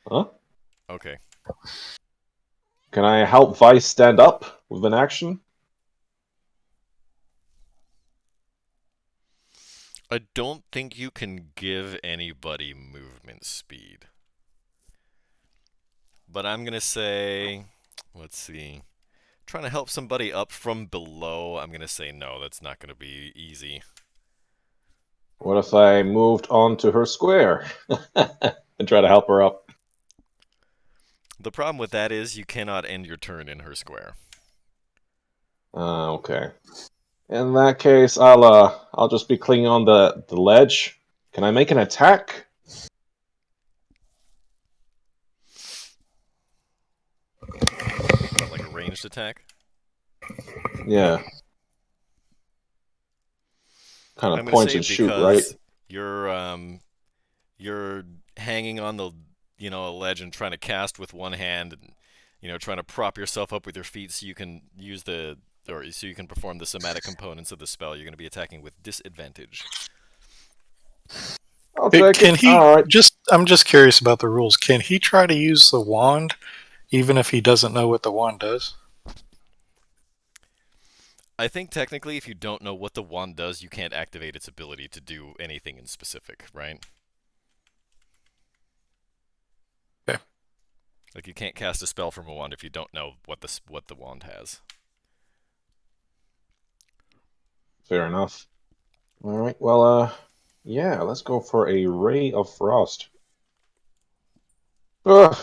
Huh? Okay. Can I help Vice stand up with an action? I don't think you can give anybody movement speed. But I'm going to say, let's see. Trying to help somebody up from below, I'm going to say no, that's not going to be easy. What if I moved onto her square and try to help her up? The problem with that is you cannot end your turn in her square. Okay. In that case, I'll just be clinging on the ledge. Can I make an attack? ranged attack? Yeah. Kind I'm of gonna point say and shoot, right? because you're hanging on the a ledge and trying to cast with one hand and trying to prop yourself up with your feet so you can use so you can perform the somatic components of the spell. You're going to be attacking with disadvantage. I'll take Can it. he All right. I'm just curious about the rules. Can he try to use the wand even if he doesn't know what the wand does? I think technically if you don't know what the wand does, you can't activate its ability to do anything in specific, right? Okay. Like you can't cast a spell from a wand if you don't know what the wand has. Fair enough. All right. Well, yeah. Let's go for a ray of frost. Ugh.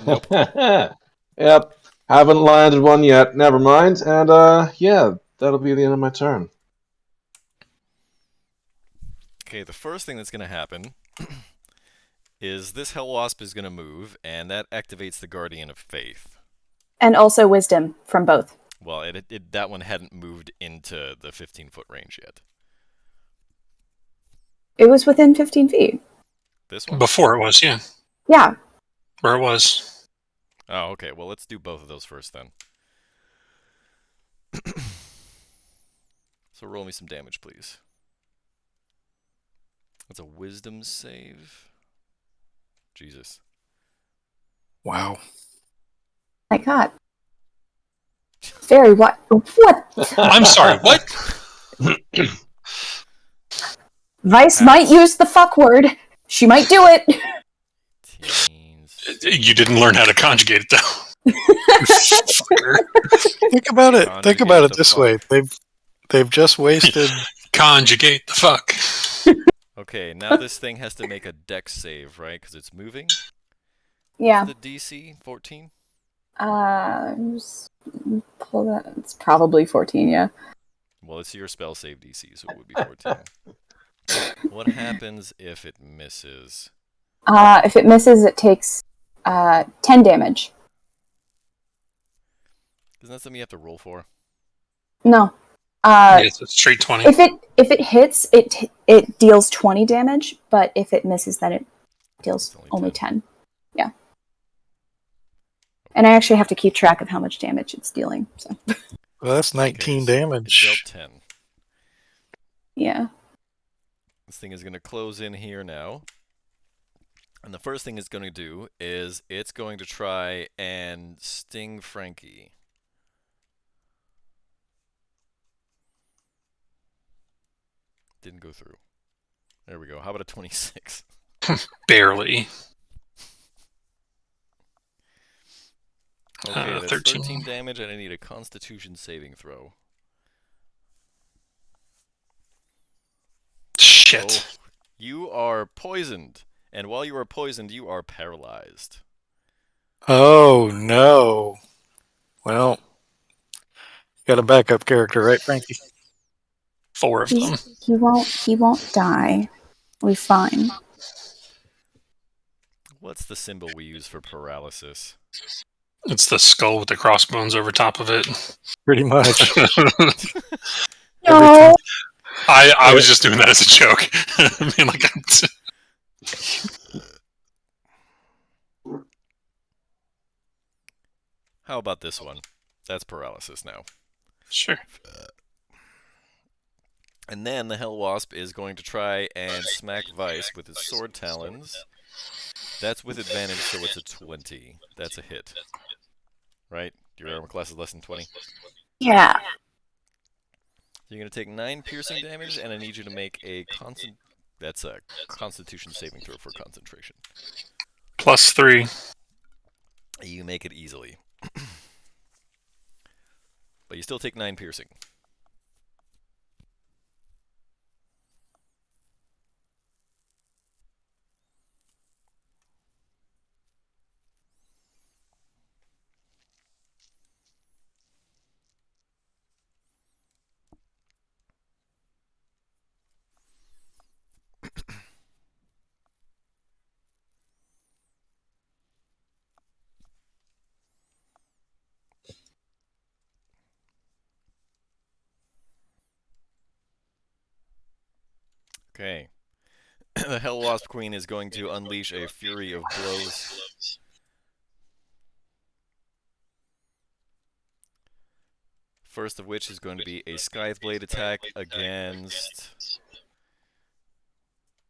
Nope. Yep. Haven't landed one yet. Never mind. And yeah, that'll be the end of my turn. Okay, the first thing that's going to happen is this Hellwasp is going to move, and that activates the Guardian of Faith. And also wisdom from both. Well, that one hadn't moved into the 15-foot range yet. It was within 15 feet. This one? Before it was, yeah. Yeah. Where it was. Oh, okay. Well, let's do both of those first then. So roll me some damage, please. That's a wisdom save. Jesus. Wow. My God. Very what? What? I'm sorry, what? Vice might use the fuck word. She might do it. Teens. You didn't learn how to conjugate it, though. Fucker. Think about it. Conjugate Think about it the this fuck. way. They've just wasted. Conjugate the fuck. Okay, now this thing has to make a dex save, right? Because it's moving. Yeah. What's the DC? 14? Just pull that. It's probably 14, yeah. Well, it's your spell save DC, so it would be 14. What happens if it misses? If it misses, it takes 10 damage. Isn't that something you have to roll for? No. Yeah, it's a straight 20. If it hits, it deals 20 damage, but if it misses, then it deals It's only only 10. Yeah. And I actually have to keep track of how much damage it's dealing. So Well, that's 19 Okay, so It damage. dealt 10. yeah. This thing is going to close in here now. And the first thing it's going to do is it's going to try and sting Frankie. Didn't go through. There we go. How about a 26? Barely. Okay, that's 13. 13 damage, and I need a Constitution saving throw. Shit. Oh, you are poisoned. And while you are poisoned, you are paralyzed. Oh no. Well, got a backup character, right, Frankie? 4 of them. He won't die. We'll be fine. What's the symbol we use for paralysis? It's the skull with the crossbones over top of it. Pretty much. No. I was just doing that as a joke. I mean, like, How about this one? That's paralysis now. sure. And then the Hellwasp is going to try and smack Vice with his sword talons. That's with advantage, so it's a 20. That's a hit. Right? Your armor class is less than 20. Yeah. So you're going to take 9 piercing damage, and I need you to make a That's a Constitution saving throw for concentration. +3. You make it easily. But you still take 9 piercing. Okay. The Hellwasp Queen is going to unleash a fury of blows. First of which is going to be a Scythe Blade attack against...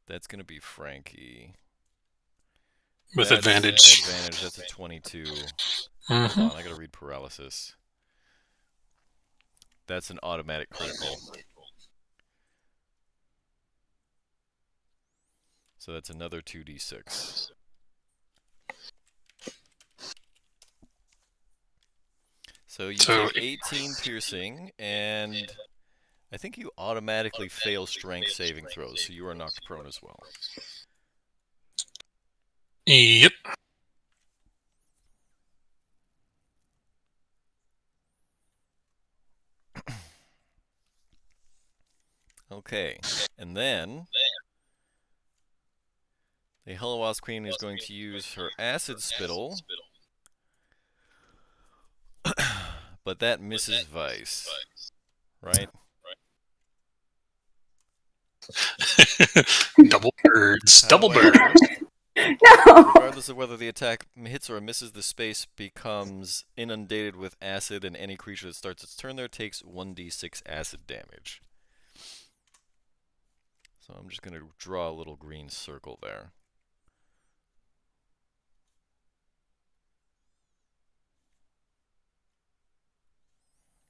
That's going to be Frankie. With That's advantage. Advantage, that's a 22. Mhm. Hold on, I gotta read paralysis. That's an automatic critical. So that's another 2d6. So you take 18 piercing, and I think you automatically fail strength saving throws, so you are knocked prone as well. Yep. Okay, and then the Hellwasp Queen is going to use her Acid Spittle, but that misses Vice, right? Double birds. Double However, birds. No! regardless of whether the attack hits or misses, the space becomes inundated with acid, and any creature that starts its turn there takes 1d6 acid damage. So I'm just going to draw a little green circle there.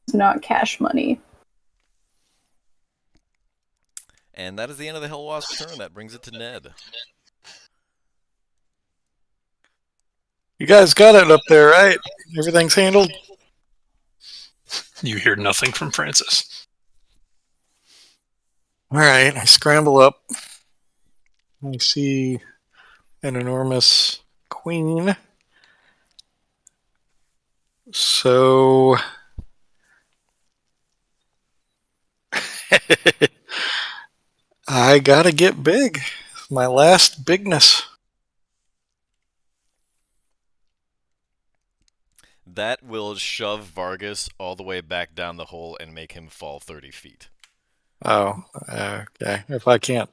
It's not cash money. And that is the end of the Hellwasp's turn. That brings it to Ned. You guys got it up there, right? Everything's handled? You hear nothing from Francis. All right, I scramble up. I see an enormous queen. So I gotta get big. My last bigness. That will shove Vargas all the way back down the hole and make him fall 30 feet. Oh, okay. If I can't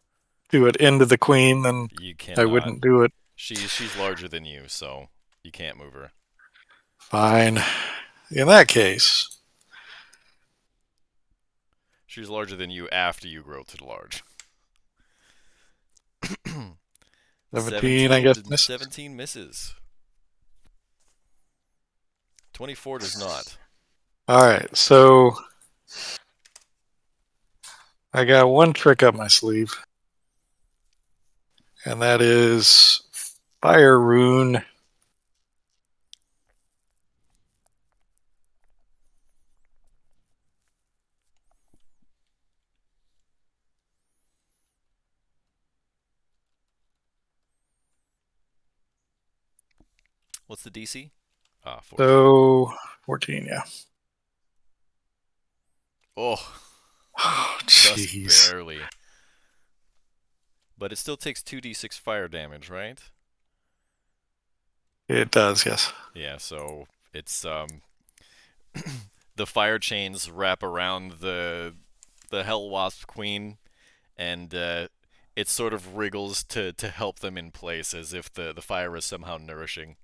do it into the queen, then You I cannot. wouldn't do it. She's larger than you, so you can't move her. Fine. In that case, She's larger than you after you grow to large. 17, I guess. 17 misses. 24 does not. All right, so I got one trick up my sleeve, and that is Fire Rune. What's the DC? 14. So 14, yeah. Oh, Oh, just jeez. barely. But it still takes 2d6 fire damage, right? It does, yes. Yeah, so it's the fire chains wrap around the Hellwasp Queen, and it sort of wriggles to help them in place, as if the fire is somehow nourishing.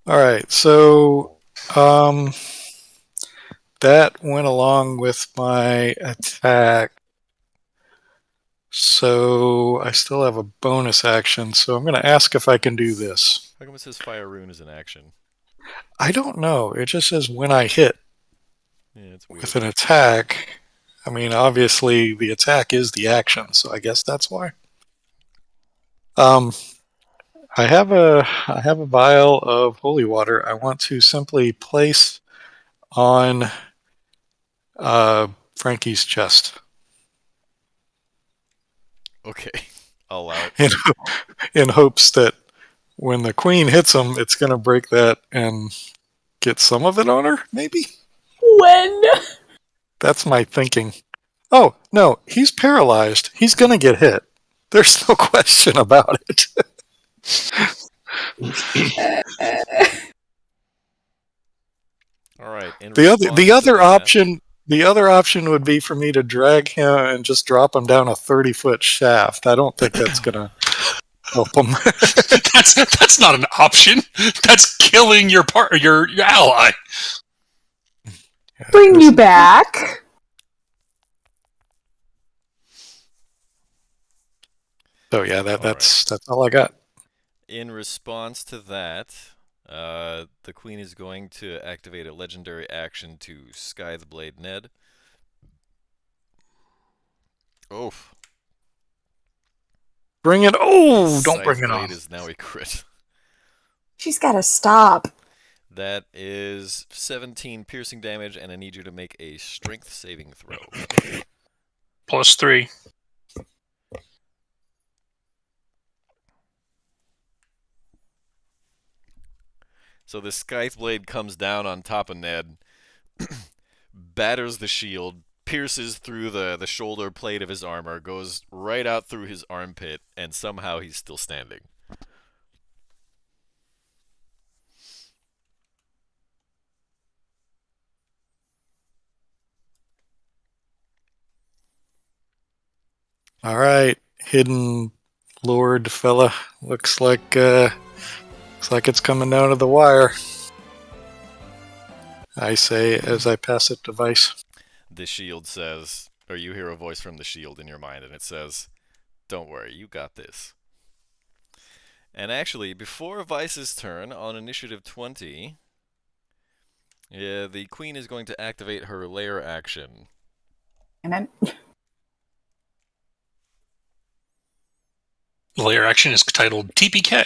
All right, so that went along with my attack. So I still have a bonus action, so I'm going to ask if I can do this. How come it says Fire Rune is an action? I don't know. It just says when I hit Yeah, it's weird. with an attack. I mean, obviously the attack is the action, so I guess that's why. I have a vial of holy water. I want to simply place on Frankie's chest Okay, I'll allow it. in hopes that when the queen hits him, it's going to break that and get some of it on her, maybe? When? That's my thinking. Oh, no, he's paralyzed. He's going to get hit. There's no question about it. All right. In The response other to that, option The other option would be for me to drag him and just drop him down a 30-foot shaft. I don't think that's gonna help him. That's not an option. That's killing your ally. Bring you back. So yeah, that's all I got. In response to that, the queen is going to activate a legendary action to Scythe Blade Ned. Oof. Bring it. Oh, don't bring Scythe it on. Blade is now a crit. She's gotta stop. That is 17 piercing damage, and I need you to make a strength saving throw. +3. So the Scythe Blade comes down on top of Ned, batters the shield, pierces through the shoulder plate of his armor, goes right out through his armpit, and somehow he's still standing. All right, hidden lord fella. Looks like it's coming down to the wire. I say as I pass it to Vice. The shield says, or you hear a voice from the shield in your mind, and it says, "Don't worry, you got this." And actually, before Vice's turn, on initiative 20, the queen is going to activate her lair action. Damn it. The layer action is titled TPK.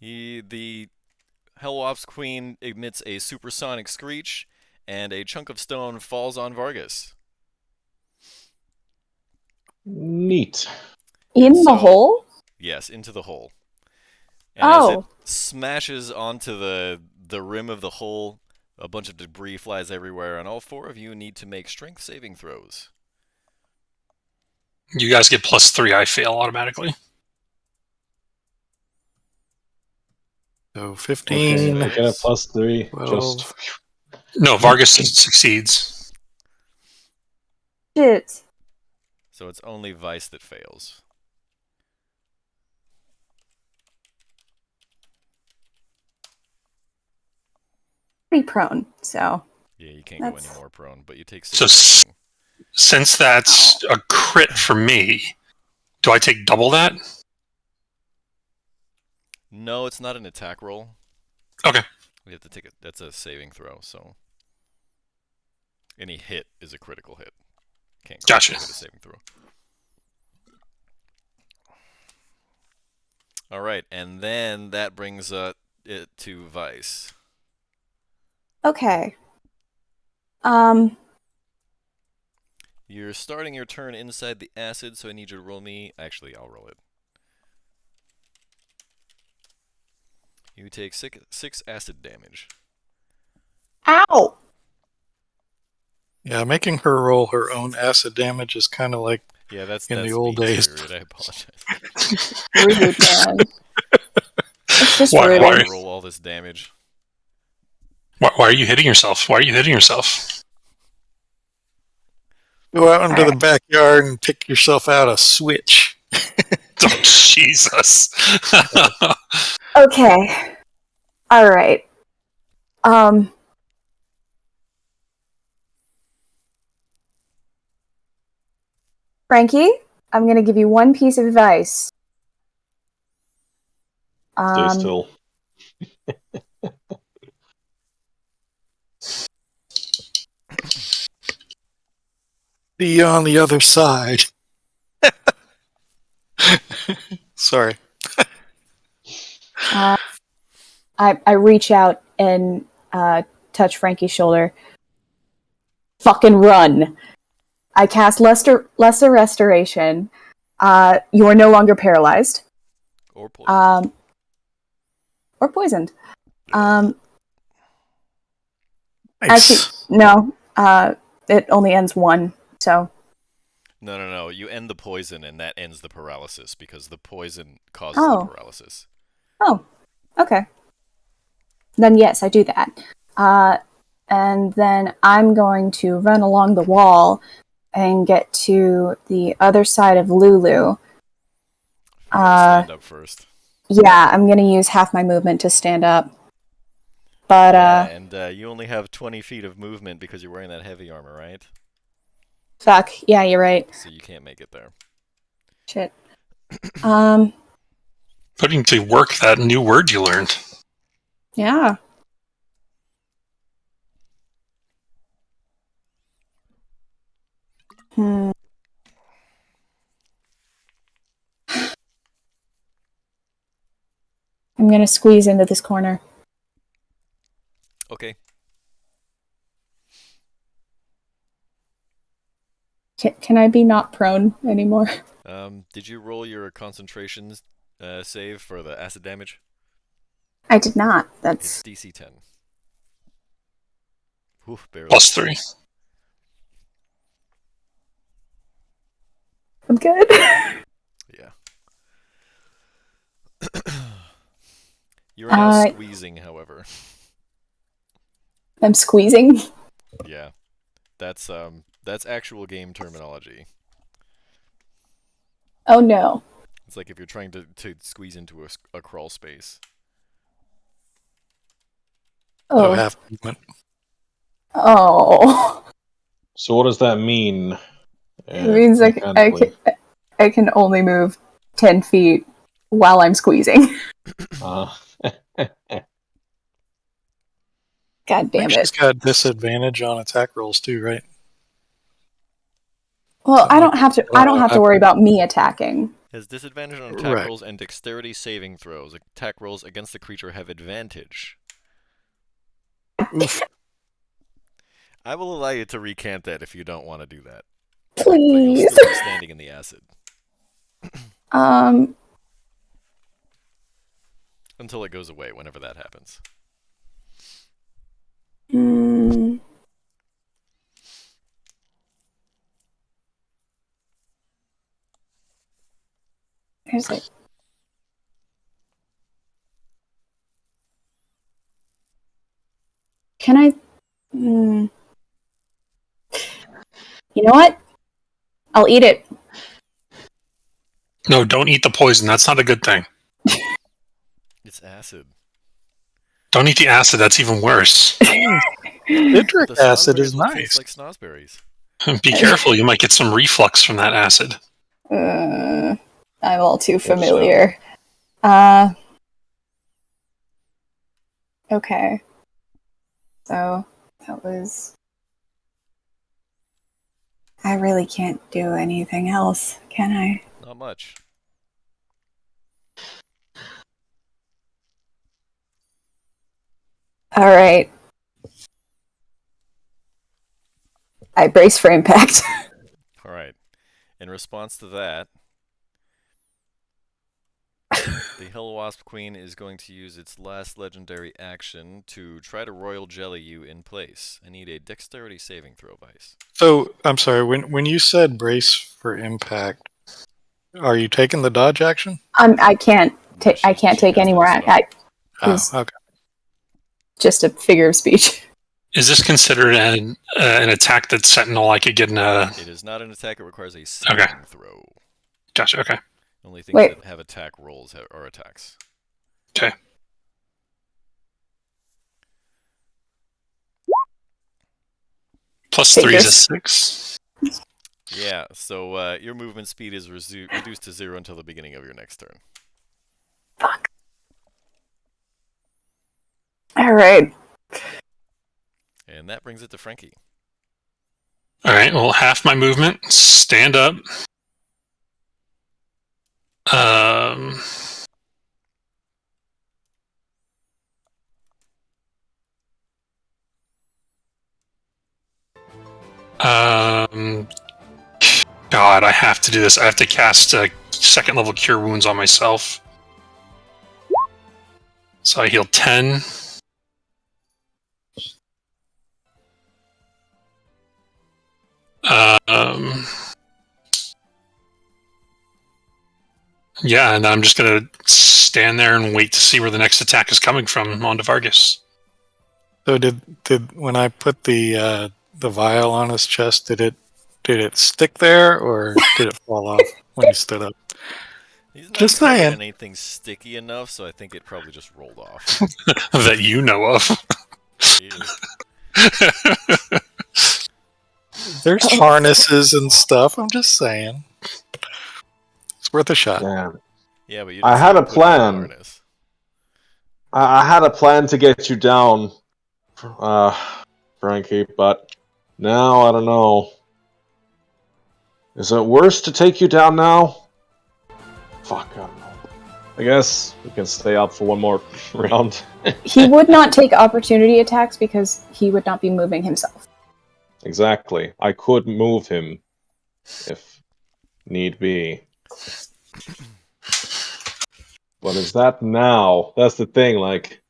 The Hellwasp queen emits a supersonic screech, and a chunk of stone falls on Vargas. Neat. In So- the hole? Yes, into the hole. And as Oh. it smashes onto the rim of the hole, a bunch of debris flies everywhere, and all four of you need to make strength saving throws. You guys get +3. I fail automatically. So 15. Okay, I get a +3. 12. Just No, Vargas succeeds. Shit. So it's only Vice that fails. Pretty prone, so. Yeah, you can't go That's- any more prone, but you take So 6 piercing. Since that's a crit for me, do I take double that? No, it's not an attack roll. Okay. We have to take it. That's a saving throw, so any hit is a critical hit. Can't go Gotcha. with a saving throw. All right, and then that brings it to Vice. Okay. You're starting your turn inside the acid, so I need you to roll me. Actually, I'll roll it. You take 6 acid damage. Ow! Yeah, making her roll her own acid damage is kind of like Yeah, that's In the that's old mean days. spirited, I apologize. Rude, man. It's just Why- rude. why- Roll all this damage. Why are you hitting yourself? Why are you hitting yourself? go out into the backyard and pick yourself out a switch. Oh, Jesus. Okay. Alright. Frankie, I'm gonna give you one piece of advice. stay still. See you on the other side. Sorry. I reach out and touch Frankie's shoulder. Fucking run. I cast Lesser Restoration. You are no longer paralyzed. Or poison. Or poisoned. Nice. Actually, no. It only ends one, so. No. You end the poison, and that ends the paralysis, because the poison causes Oh. the paralysis. Oh, okay. then yes, I do that. And then I'm going to run along the wall and get to the other side of Lulu. Stand up first. Yeah, I'm going to use half my movement to stand up. But, and you only have 20 feet of movement because you're wearing that heavy armor, right? fuck. Yeah, you're right. So you can't make it there. Shit. Putting to work that new word you learned. Yeah. I'm going to squeeze into this corner. Okay. Can I be not prone anymore? Did you roll your concentration save for the acid damage? I did not. It's That's DC 10. Oof, barely. +3. I'm good. Yeah. You're now squeezing, however. I'm squeezing. Yeah. That's actual game terminology. Oh no. It's like if you're trying to squeeze into a crawl space. So Oh. half movement. Oh. So what does that mean? It means I can only move 10 feet while I'm squeezing. Uh, God damn She's it. got disadvantage on attack rolls too, right? Well, Something I like don't have to. that. I don't have to worry about me attacking. Has disadvantage on attack Right. rolls and dexterity saving throws. Attack rolls against the creature have advantage. Oof. I will allow you to recant that if you don't want to do that. But Please. you'll still be standing in the acid. Until it goes away, whenever that happens. There's like. Can I? You know what? I'll eat it. No, don't eat the poison. That's not a good thing. It's acid. Don't eat the acid. That's even worse. Citric The acid is snozzberries will taste nice. like snozzberries. Be careful. You might get some reflux from that acid. I'm all too so. familiar. Okay. So that was. I really can't do anything else, can I? Not much. All right. I brace for impact. Alright. In response to that, the Hellwasp Queen is going to use its last legendary action to try to royal jelly you in place. I need a dexterity saving throw, Vice. So I'm sorry. When you said brace for impact, are you taking the dodge action? I can't. No, I can't she take has any no more. spell. It's okay. just a figure of speech. Is this considered an attack that Sentinel I could get in a... It is not an attack, it requires a saving throw. Gotcha, okay. Only things Wait. that have attack rolls are attacks. Okay. +3 is a 6. Yeah, so your movement speed is reduced to 0 until the beginning of your next turn. Fuck. All right. And that brings it to Frankie. Alright, well, half my movement. Stand up. God, I have to do this. I have to cast second level Cure Wounds on myself. So I heal 10. Yeah, and then I'm just going to stand there and wait to see where the next attack is coming from on to Vargas. So did when I put the vial on his chest, did it stick there or did it fall off when he stood up? He's not Just covered saying. in anything sticky enough, so I think it probably just rolled off. that you know of. Ew. There's harnesses and stuff. I'm just saying. It's worth a shot. Damn. Yeah, but you I didn't had see a him put on the plan. harness. I had a plan to get you down, Frankie, but now I don't know. Is it worse to take you down now? Fuck, I don't know. I guess we can stay up for one more round. He would not take opportunity attacks because he would not be moving himself. Exactly. I could move him if need be. But is that now? That's the thing, like...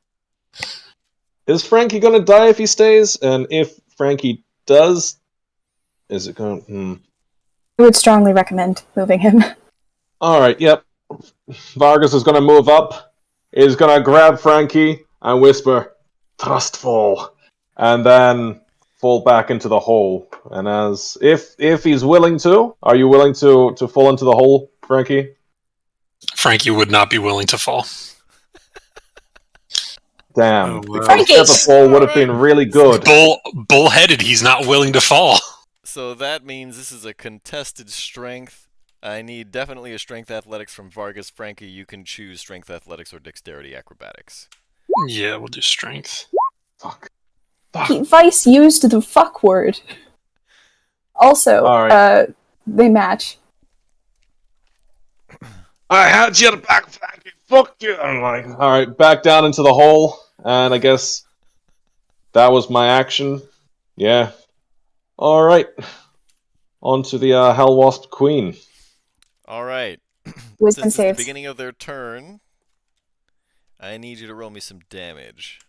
Is Frankie gonna die if he stays? And if Frankie does... Is it gonna... I would strongly recommend moving him. Alright, yep. Vargas is gonna move up. He's gonna grab Frankie and whisper, "Trustful," and then fall back into the hole. And as if he's willing to, are you willing to fall into the hole, Frankie? Frankie would not be willing to fall. Damn, Oh, wow. because Frankie! the fall would have Alright. been really good. Bullheaded, he's not willing to fall. So that means this is a contested strength. I need definitely a strength athletics from Vargas. Frankie, you can choose strength athletics or dexterity acrobatics. Yeah, we'll do strength. Fuck. Vice used the fuck word. Also, Alright. they match. I had you back, Frankie. Fuck you. I'm like, alright, back down into the hole, and I guess that was my action. Yeah. Alright. On to the Hellwasp Queen. Alright. Wisdom Since it's the saves. beginning of their turn, I need you to roll me some damage.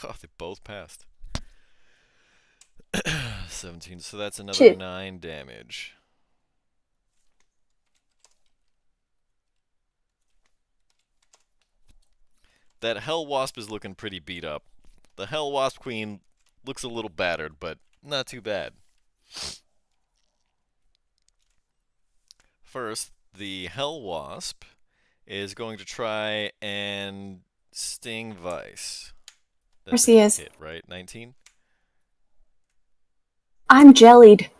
Oh, they both passed. 17, so that's another Shit. 9 damage. That Hellwasp is looking pretty beat up. The Hellwasp Queen looks a little battered, but not too bad. First, the Hellwasp is going to try and sting Vice. Course he a is. hit, right? 19? I'm jellied.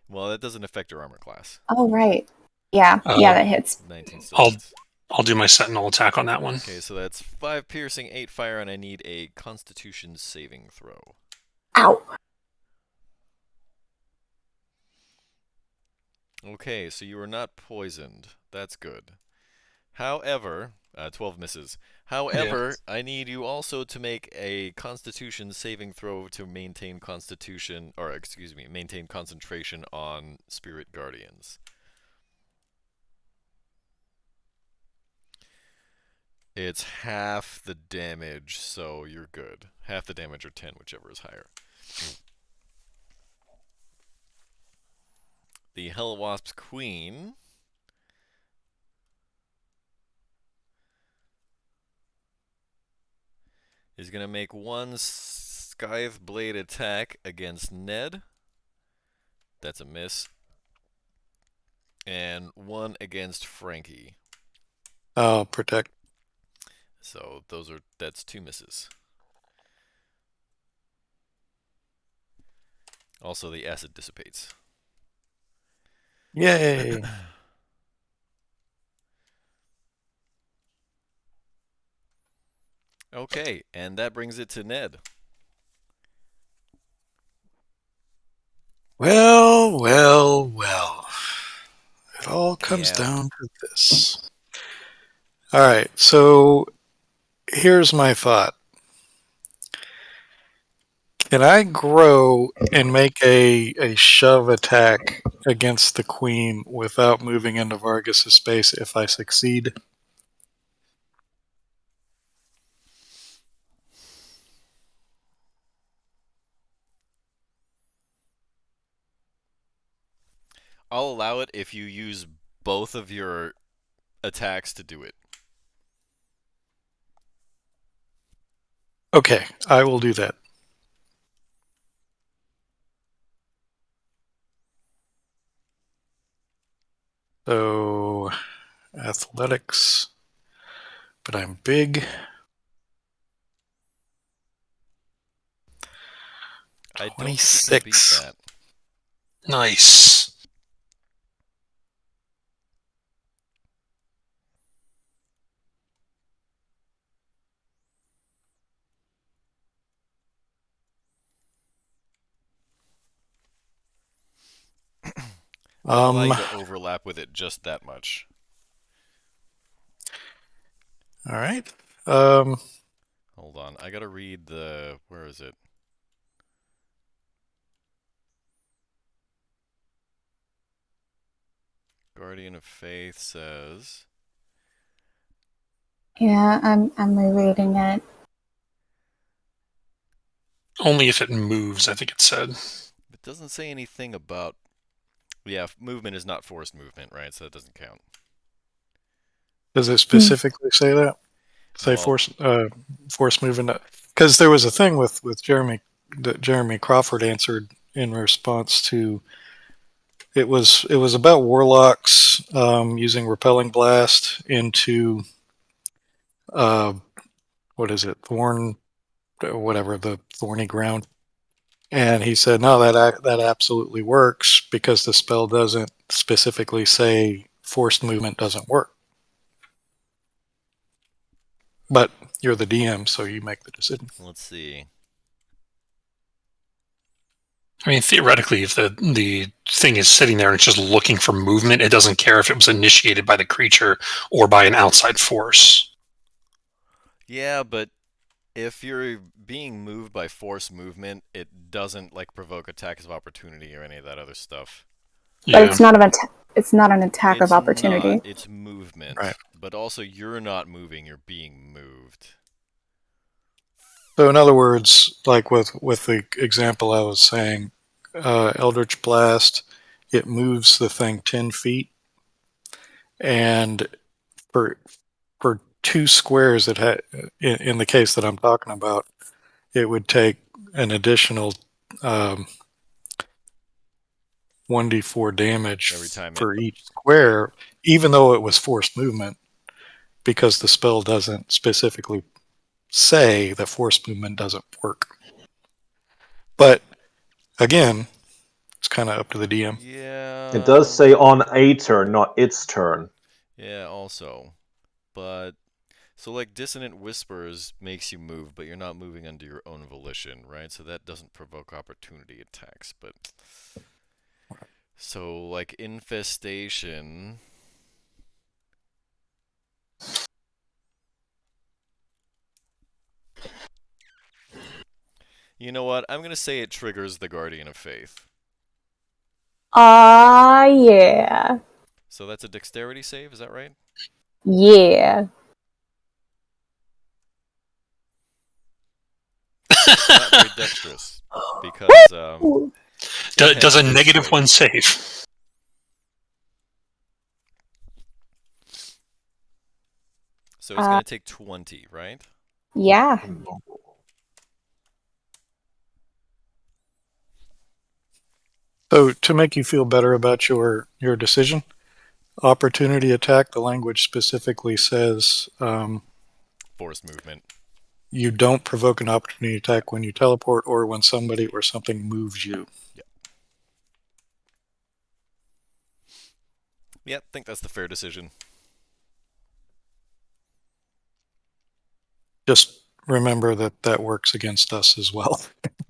Well, that doesn't affect your armor class. Oh, right. Yeah, that hits. 19 still I'll- hits. I'll do my sentinel attack on that one. Okay, so that's 5 piercing, 8 fire, and I need a Constitution saving throw. Ow. Okay, so you are not poisoned. That's good. However, 12 misses. However, I need you also to make a Constitution saving throw to maintain maintain concentration on Spirit Guardians. It's half the damage, so you're good. Half the damage or 10, whichever is higher. The Hellwasp's Queen is going to make one Scythe Blade attack against Ned. That's a miss. And one against Frankie. Oh, protect. So that's 2 misses. Also, the acid dissipates. Yay. Okay, and that brings it to Ned. Well, well, well. It all comes Yeah. down to this. All right, so here's my thought. Can I grow and make a shove attack against the queen without moving into Vargas' space if I succeed? I'll allow it if you use both of your attacks to do it. Okay, I will do that. So, athletics, but I'm big. I don't think you can beat 26. that. Nice. I'll allow you to overlap with it just that much. All right. Hold on, I gotta read the... Where is it? Guardian of Faith says... Yeah, I'm rereading it. Only if it moves, I think it said. It doesn't say anything about... Yeah, movement is not forced movement, right? So that doesn't count. Does it specifically say that? Say Well, force movement? Because there was a thing with Jeremy that Jeremy Crawford answered in response to. It was about warlocks using repelling blast into what is it, thorn, whatever, the thorny ground. And he said, no, that absolutely works because the spell doesn't specifically say forced movement doesn't work. But you're the DM, so you make the decision. let's see. I mean, theoretically, if the thing is sitting there and it's just looking for movement, it doesn't care if it was initiated by the creature or by an outside force. Yeah, but if you're being moved by force movement, it doesn't like provoke attacks of opportunity or any of that other stuff. But Yeah. it's not an attack of opportunity. Not, it's movement. Right. But also you're not moving, you're being moved. So in other words, like with the example I was saying, Eldritch Blast, it moves the thing 10 feet, and for 2 squares, in the case that I'm talking about, it would take an additional 1d4 damage Every time for each square, even though it was forced movement, because the spell doesn't specifically say that forced movement doesn't work. But again, it's kind of up to the DM. Yeah. It does say on a turn, not its turn. Yeah, also. But so like Dissonant Whispers makes you move, but you're not moving under your own volition, right? So that doesn't provoke opportunity attacks, but so like Infestation. You know what? I'm gonna say it triggers the Guardian of Faith. Yeah. So that's a dexterity save, is that right? Yeah. Not very dexterous. Because Ooh. Does a it is negative straight. one save? So it's gonna take 20, right? Yeah. So to make you feel better about your decision, opportunity attack, the language specifically says Forced movement. you don't provoke an opportunity attack when you teleport or when somebody or something moves you. Yeah, I think that's the fair decision. Just remember that works against us as well.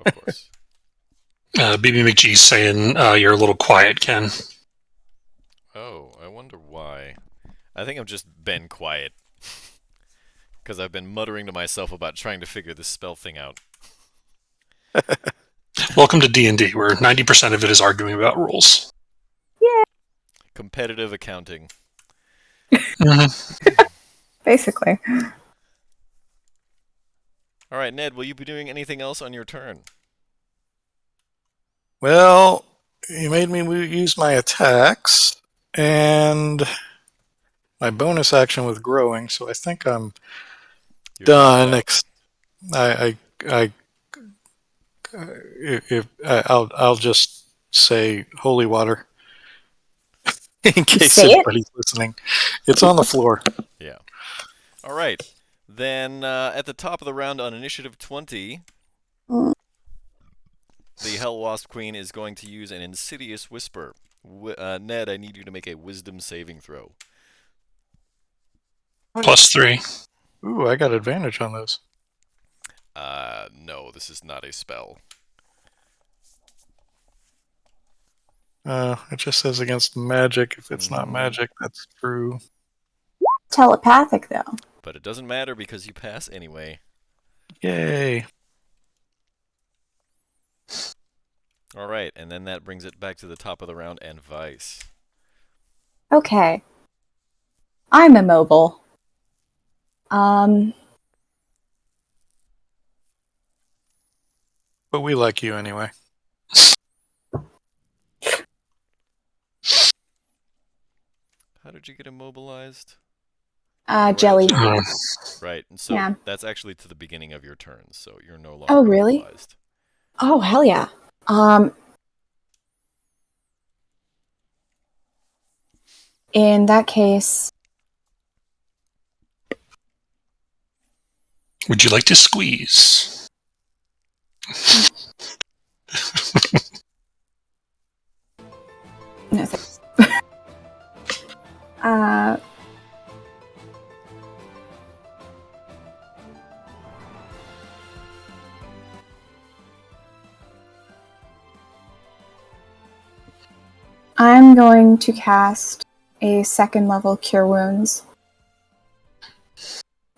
Of course. BB McGee's saying you're a little quiet, Ken. Oh, I wonder why. I think I've just been quiet. Because I've been muttering to myself about trying to figure this spell thing out. Welcome to D&D, where 90% of it is arguing about rules. Competitive accounting. Mm-hmm. Basically. All right, Ned, will you be doing anything else on your turn? Well, you made me use my attacks and my bonus action with growing, so I think I'm You're done. tapped out. I'll just say holy water in case Say it. anybody's listening. It's on the floor. Yeah. All right. Then at the top of the round on initiative 20, Mm. the Hellwasp Queen is going to use an insidious whisper. Ned, I need you to make a wisdom saving throw. +3. Ooh, I got advantage on those. No, this is not a spell. It just says against magic. If it's not Mhm. magic, that's true. Telepathic, though. But it doesn't matter because you pass anyway. Yay. All right, and then that brings it back to the top of the round and Vice. Okay. I'm immobile. But we like you anyway. How did you get immobilized? Jelly. Right, and so Yeah. that's actually to the beginning of your turn, so you're no longer Oh, really? immobilized. Oh, hell yeah. In that case, Would you like to squeeze? no thanks. I'm going to cast a second level Cure Wounds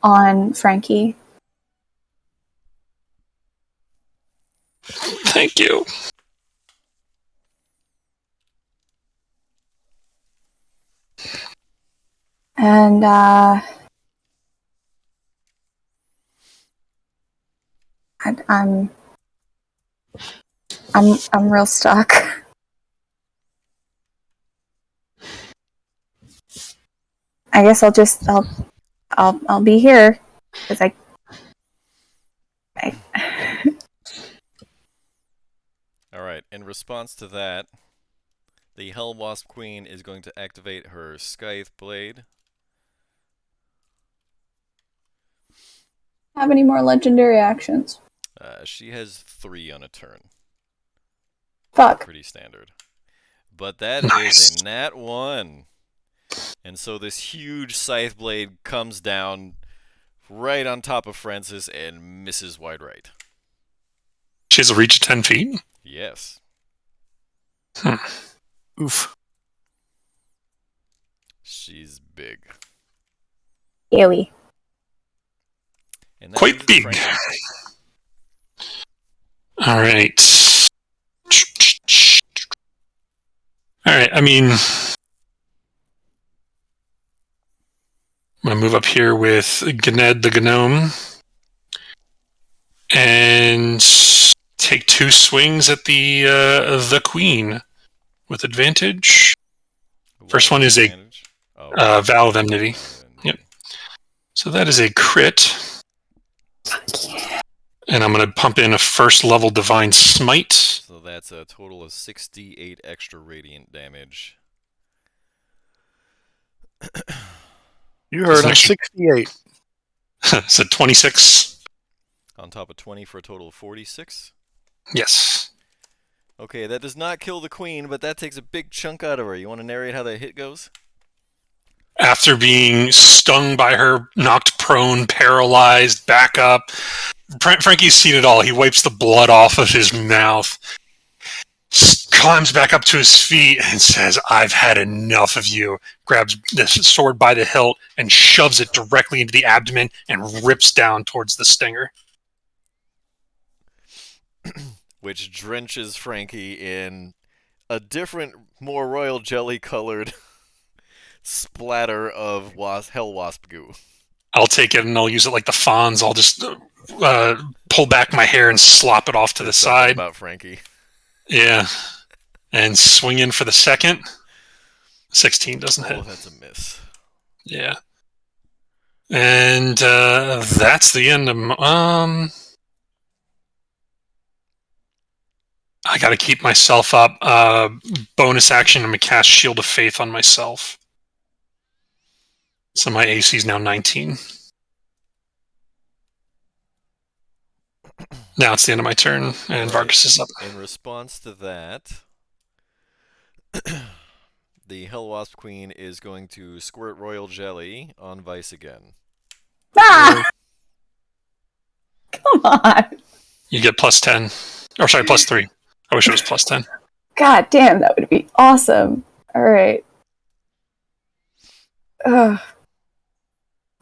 on Frankie. Thank you. And I'm real stuck. I guess I'll be here because I All right, in response to that, the Hellwasp Queen is going to activate her Scythe Blade. have any more legendary actions. She has 3 on a turn. Fuck. Pretty standard. But that Nice. is a nat 1. And so this huge Scythe Blade comes down right on top of Francis and misses wide right. She has a reach of 10 feet? Yes. Oof. She's big. Ewy. And that Quite brings it to big. Frankie. All right. All right, I mean, I'm going to move up here with Gned the Gnome and take 2 swings at the Queen with advantage. First What one is a advantage? Vow of Enmity. Yep. So that is a crit. And I'm going to pump in a first level Divine Smite. So that's a total of 68 extra radiant damage. You heard him. Next- 68. So 26. On top of 20 for a total of 46. Yes. Okay, that does not kill the queen, but that takes a big chunk out of her. You want to narrate how that hit goes? After being stung by her, knocked prone, paralyzed, back up, Frankie's seen it all. He wipes the blood off of his mouth, climbs back up to his feet, and says, "I've had enough of you." Grabs the sword by the hilt and shoves it directly into the abdomen and rips down towards the stinger. Which drenches Frankie in a different, more royal jelly-colored splatter of Hellwasp goo. I'll take it and I'll use it like the Fonz. I'll just pull back my hair and slop it off to the There's something side. about Frankie. Yeah. And swing in for the second. 16 doesn't hit. Oh, that's a miss. Yeah. And that's the end of I gotta keep myself up. Bonus action, I'm gonna cast Shield of Faith on myself. So my AC is now 19. Now it's the end of my turn, and Right. Vargas is up. In response to that, the Hellwasp Queen is going to squirt royal jelly on Vice again. Ah! Come on. You get plus 10. Or sorry, plus 3. I wish it was plus 10. God damn, that would be awesome. Alright. Ugh.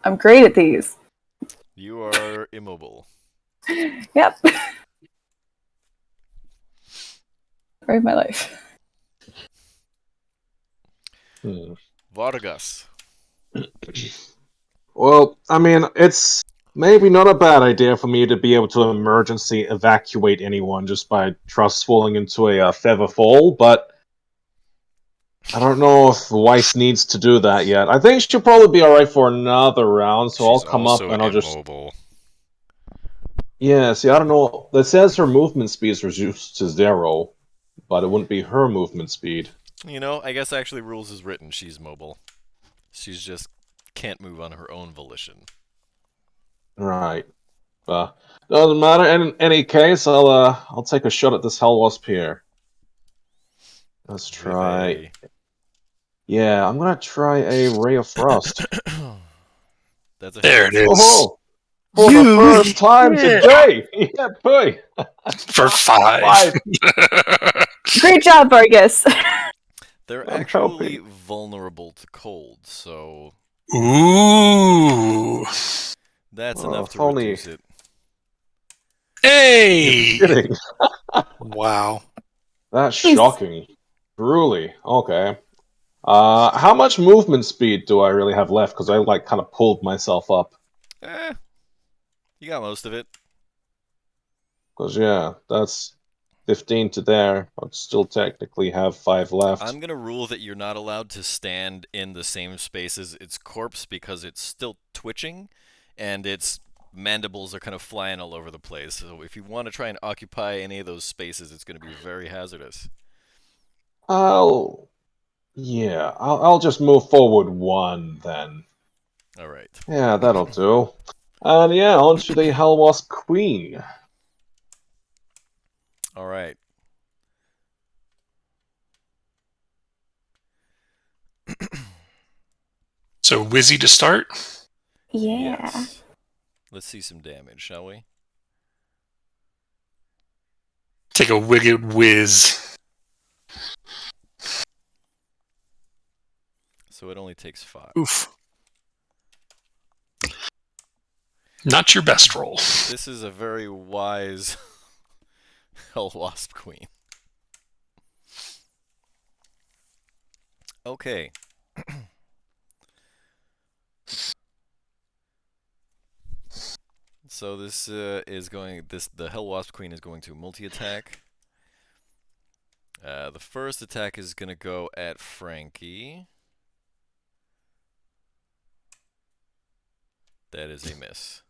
I'm great at these. You are immobile. Yep. Story of my life. Vargas. Well, I mean, it's maybe not a bad idea for me to be able to emergency evacuate anyone just by trust falling into a feather fall, but I don't know if Weiss needs to do that yet. I think she'll probably be alright for another round, so I'll She's come up also and I'll just... immobile. Yeah, see, I don't know. It says her movement speed is reduced to 0, but it wouldn't be her movement speed. You know, I guess actually rules is written. She's mobile. She's just can't move on her own volition. Right. Doesn't matter. In any case, I'll take a shot at this Hellwasp here. Let's try. Yeah, I'm gonna try a Ray of Frost. That's a There hit. it is. Oh, for the first time today. Yeah, boy. For 5. 5. Great job, Vargas. They're I'm actually helping. vulnerable to cold, so Ooh. that's Well, enough if to only- reduce it. Hey! Kidding. Wow. That's shocking. Truly. Okay. How much movement speed do I really have left? Because I kind of pulled myself up. You got most of it. Because yeah, that's 15 to there. I'd still technically have 5 left. I'm gonna rule that you're not allowed to stand in the same space as its corpse because it's still twitching, and its mandibles are kind of flying all over the place. So if you want to try and occupy any of those spaces, it's going to be very hazardous. I'll just move forward 1 then. All right. Yeah, that'll do. And yeah, on to the Hellwasp Queen. All right. So Wizzy to start. Yeah. Yes. Let's see some damage, shall we? Take a wicked whiz. So it only takes 5. Oof. Not your best roll. This is a very wise Hellwasp Queen. Okay. So this the Hellwasp Queen is going to multi-attack. The first attack is going to go at Frankie. That is a miss.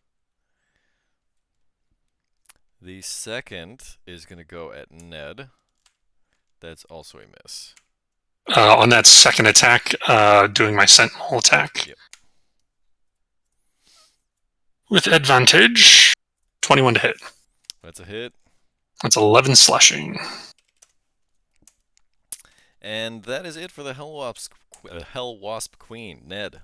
The second is going to go at Ned. That's also a miss. On that second attack, doing my sentinel attack. Yep. With advantage, 21 to hit. That's a hit. That's 11 slashing. And that is it for the Hellwasp Queen. Ned.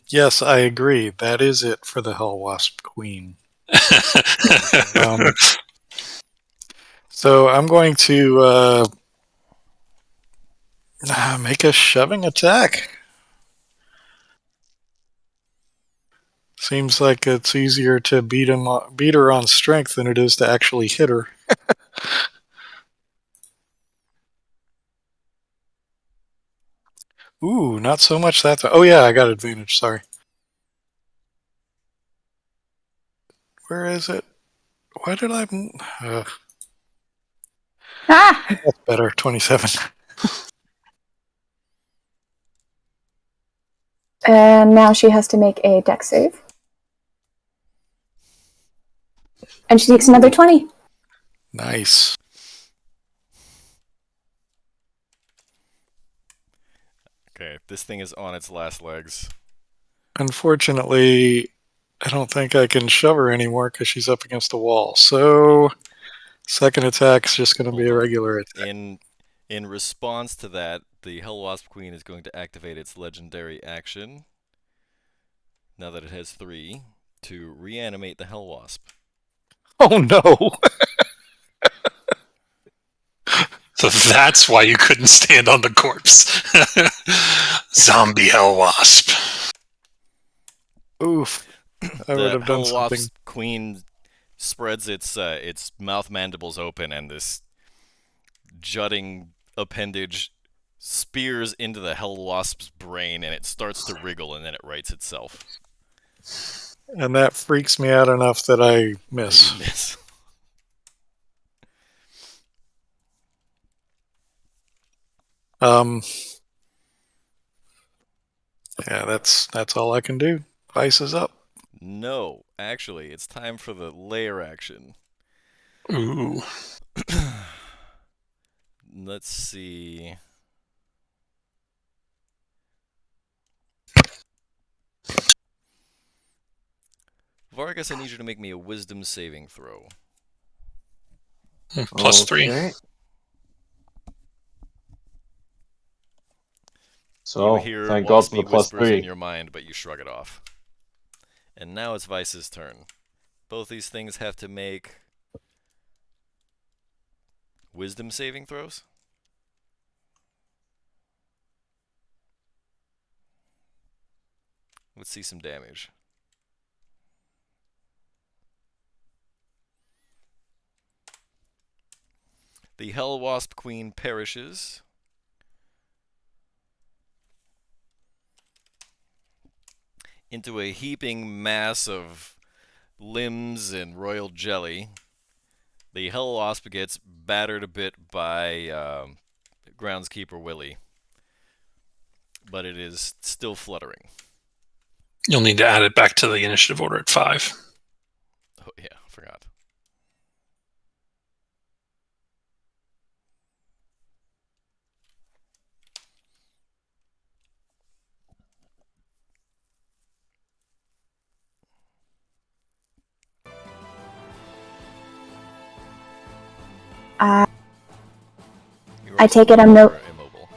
Yes, I agree. That is it for the Hellwasp Queen. So I'm going to make a shoving attack. Seems like it's easier to beat her on strength than it is to actually hit her. Ooh, not so much that. Oh yeah, I got advantage. Sorry. Where is it? Why did I? Ah! That's better. 27. And now she has to make a dex save. And she takes another 20. Nice. Okay, this thing is on its last legs. Unfortunately, I don't think I can shove her anymore because she's up against the wall. So, second attack's just going to be a Hold on. regular attack. In response to that, the Hellwasp Queen is going to activate its legendary action, now that it has 3, to reanimate the Hellwasp. Oh no! So that's why you couldn't stand on the corpse. Zombie Hellwasp. Oof. I would The have done something. Hellwasp Queen spreads its mouth mandibles open, and this jutting appendage spears into the Hellwasp's brain, and it starts to wriggle, and then it rights itself. And that freaks me out enough that I miss. You miss. Yeah, that's all I can do. Vice is up. No, actually, it's time for the lair action. Ooh. Let's see. Vargas, I need you to make me a wisdom saving throw. +3. Okay. You So, hear thank God for waspy the whispers in +3. your mind, but you shrug it off. And now it's Vice's turn. Both these things have to make wisdom saving throws. Let's see some damage. The Hellwasp Queen perishes. Into a heaping mass of limbs and royal jelly. The Hellwasp gets battered a bit by groundskeeper Willie, but it is still fluttering. You'll need to add it back to the initiative order at 5. Oh yeah, forgot. I You're I also take it I'm no- immobile.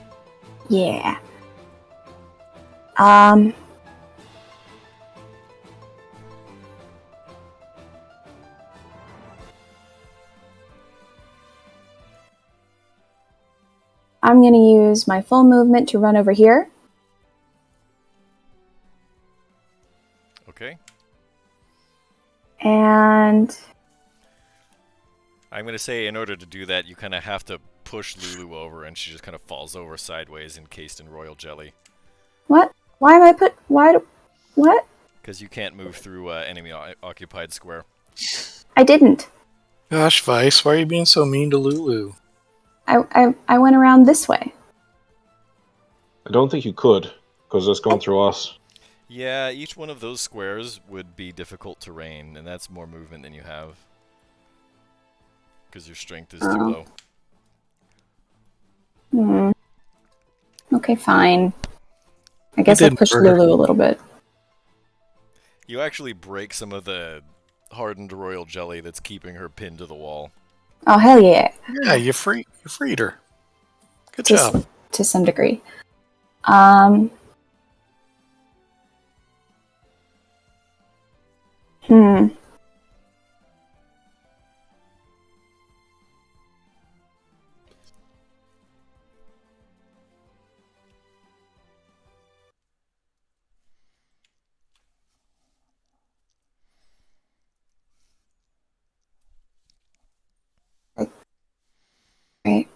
Yeah. I'm going to use my full movement to run over here. Okay. And I'm going to say in order to do that, you kind of have to push Lulu over, and she just kind of falls over sideways, encased in royal jelly. what? Why am I put? What? Because you can't move through enemy-occupied square. I didn't. Gosh, Vice, why are you being so mean to Lulu? I went around this way. I don't think you could, because it's going through us. Yeah, each one of those squares would be difficult terrain, and that's more movement than you have. Because your strength is too low. Okay, fine. I guess I didn't pushed hurt her. Lulu a little bit. You actually break some of the hardened royal jelly that's keeping her pinned to the wall. Oh, hell yeah. Yeah, you freed her. Good Just job. to some degree. Right.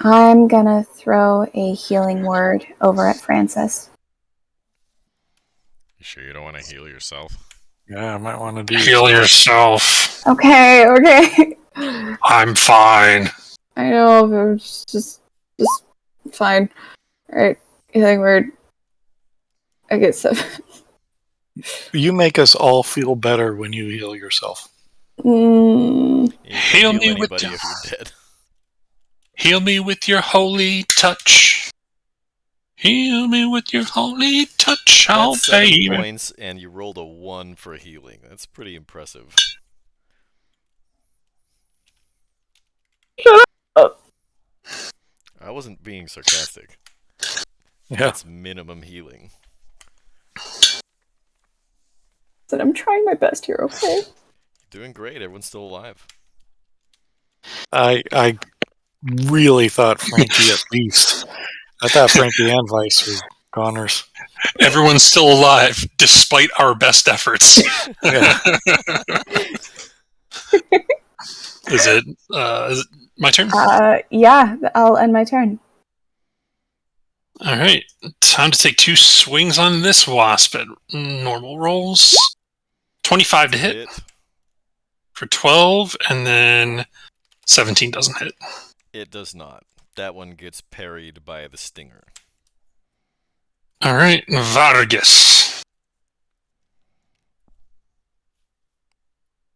I'm gonna throw a healing word over at Francis. You sure you don't want to heal yourself? Yeah, I might want to do Heal yourself. Okay. I'm fine. I know, but it's just fine. Alright, healing word. I get 7. You make us all feel better when you heal yourself. You can't Heal heal me with anybody your- if you're dead. Heal me with your holy touch. Heal me with your holy touch, oh That's 7 baby. points, and you rolled a 1 for healing. That's pretty impressive. I wasn't being sarcastic. Yeah. That's minimum healing. Said I'm trying my best here, okay? Doing great. Everyone's still alive. I really thought Frankie at least. I thought Frankie and Vice were goners. Everyone's still alive, despite our best efforts. Yeah. Is it my turn? Yeah, I'll end my turn. All right, time to take 2 swings on this wasp at normal rolls. 25 to hit for 12, and then 17 doesn't hit. It does not. That one gets parried by the stinger. All right, Vargas.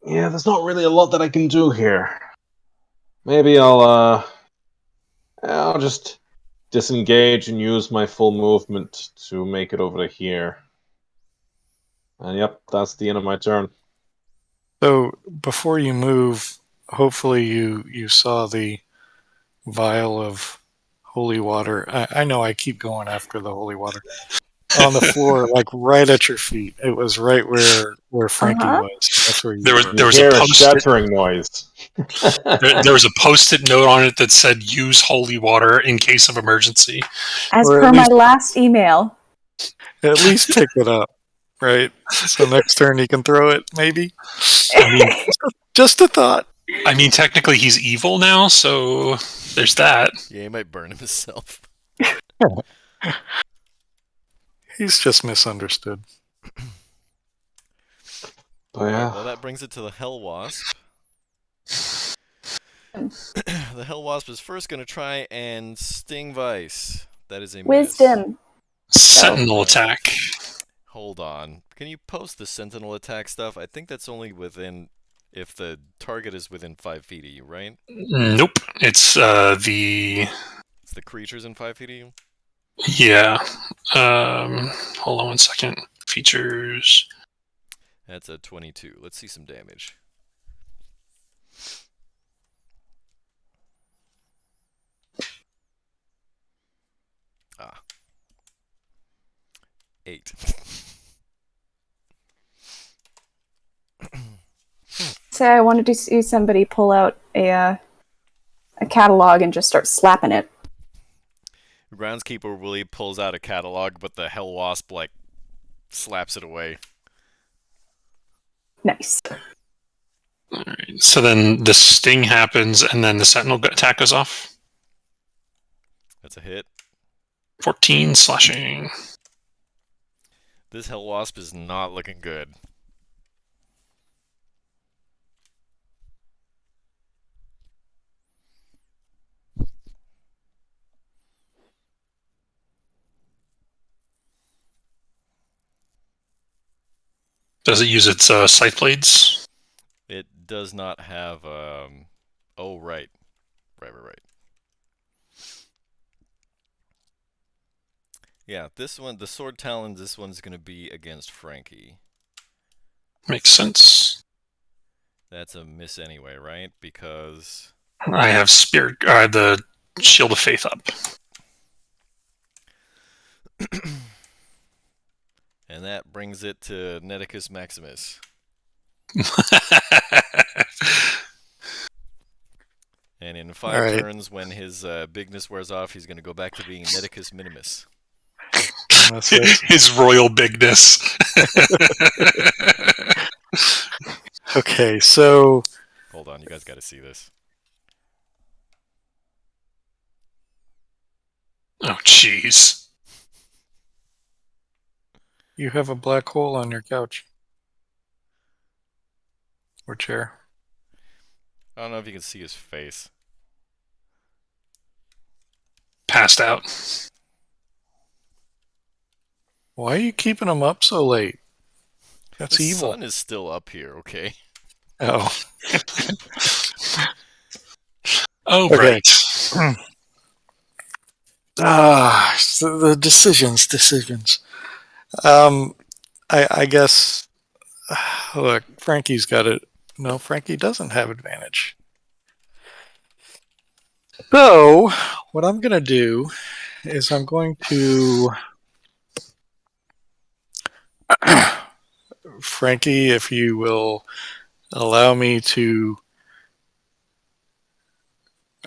Yeah, there's not really a lot that I can do here. Maybe I'll just disengage and use my full movement to make it over to here. And yep, that's the end of my turn. So before you move, hopefully you saw the vial of holy water. I know I keep going after the holy water. On the floor, like right at your feet. It was right where Frankie Uh-huh. was. That's where you There was- were. You was hear a a post-it- shattering noise. There was a post-it note on it that said "Use holy water in case of emergency." As Or at per my least- last email. At least pick it up, right? So next turn you can throw it, maybe. I mean, Just a thought. technically he's evil now, so there's that. Yeah, he might burn himself. He's just misunderstood. But yeah. Well, that brings it to the Hellwasp. The Hellwasp is first going to try and sting Vice. That is a miss. Wisdom. Sentinel attack. Hold on. Can you post the sentinel attack stuff? I think that's only within if the target is within 5 feet of you, right? Nope. It's the It's the creatures in 5 feet of you? yeah. Hold on 1 second. Features. That's a 22. Let's see some damage. Ah. 8. Say I wanted to see somebody pull out a catalog and just start slapping it. Groundskeeper Willie pulls out a catalog, but the Hellwasp, like, slaps it away. Nice. Alright, so then the sting happens, and then the sentinel attack goes off. That's a hit. 14 slashing. This Hellwasp is not looking good. Does it use its scythe blades? It does not have, oh, right. Right. Yeah, this one, the Sword Talons, this one's going to be against Frankie. Makes sense. That's a miss anyway, right? Because... I have spirit, the Shield of Faith up. And that brings it to Nedicus Maximus. And in 5 Alright. turns, when his bigness wears off, he's going to go back to being Nedicus Minimus. That's it. His royal bigness. Okay, so Hold on, you guys got to see this. Oh, jeez. You have a black hole on your couch. Or chair. I don't know if you can see his face. Passed out. Why are you keeping him up so late? That's The evil. sun is still up here, okay? Oh. Oh, Okay. right. So the decisions. I guess. Look, Frankie's got it. No, Frankie doesn't have advantage. So, what I'm going to do is I'm going to. Frankie, if you will allow me to.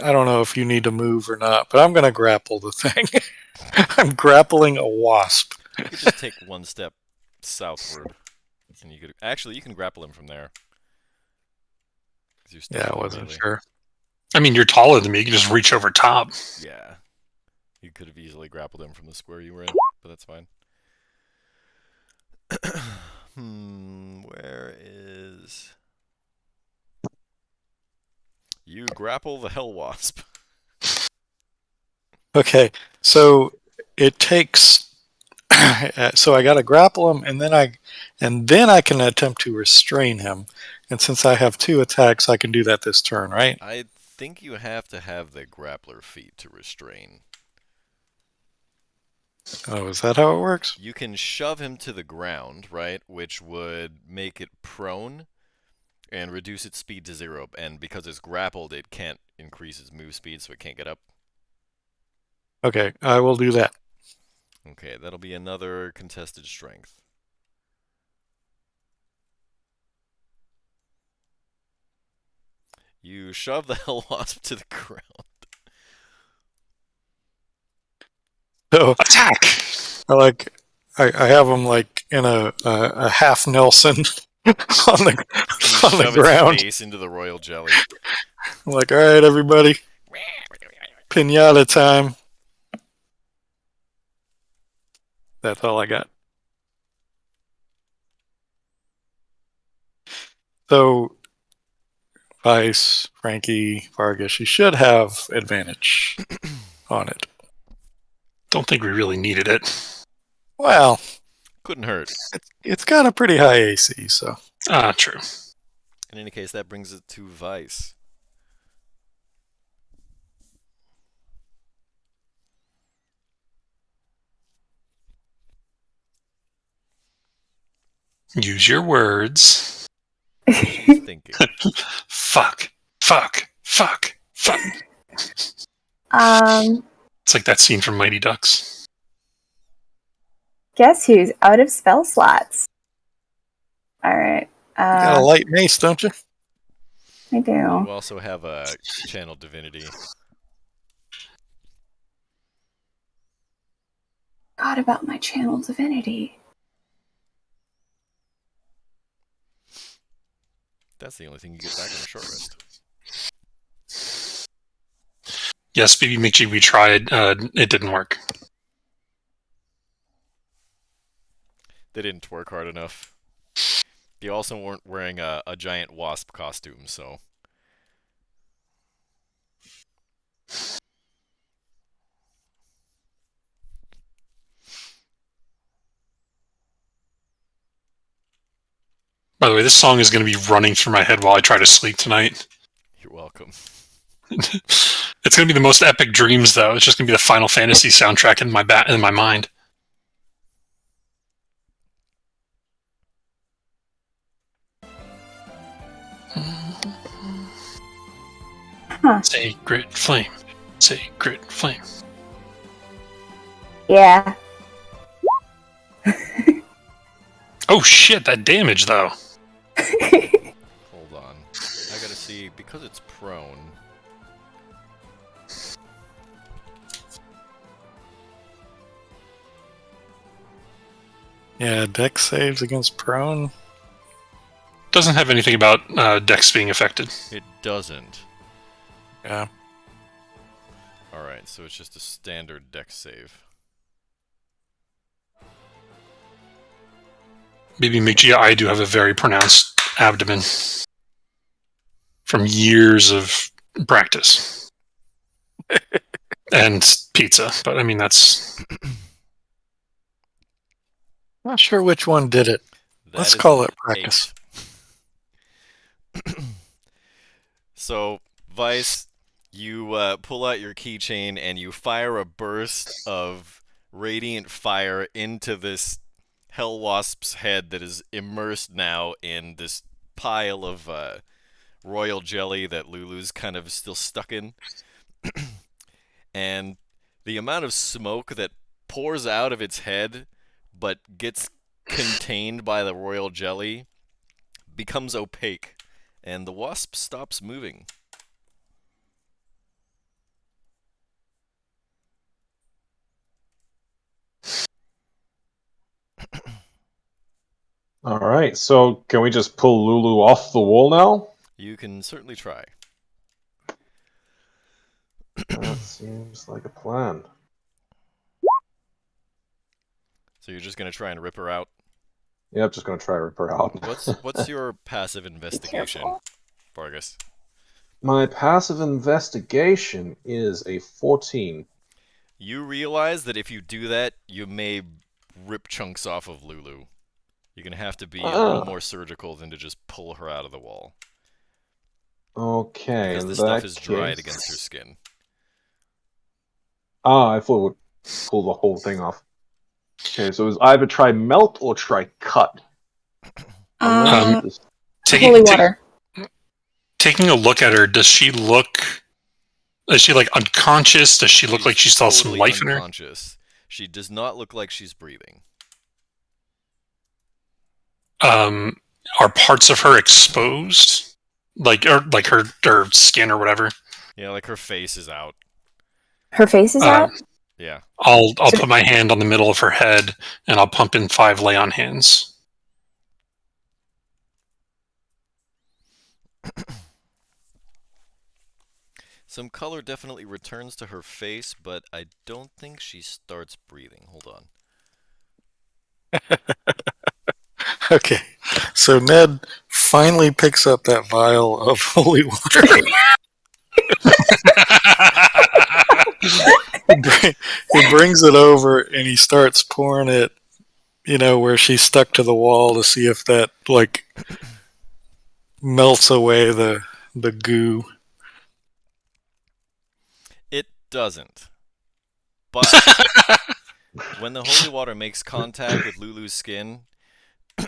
I don't know if you need to move or not, but I'm going to grapple the thing. I'm grappling a wasp. You could just take one step southward, and you could actually you can grapple him from there. 'Cause you're still Yeah, I in wasn't melee. sure. I mean, you're taller than me. You can just reach over top. Yeah, you could have easily grappled him from the square you were in, but that's fine. Where is... You grapple the Hellwasp. Okay, so it takes. So I got to grapple him, and then I can attempt to restrain him. And since I have 2 attacks, I can do that this turn, right? I think you have to have the grappler feat to restrain. Oh, is that how it works? You can shove him to the ground, right? Which would make it prone and reduce its speed to 0. And because it's grappled, it can't increase its move speed, so it can't get up. Okay, I will do that. Okay, that'll be another contested strength. You shove the Hellwasp to the ground. So Attack! I have him like in a half Nelson on the You on the shove ground. its face into the royal jelly. I'm like, all right, everybody, pinata time. That's all I got. So, Vice, Frankie, Vargas, you should have advantage on it. Don't think we really needed it. Well, Couldn't hurt. it's got a pretty high AC, so. True. In any case, that brings it to Vice. Use your words. She's thinking. Fuck. Um, It's like that scene from Mighty Ducks. guess who's out of spell slots? Alright. You got a light mace, don't you? I You do. also have a channel divinity. Forgot about my channel divinity. That's the only thing you get back on a short rest. Yes, BB McGee, we tried. It didn't work. They didn't work hard enough. You also weren't wearing a giant wasp costume, so... By the way, this song is going to be running through my head while I try to sleep tonight. You're welcome. It's going to be the most epic dreams, though. It's just going to be the Final Fantasy soundtrack in my mind. Huh. Sacred flame. Sacred flame. Yeah. Oh shit, that damage, though. Hold on. I gotta see, because it's prone... Yeah, dex saves against prone. Doesn't have anything about Dex being affected. It doesn't. Yeah. Alright, so it's just a standard dex save. Maybe Michi, I do have a very pronounced abdomen from years of practice and pizza. But I mean, that's Not sure which one did it. That Let's is call an it practice. 8. So, Vice, you pull out your keychain and you fire a burst of radiant fire into this Hellwasp's head that is immersed now in this pile of royal jelly that Lulu's kind of still stuck in. And the amount of smoke that pours out of its head but gets contained by the royal jelly becomes opaque, and the wasp stops moving. All right, so can we just pull Lulu off the wall now? You can certainly try. That seems like a plan. So you're just gonna try and rip her out. Yep, just gonna try to rip her out. What's your passive investigation, Careful. Vargas? My passive investigation is a 14. You realize that if you do that, you may rip chunks off of Lulu. You're gonna have to be a little more surgical than to just pull her out of the wall. Okay, Because in this that stuff is case... dried against her skin. I thought it would pull the whole thing off. Okay, so it was either try melt or try cut. Holy water. taking a look at her, does she look... Is she, like, unconscious? Does she look like she still has some totally life in her? unconscious. She does not look like she's breathing. Are parts of her exposed? Like her skin or whatever? Yeah, like her face is out. Her face is out? Yeah. I'll put my hand on the middle of her head, and I'll pump in 5 lay-on hands. Some color definitely returns to her face, but I don't think she starts breathing. Hold on. Okay, so Ned finally picks up that vial of holy water. He brings it over and he starts pouring it, where she's stuck to the wall to see if that, like, melts away the goo. It doesn't. But when the holy water makes contact with Lulu's skin,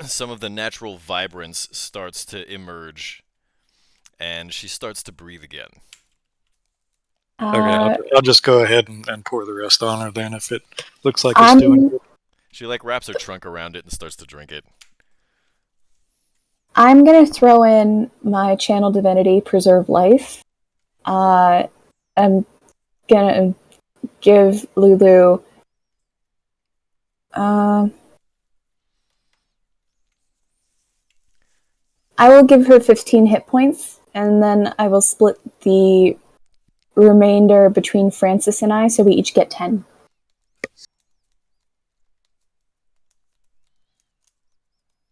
some of the natural vibrance starts to emerge, and she starts to breathe again. Okay, I'll just go ahead and pour the rest on her then if it looks like it's doing good. She wraps her trunk around it and starts to drink it. I'm gonna throw in my channel divinity, preserve life. I'm gonna give Lulu. I will give her 15 hit points, and then I will split the remainder between Francis and I, so we each get 10.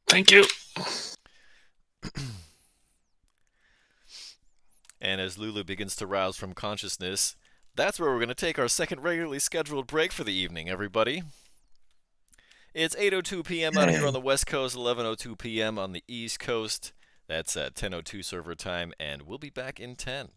Thank you. And as Lulu begins to rouse from consciousness, that's where we're going to take our second regularly scheduled break for the evening, everybody. It's 8:02 p.m. out here on the West Coast, 11:02 p.m. on the East Coast. That's at 10:02 server time, and we'll be back in 10.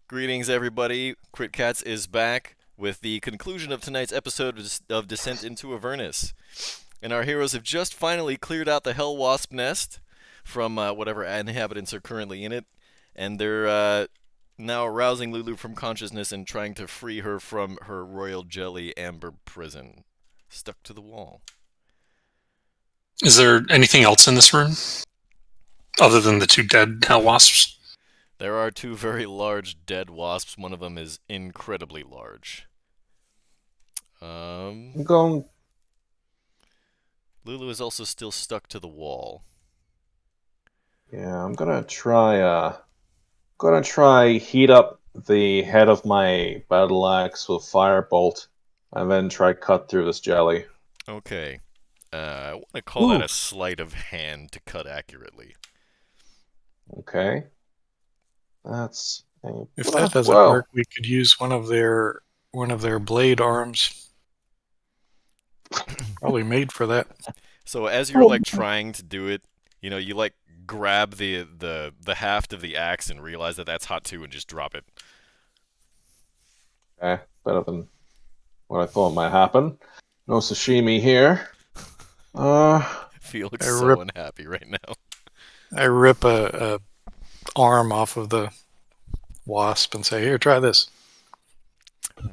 Greetings, everybody. Crit Cats is back with the conclusion of tonight's episode of Descent into Avernus. And our heroes have just finally cleared out the Hellwasp nest from whatever inhabitants are currently in it. And they're now arousing Lulu from consciousness and trying to free her from her royal jelly amber prison. Stuck to the wall. Is there anything else in this room? Other than the 2 dead Hellwasps? There are 2 very large dead wasps. One of them is incredibly large. I'm going. Lulu is also still stuck to the wall. Yeah, I'm gonna try. Heat up the head of my battle axe with firebolt, and then try cut through this jelly. Okay. I want to call that a sleight of hand to cut accurately. Okay. That's If that doesn't work, we could use one of their blade arms. Probably made for that. So as you're like trying to do it, you know, you like grab the haft of the axe and realize that that's hot too, and just drop it. Okay, better than what I thought might happen. No sashimi here. Felix is so unhappy right now. I rip a arm off of the wasp and say, "Here, try this."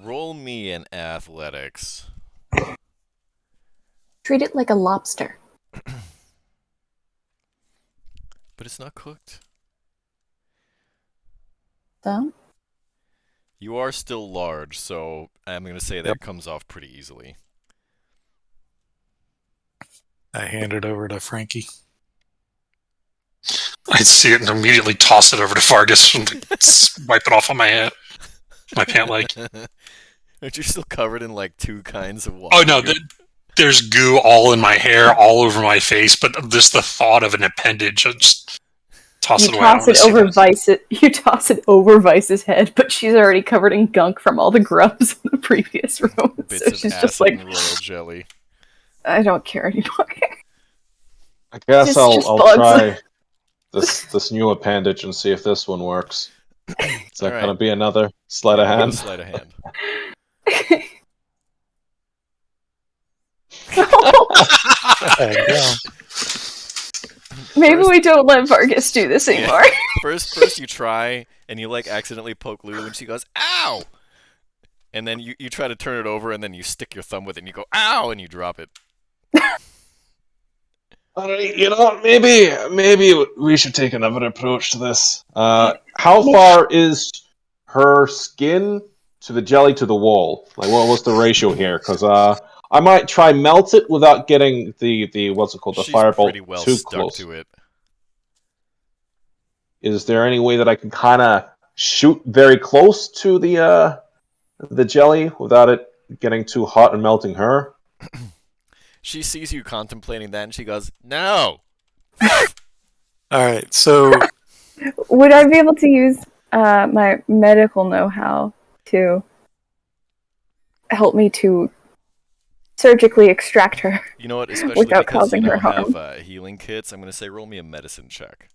Roll me an athletics. Treat it like a lobster. But it's not cooked. So? You are still large, so I'm going to say that comes off pretty easily. I hand it over to Frankie. I see it and immediately toss it over to Vargas and wipe it off on my pant leg. Aren't you still covered in like 2 kinds of water? Oh no, there's goo all in my hair, all over my face, but just the thought of an appendage, I just toss it away. You toss it over Vice's head, but she's already covered in gunk from all the grubs in the previous room. Bits so of she's acid just like, and royal jelly. I don't care anymore. I guess Just I'll bugs. try this new appendage and see if this one works. Is that gonna be another sleight of hand? Sleight of hand. Maybe we don't let Vargas do this anymore. Yeah. First you try, and you like accidentally poke Lulu, and she goes, "Ow!" And then you try to turn it over, and then you stick your thumb with it, and you go, "Ow!" and you drop it. Alright, you know, maybe we should take another approach to this. How far is her skin to the jelly to the wall? Like, what was the ratio here? Because I might try melt it without getting the what's it called, the firebolt pretty well too stuck close. to it. Is there any way that I can kind of shoot very close to the jelly without it getting too hot and melting her? She sees you contemplating that, and she goes, "No!" Alright, so... Would I be able to use my medical know-how to help me to surgically extract her? You know what? Especially without because causing you her now harm. have healing kits, I'm going to say roll me a medicine check.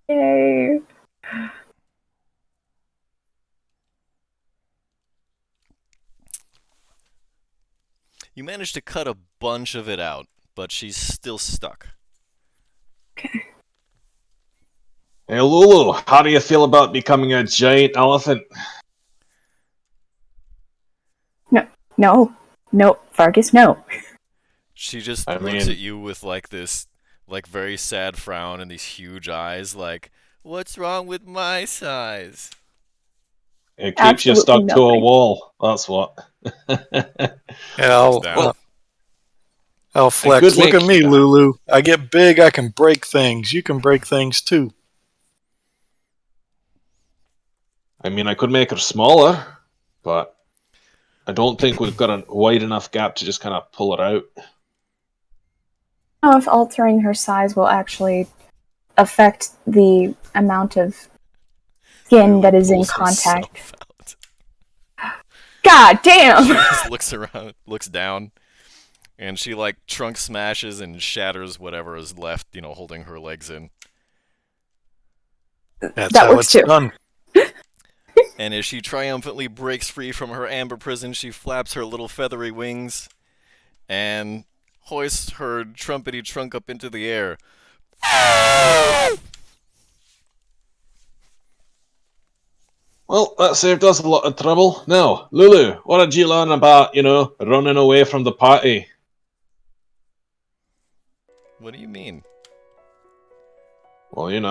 Yay! You managed to cut a bunch of it out, but she's still stuck. Okay. Hey Lulu, how do you feel about becoming a giant elephant? No, Vargas, no. She just looks at you with like this, like very sad frown and these huge eyes, like, "What's wrong with my size?" It keeps you stuck to a wall. That's what. Yeah, I'll flex. Look at me, Lulu. I get big, I can break things. You can break things too. I mean, I could make her smaller, but I don't think we've got a wide enough gap to just kind of pull it out. I don't know if altering her size will actually affect the amount of skin that is in contact. God damn! She just looks around, looks down, and she like trunk smashes and shatters whatever is left, you know, holding her legs in. That's how it's done. And as she triumphantly breaks free from her amber prison, she flaps her little feathery wings and hoists her trumpety trunk up into the air. Well, that saved us a lot of trouble. Now, Lulu, what did you learn about, running away from the party? What do you mean? Well, you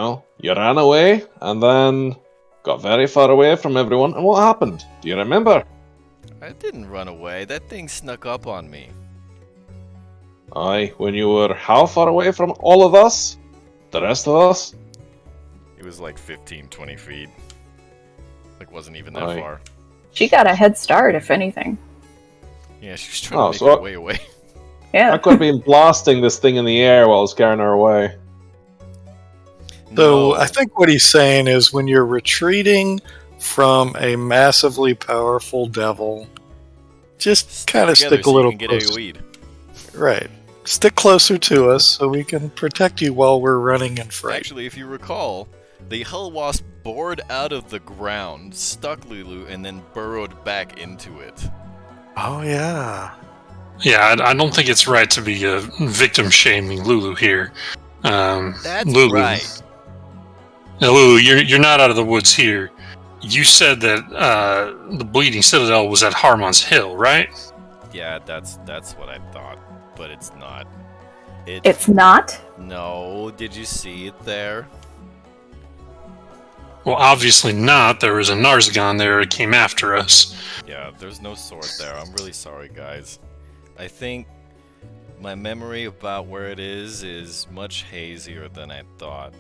ran away and then got very far away from everyone. And what happened? Do you remember? I didn't run away. That thing snuck up on me. Aye, when you were how far away from all of us? The rest of us? It was like 15, 20 feet. Like, wasn't even that Aye. far. She got a head start, if anything. Yeah, she was trying to make her way away. Yeah. I could have been blasting this thing in the air while I was carrying her away. So No. I think what he's saying is when you're retreating from a massively powerful devil, just kind of Together stick a so you little can get closer. AoE'd. Right. Stick closer to us so we can protect you while we're running in fright. Actually, if you recall, the Hellwasp bored out of the ground, stuck Lulu, and then burrowed back into it. Oh, yeah. Yeah, I don't think it's right to be victim shaming Lulu here. That's Lulu, right. Now, Lulu, you're not out of the woods here. You said that the Bleeding Citadel was at Harmon's Hill, right? Yeah, that's what I thought, but it's not. It's not? No, did you see it there? Well, obviously not. There was a Narzagon there that came after us. Yeah, there's no sword there. I'm really sorry, guys. I think my memory about where it is much hazier than I thought.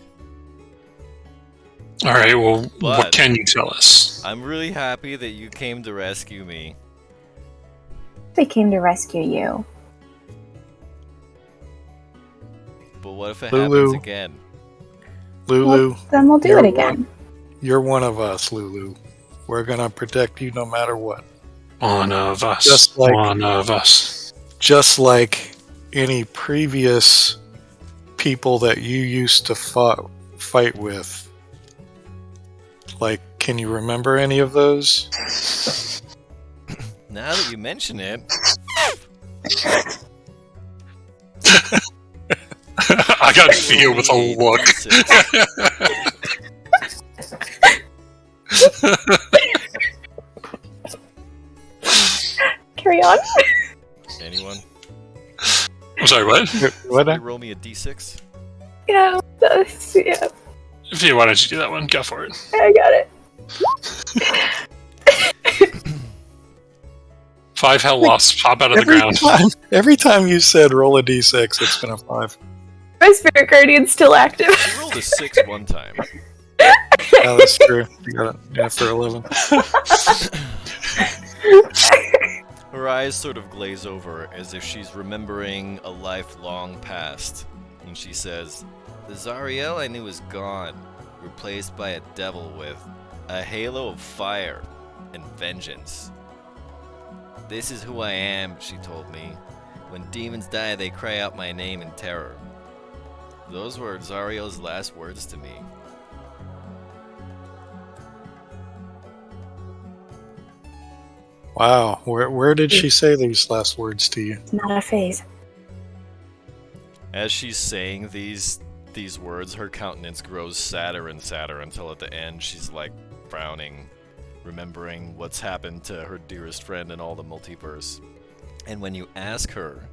All right, well, But- what can you tell us? I'm really happy that you came to rescue me. They came to rescue you. But what if it Lulu. happens again? Lulu, Well, then we'll do You're it again. you're one of us, Lulu. We're going to protect you no matter what. One of us. Just like- one of us. Just like any previous people that you used to fight with. Like, can you remember any of those? Now that you mention it, I got fear with a look. Carry on. Anyone? I'm sorry, what? What? Can you roll me a d6? Yeah, yeah, Fia, why don't you do that one? Go for it. I got it. 5 hell wasps pop out of the ground. Every time you said roll a d6, it's been a 5. My spirit guardian's still active. She rolled a 6 one time. Yeah, that's true. You got it. Yeah, for 11. Her eyes sort of glaze over as if she's remembering a life long past. And she says, "The Zariel I knew is gone, replaced by a devil with a halo of fire and vengeance. This is who I am," she told me. "When demons die, they cry out my name in terror." Those were Zariel's last words to me. Wow. Where did she say these last words to you? Not a phase. As she's saying these words, her countenance grows sadder and sadder until at the end she's like frowning, remembering what's happened to her dearest friend in all the multiverse. And when you ask her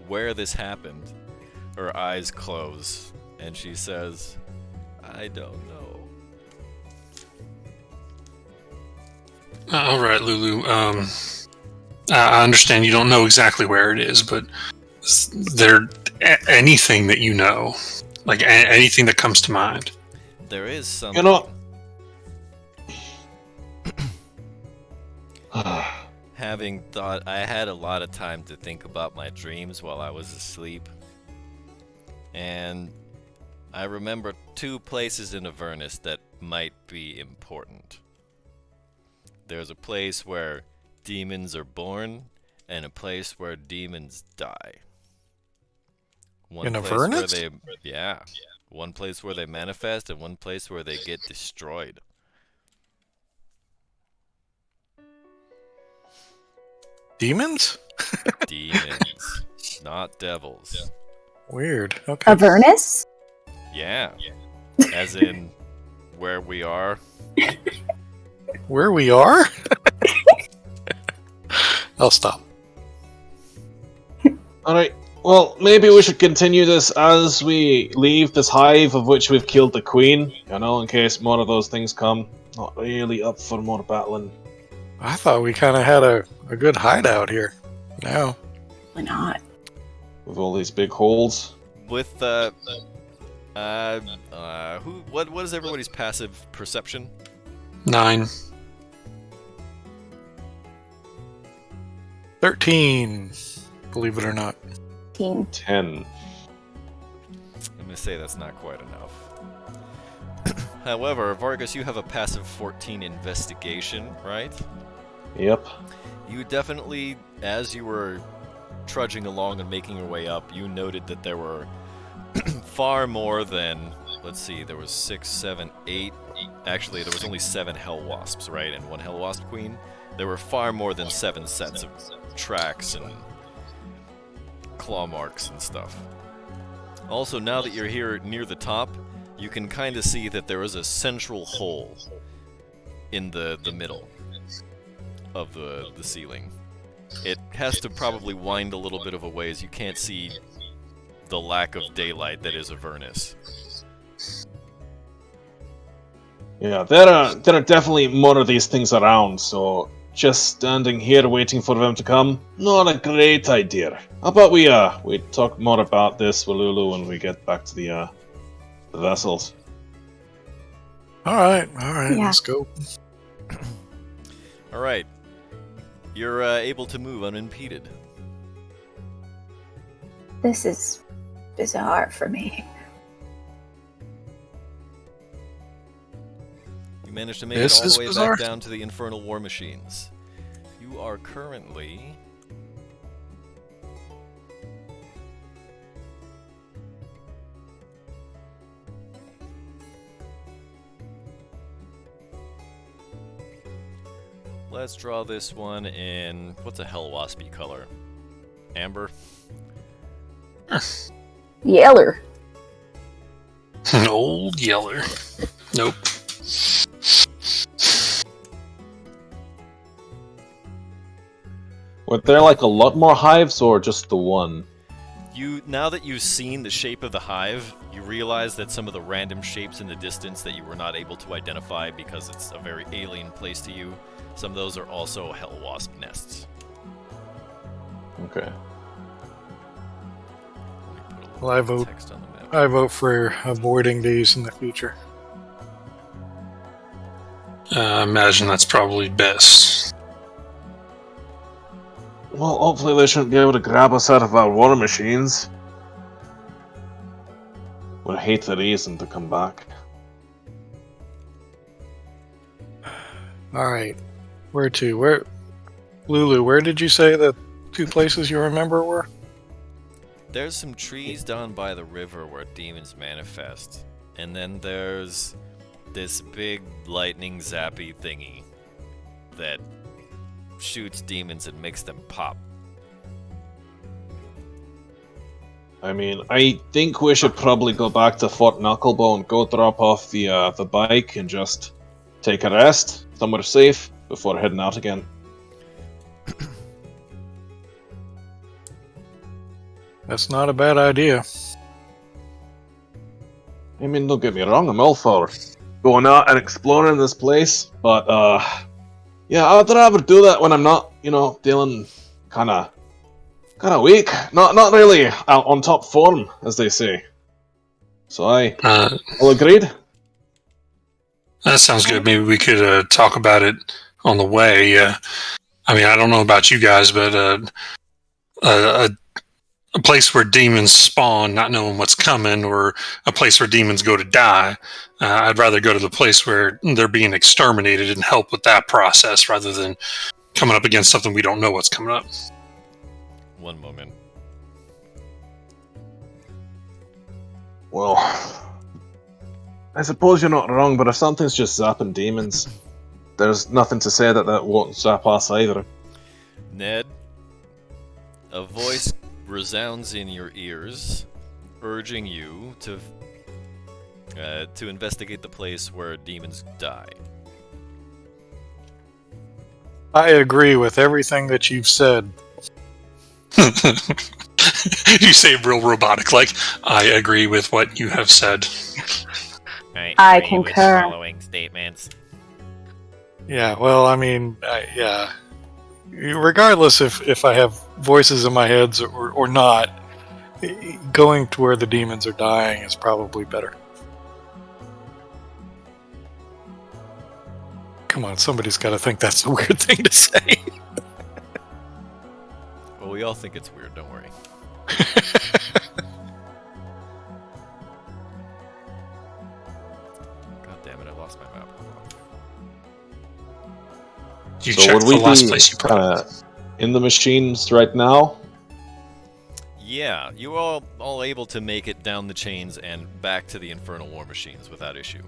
where this happened, her eyes close and she says, "I don't know." All right, Lulu. I understand you don't know exactly where it is, but is there anything that you know? Like anything that comes to mind? There is something. Having thought, I had a lot of time to think about my dreams while I was asleep. And I remember 2 places in Avernus that might be important. There's a place where demons are born, and a place where demons die. One In place Avernus? Where yeah. One place where they manifest, and one place where they get destroyed. Demons? Demons, not devils. Weird. Okay. Avernus? Yeah. As in where we are. Where we are? I'll stop. Alright, well, maybe we should continue this as we leave this hive of which we've killed the queen. You know, in case more of those things come. Not really up for more battling. I thought we kind of had a good hideout here. No. Why not? With all these big holes. With what is everybody's passive perception? 9. 13. Believe it or not. 10. 10. I'm gonna say that's not quite enough. However, Vargas, you have a passive 14 investigation, right? Yep. You definitely, as you were trudging along and making your way up, you noted that there were far more than, let's see, there was 6, 7, 8. Actually, there was only 7 Hellwasps, right? And 1 Hellwasp queen. There were far more than 7 sets of tracks and claw marks and stuff. Also, now that you're here near the top, you can kind of see that there is a central hole in the middle of the ceiling. It has to probably wind a little bit of a ways. You can't see the lack of daylight that is Avernus. Yeah, there are definitely more of these things around, so just standing here waiting for them to come, not a great idea. How about we talk more about this with Lulu when we get back to the vessels. All right. Yeah. Let's go. All right, you're able to move unimpeded. This is bizarre for me. You managed to make This it all is the way bizarre. back down to the infernal war machines. You are currently... Let's draw this one in... What's a Hellwaspy color? Amber? Yeller. Old Yeller. Nope. Were there like a lot more hives or just the one? Now that you've seen the shape of the hive, you realize that some of the random shapes in the distance that you were not able to identify because it's a very alien place to you, some of those are also Hellwasp nests. Okay. Let me put a little Well, I vote. text on the map. I vote for avoiding these in the future. I imagine that's probably best. Well, hopefully they shouldn't be able to grab us out of our war machines. Would hate the reason to come back. All right. Where to? Where? Lulu, where did you say the 2 places you remember were? There's some trees down by the river where demons manifest. And then there's this big lightning zappy thingy that shoots demons and makes them pop. I mean, I think we should probably go back to Fort Knucklebone, go drop off the bike and just take a rest somewhere safe before heading out again. That's not a bad idea. I mean, don't get me wrong, I'm all for going out and exploring this place, but yeah, I'd rather do that when I'm not, feeling kind of weak, not really out on top form, as they say. So all agreed. That sounds good. Maybe we could talk about it on the way. I mean, I don't know about you guys, but a place where demons spawn, not knowing what's coming, or a place where demons go to die, I'd rather go to the place where they're being exterminated and help with that process rather than coming up against something we don't know what's coming up. One moment. Well, I suppose you're not wrong, but if something's just zapping demons, there's nothing to say that won't zap us either. Ned, a voice resounds in your ears, urging you to investigate the place where demons die. I agree with everything that you've said. You say real robotic, like, I agree with what you have said. I agree with concur. following statements. Yeah, well, I mean, yeah. Regardless if I have voices in my head or not, going to where the demons are dying is probably better. Come on, somebody's got to think that's a weird thing to say. Well, we all think it's weird, don't worry. God damn it, I lost my map. You So checked would we the last be place you put it. in the machines right now? Yeah, you are all able to make it down the chains and back to the Infernal War Machines without issue.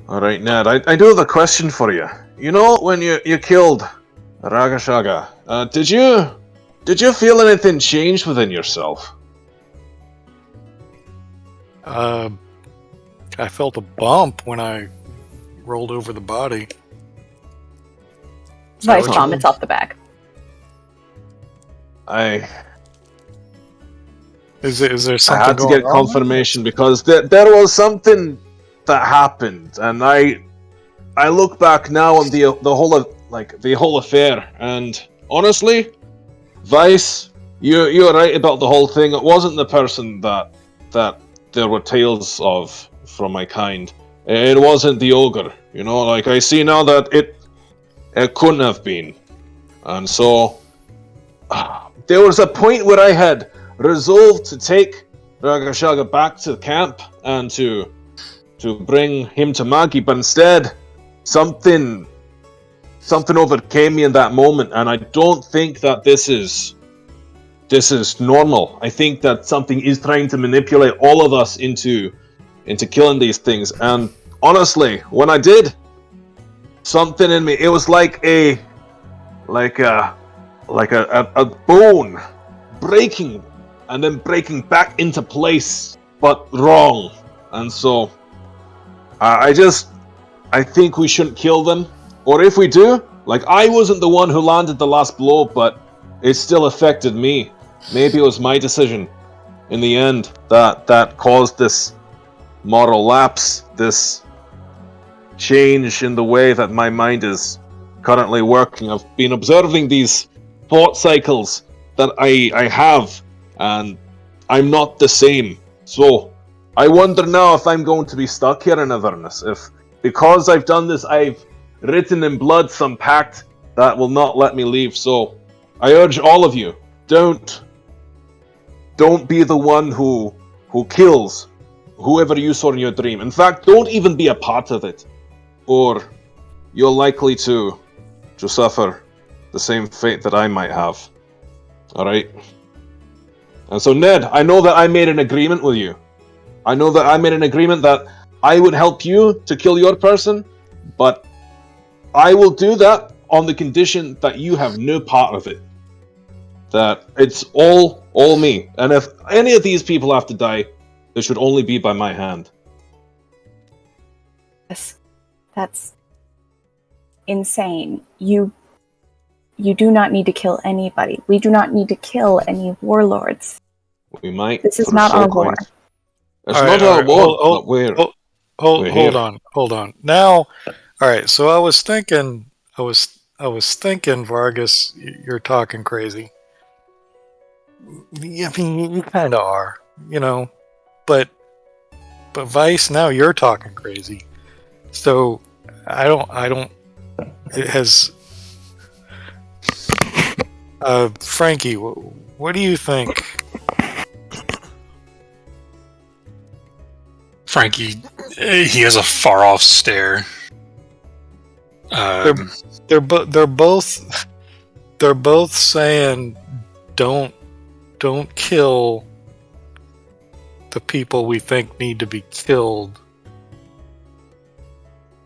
Alright, Ned, I do have a question for you. You know, when you killed Ragashaga, did you feel anything change within yourself? I felt a bump when I rolled over the body. Vice what you vomits mean? off the back. Is there I something had to going get on? confirmation because there was something that happened, and I look back now on the whole affair, and honestly, Vice, you're right about the whole thing. It wasn't the person that there were tales of from my kind. It wasn't the ogre. You know, like I see now that it couldn't have been, and so there was a point where I had resolved to take Ragashaga back to camp and to bring him to Maggie, but instead something overcame me in that moment, and I don't think that this is normal. I think that something is trying to manipulate all of us into killing these things. And honestly, when I did, something in me, it was like a bone breaking and then breaking back into place, but wrong. And so I think we shouldn't kill them, or if we do, like, I wasn't the one who landed the last blow, but it still affected me. Maybe it was my decision in the end that caused this moral lapse, this change in the way that my mind is currently working. I've been observing these thought cycles that I have, and I'm not the same. So I wonder now if I'm going to be stuck here in Avernus, if because I've done this, I've written in blood some pact that will not let me leave. So I urge all of you, don't be the one who kills whoever you saw in your dream. In fact, don't even be a part of it, or you're likely to suffer the same fate that I might have. Alright? And so, Ned, I know that I made an agreement with you. I know that I made an agreement that I would help you to kill your person, but I will do that on the condition that you have no part of it. That it's all me. And if any of these people have to die, it should only be by my hand. Yes, that's insane. You do not need to kill anybody. We do not need to kill any warlords. We might. This is for not soul our war. coins. It's not our war, but we're Hold here. on. Now, all right. So I was thinking, Vargas, you're talking crazy. Yeah, I mean, you kind of are, you know, but Vice, now you're talking crazy. So I don't. It has. Frankie, what do you think? Frankie, he has a far off stare. They're both saying don't kill the people we think need to be killed.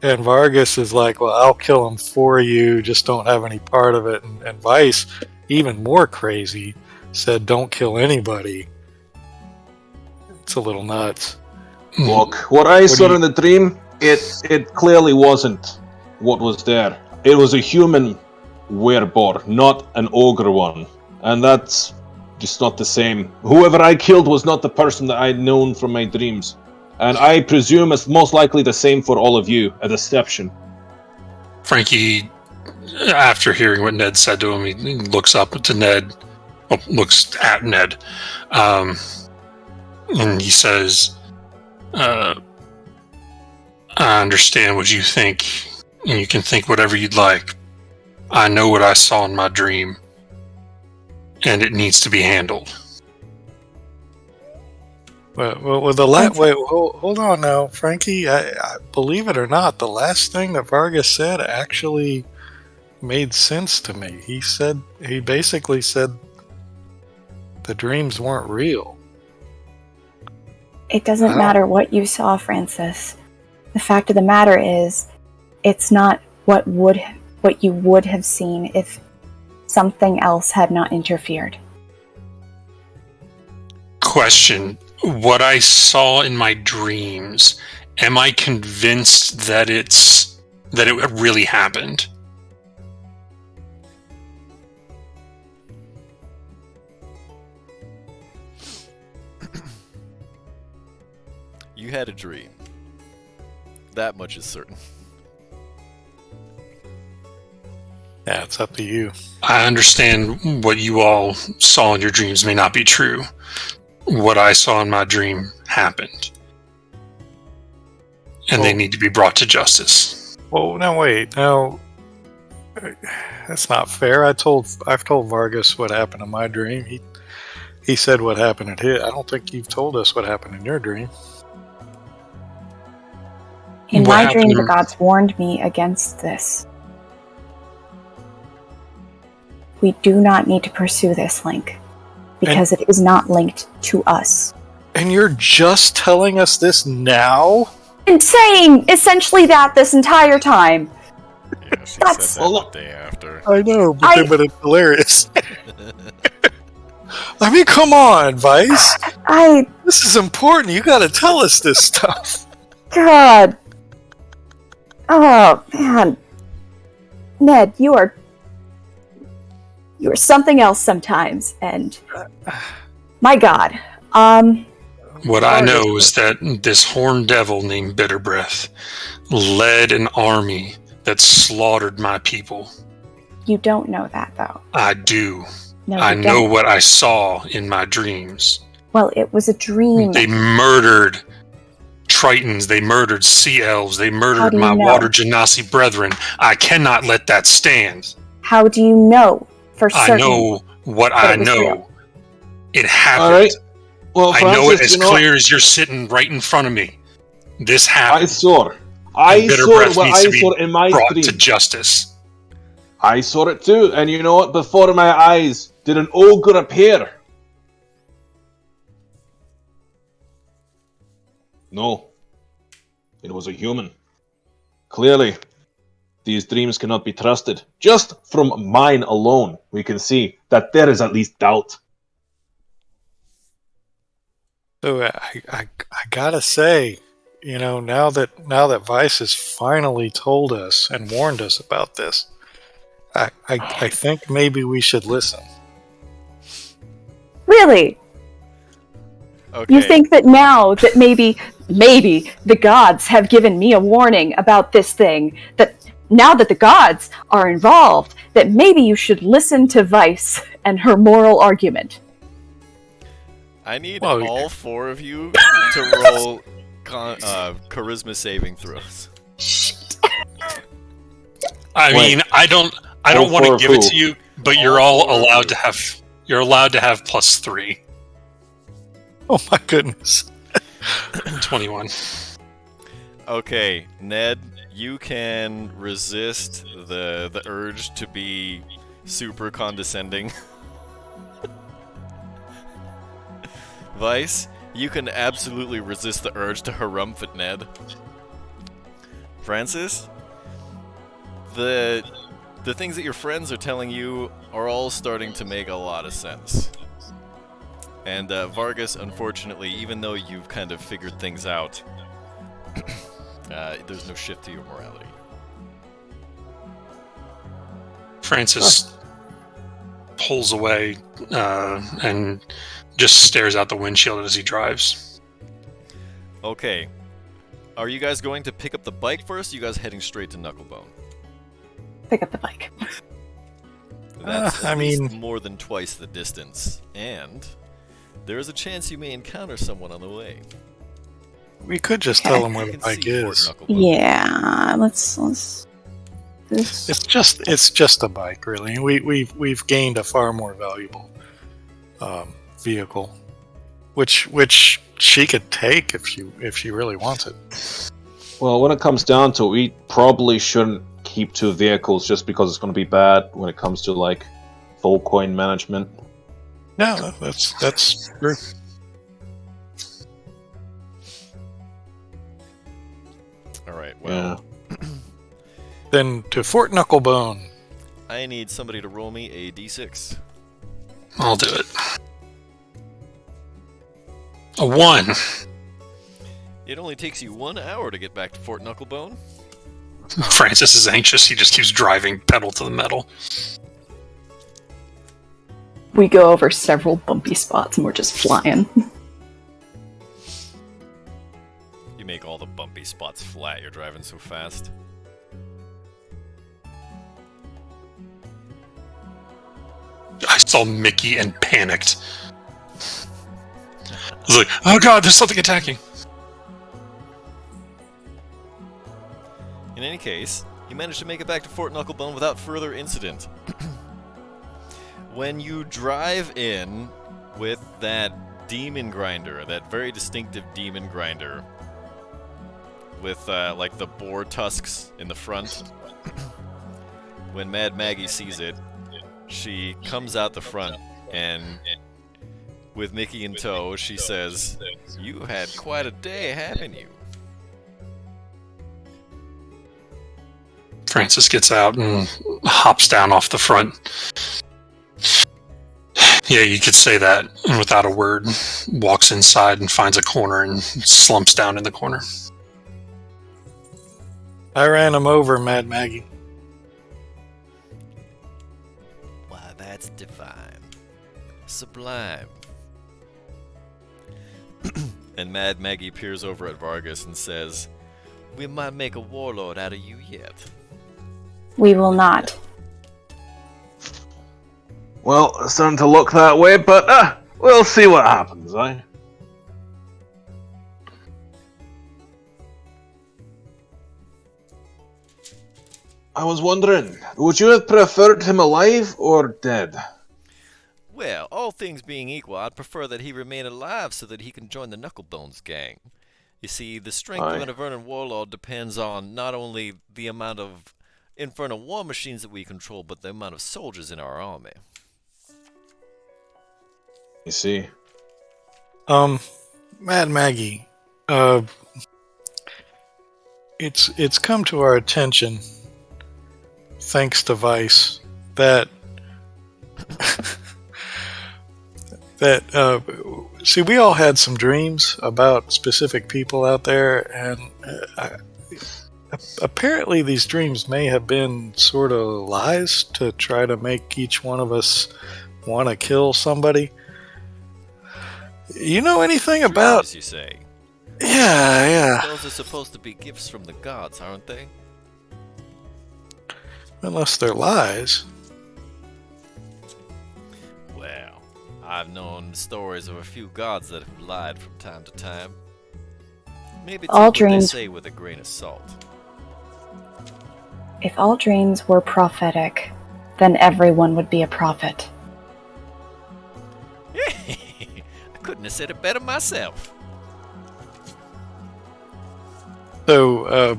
And Vargas is like, well, I'll kill him for you, just don't have any part of it. And Vice, even more crazy, said, don't kill anybody. It's a little nuts. Look, what I saw in the dream, it clearly wasn't what was there. It was a human werebor, not an ogre one. And that's just not the same. Whoever I killed was not the person that I'd known from my dreams. And I presume it's most likely the same for all of you, a deception. Frankie, after hearing what Ned said to him, he looks up to Ned, looks at Ned, and he says, I understand what you think, and you can think whatever you'd like. I know what I saw in my dream, and it needs to be handled. Wait, hold on now, Frankie. I believe it or not, the last thing that Vargas said actually made sense to me. He basically said the dreams weren't real. It doesn't matter what you saw, Francis. The fact of the matter is, it's not what you would have seen if something else had not interfered. Question. What I saw in my dreams, am I convinced that it really happened? You had a dream. That much is certain. Yeah, it's up to you. I understand what you all saw in your dreams may not be true. What I saw in my dream happened. And they need to be brought to justice. Well, now wait. Now, that's not fair. I've told Vargas what happened in my dream. He said what happened in his. I don't think you've told us what happened in your dream. In What my dream, happened? the gods warned me against this. We do not need to pursue this link, because it is not linked to us. And you're just telling us this now? And saying essentially that this entire time. Yeah, she That's- said that the day after. I know, but it's hilarious. I mean, come on, Vice. This is important. You gotta tell us this stuff. God. Oh, man. Ned, you are something else sometimes, and my God. What I know is that this horned devil named Bitterbreath led an army that slaughtered my people. You don't know that, though. I do. No, I you know don't. what I saw in my dreams. Well, it was a dream. They murdered Tritons, they murdered Sea Elves, they How murdered do you my know? Water Genasi brethren. I cannot let that stand. How do you know for certain? I know what that I it was know. real? It happened. All right. Well, I Francis, know it as you know, clear as you're sitting right in front of me. This happened. I saw Bitterbreath what needs I to be saw in my brought dream. to justice. I saw it too, and you know what? Before my eyes, did an ogre appear? No. It was a human. Clearly, these dreams cannot be trusted. Just from mine alone, we can see that there is at least doubt. So I gotta say, now that Vice has finally told us and warned us about this, I think maybe we should listen. Really? Okay. You think that now that maybe the gods have given me a warning about this thing, that now that the gods are involved, that maybe you should listen to Vice and her moral argument? I need Well, all four of you to roll charisma saving throws. I Wait. mean, I don't All want to four give it who? to you, but All you're all four of allowed you. to have +3. Oh my goodness. 21. Okay, Ned, you can resist the urge to be super condescending. Vice, you can absolutely resist the urge to harumph at Ned. Francis, the things that your friends are telling you are all starting to make a lot of sense. And Vargas, unfortunately, even though you've kind of figured things out, there's no shift to your morality. Francis pulls away and just stares out the windshield as he drives. Okay. Are you guys going to pick up the bike first, or are you guys heading straight to Knucklebone? Pick up the bike. That's I at least mean- more than twice the distance, and there is a chance you may encounter someone on the way. We could just Okay. tell them where You the can bike see Fort is. Knucklebone. Yeah, let's this. It's just a bike, really. We've gained a far more valuable vehicle, which she could take if she really wants it. Well, when it comes down to it, we probably shouldn't keep two vehicles just because it's going to be bad when it comes to like full coin management. No, that's true. Alright, well, Then to Fort Knucklebone. I need somebody to roll me a d6. I'll do it. A 1. It only takes you 1 hour to get back to Fort Knucklebone. Francis is anxious. He just keeps driving pedal to the metal. We go over several bumpy spots and we're just flying. You make all the bumpy spots flat, you're driving so fast. I saw Mickey and panicked. I was like, oh god, there's something attacking. In any case, you managed to make it back to Fort Knucklebone without further incident. When you drive in with that demon grinder, that very distinctive demon grinder, with like the boar tusks in the front, when Mad Maggie sees it, she comes out the front and with Mickey in tow, she says, "You had quite a day, haven't you?" Francis gets out and hops down off the front. Yeah, you could say that, and without a word, walks inside and finds a corner and slumps down in the corner. I ran him over, Mad Maggie. Why, that's divine. Sublime. And Mad Maggie peers over at Vargas and says, "We might make a warlord out of you yet." We will not. Well, it's starting to look that way, but we'll see what happens, eh? I was wondering, would you have preferred him alive or dead? Well, all things being equal, I'd prefer that he remain alive so that he can join the Knucklebones gang. You see, the strength of Aye. an Avernus warlord depends on not only the amount of infernal war machines that we control, but the amount of soldiers in our army. You see. Mad Maggie, it's come to our attention, thanks to Vice, that see, we all had some dreams about specific people out there, and apparently these dreams may have been sort of lies to try to make each one of us want to kill somebody. You know anything about... As you say. Yeah. Those are supposed to be gifts from the gods, aren't they? Unless they're lies. Well, I've known stories of a few gods that have lied from time to time. Maybe take All what they dreams- say with a grain of salt. If all dreams were prophetic, then everyone would be a prophet. I couldn't have said it better myself. So,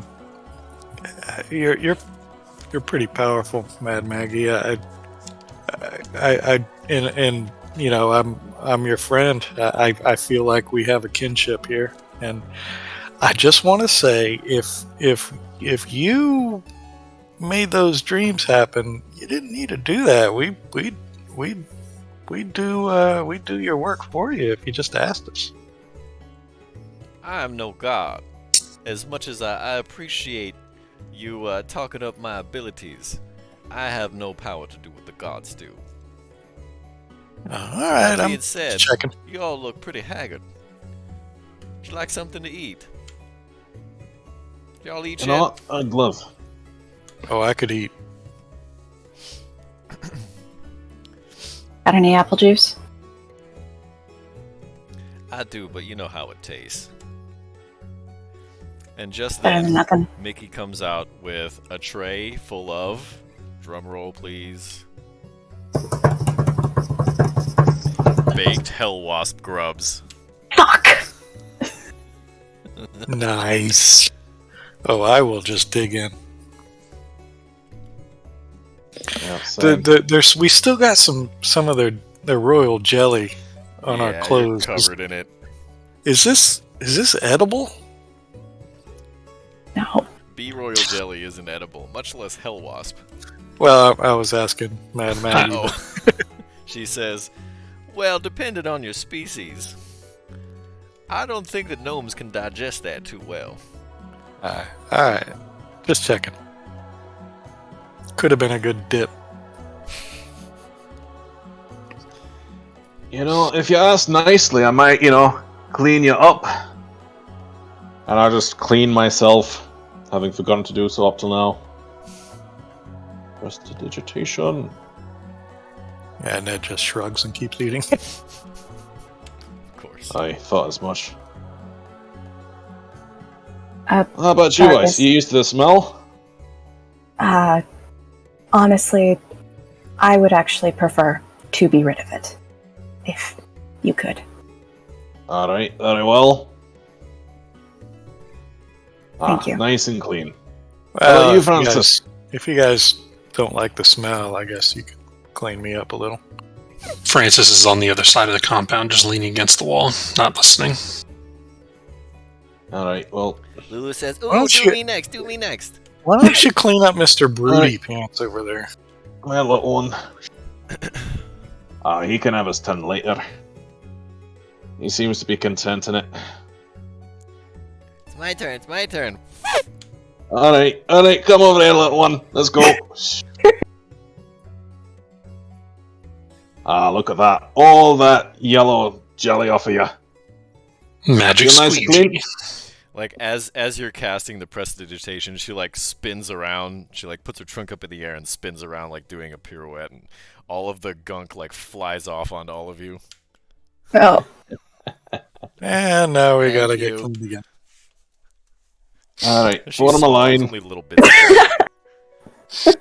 you're pretty powerful, Mad Maggie. And you know, I'm your friend. I feel like we have a kinship here, and I just want to say, if you made those dreams happen, you didn't need to do that. We do your work for you if you just asked us. I am no god. As much as I appreciate you talking up my abilities, I have no power to do what the gods do. All right, That I'm being said, checking. you all look pretty haggard. Would you like something to eat? Y'all eat You yet? know what? I'd love. Oh, I could eat. Got any apple juice? I do, but you know how it tastes. And just Better than then, nothing. Mickey comes out with a tray full of, drum roll please, baked Hellwasp grubs. Fuck! Nice. Oh, I will just dig in. Yeah, same. We still got some of their royal jelly on Yeah, our you're clothes. covered in it. Is this edible? No. Bee royal jelly isn't edible, much less Hellwasp. Well, I was asking Mad Maggie. Oh. She says, well, depending on your species, I don't think that gnomes can digest that too well. All right, just checking. Could have been a good dip. You know, if you ask nicely, I might, clean you up. And I'll just clean myself, having forgotten to do so up till now. Prestidigitation. And Ned just shrugs and keeps eating. Of course. I thought as much. Uh, How about you, Darkness. Ice? You used to the smell? Honestly, I would actually prefer to be rid of it. If you could. Alright, very well. Thank you. Nice and clean. Well, you, if Francis? if you guys don't like the smell, I guess you could clean me up a little. Francis is on the other side of the compound, just leaning against the wall, not listening. Alright, well, Lulu says, Why ooh, don't do you- me next, do me next. Why don't you clean up Mr. Broody Alright. Pants over there? my little one. He can have his turn later. He seems to be content in it. It's my turn, it's my turn. Alright, come over here, little one. Let's go. Look at that. All that yellow jelly off of you. Magic Feel nice and clean? squeegee. Like, as you're casting the prestidigitation, she, like, spins around. She, like, puts her trunk up in the air and spins around, like, doing a pirouette. And all of the gunk, like, flies off onto all of you. Oh, And now we Thank gotta you. get cleaned again. Alright, She bottom of swallows line. only little bits of it.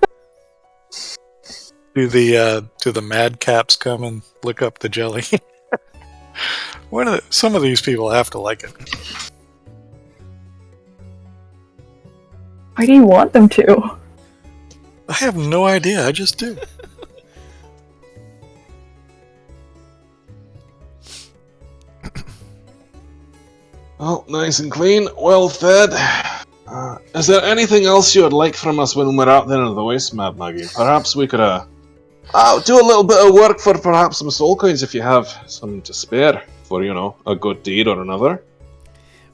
Do the madcaps come and lick up the jelly? Some of these people have to like it. why do you want them to? I have no idea. I just do. Oh, nice and clean, well fed. Is there anything else you would like from us when we're out there in the waste, Mad Maggie? Perhaps we could do a little bit of work for perhaps some soul coins if you have some to spare for, a good deed or another.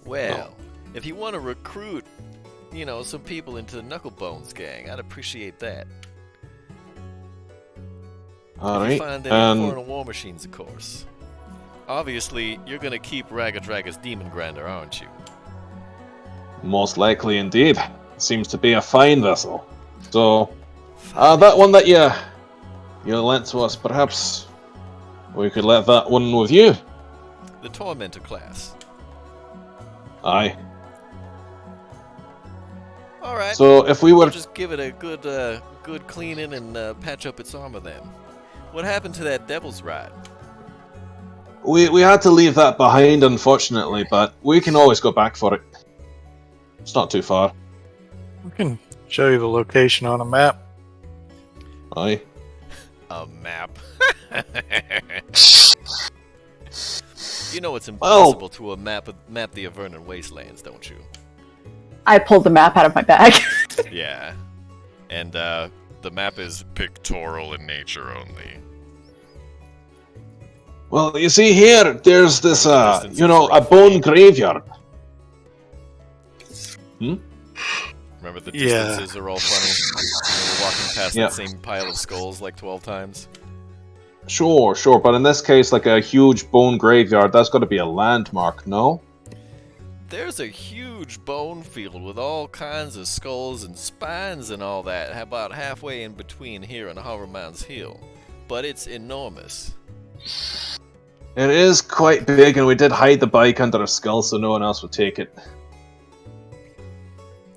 Well, if you want to recruit, some people into the Knucklebones gang, I'd appreciate that. If you Alright, find any foreign war machines, of course. Obviously, you're gonna keep Ragadraga's Demon Grinder, aren't you? most likely indeed. Seems to be a fine vessel. So, that one that you lent to us, perhaps we could let that one with you. The Tormentor class. Aye. Alright. So if we We'll were... just give it a good cleaning and patch up its armor then. What happened to that Devil's Ride? We had to leave that behind, unfortunately, but we can always go back for it. It's not too far. We can show you the location on a map. A map. You know it's impossible to map the Avernan wastelands, don't you? I pulled the map out of my bag. Yeah. And the map is pictorial in nature only. Well, you see here, there's this, Remember the distances a are bone graveyard. Remember the Yeah. distances are all funny? We're walking past Yeah. that same pile of skulls like 12 times. Sure, but in this case, like a huge bone graveyard, that's got to be a landmark, no? There's a huge bone field with all kinds of skulls and spines and all that, about halfway in between here and Horrorman's Hill. But it's enormous. It is quite big, and we did hide the bike under a skull so no one else would take it.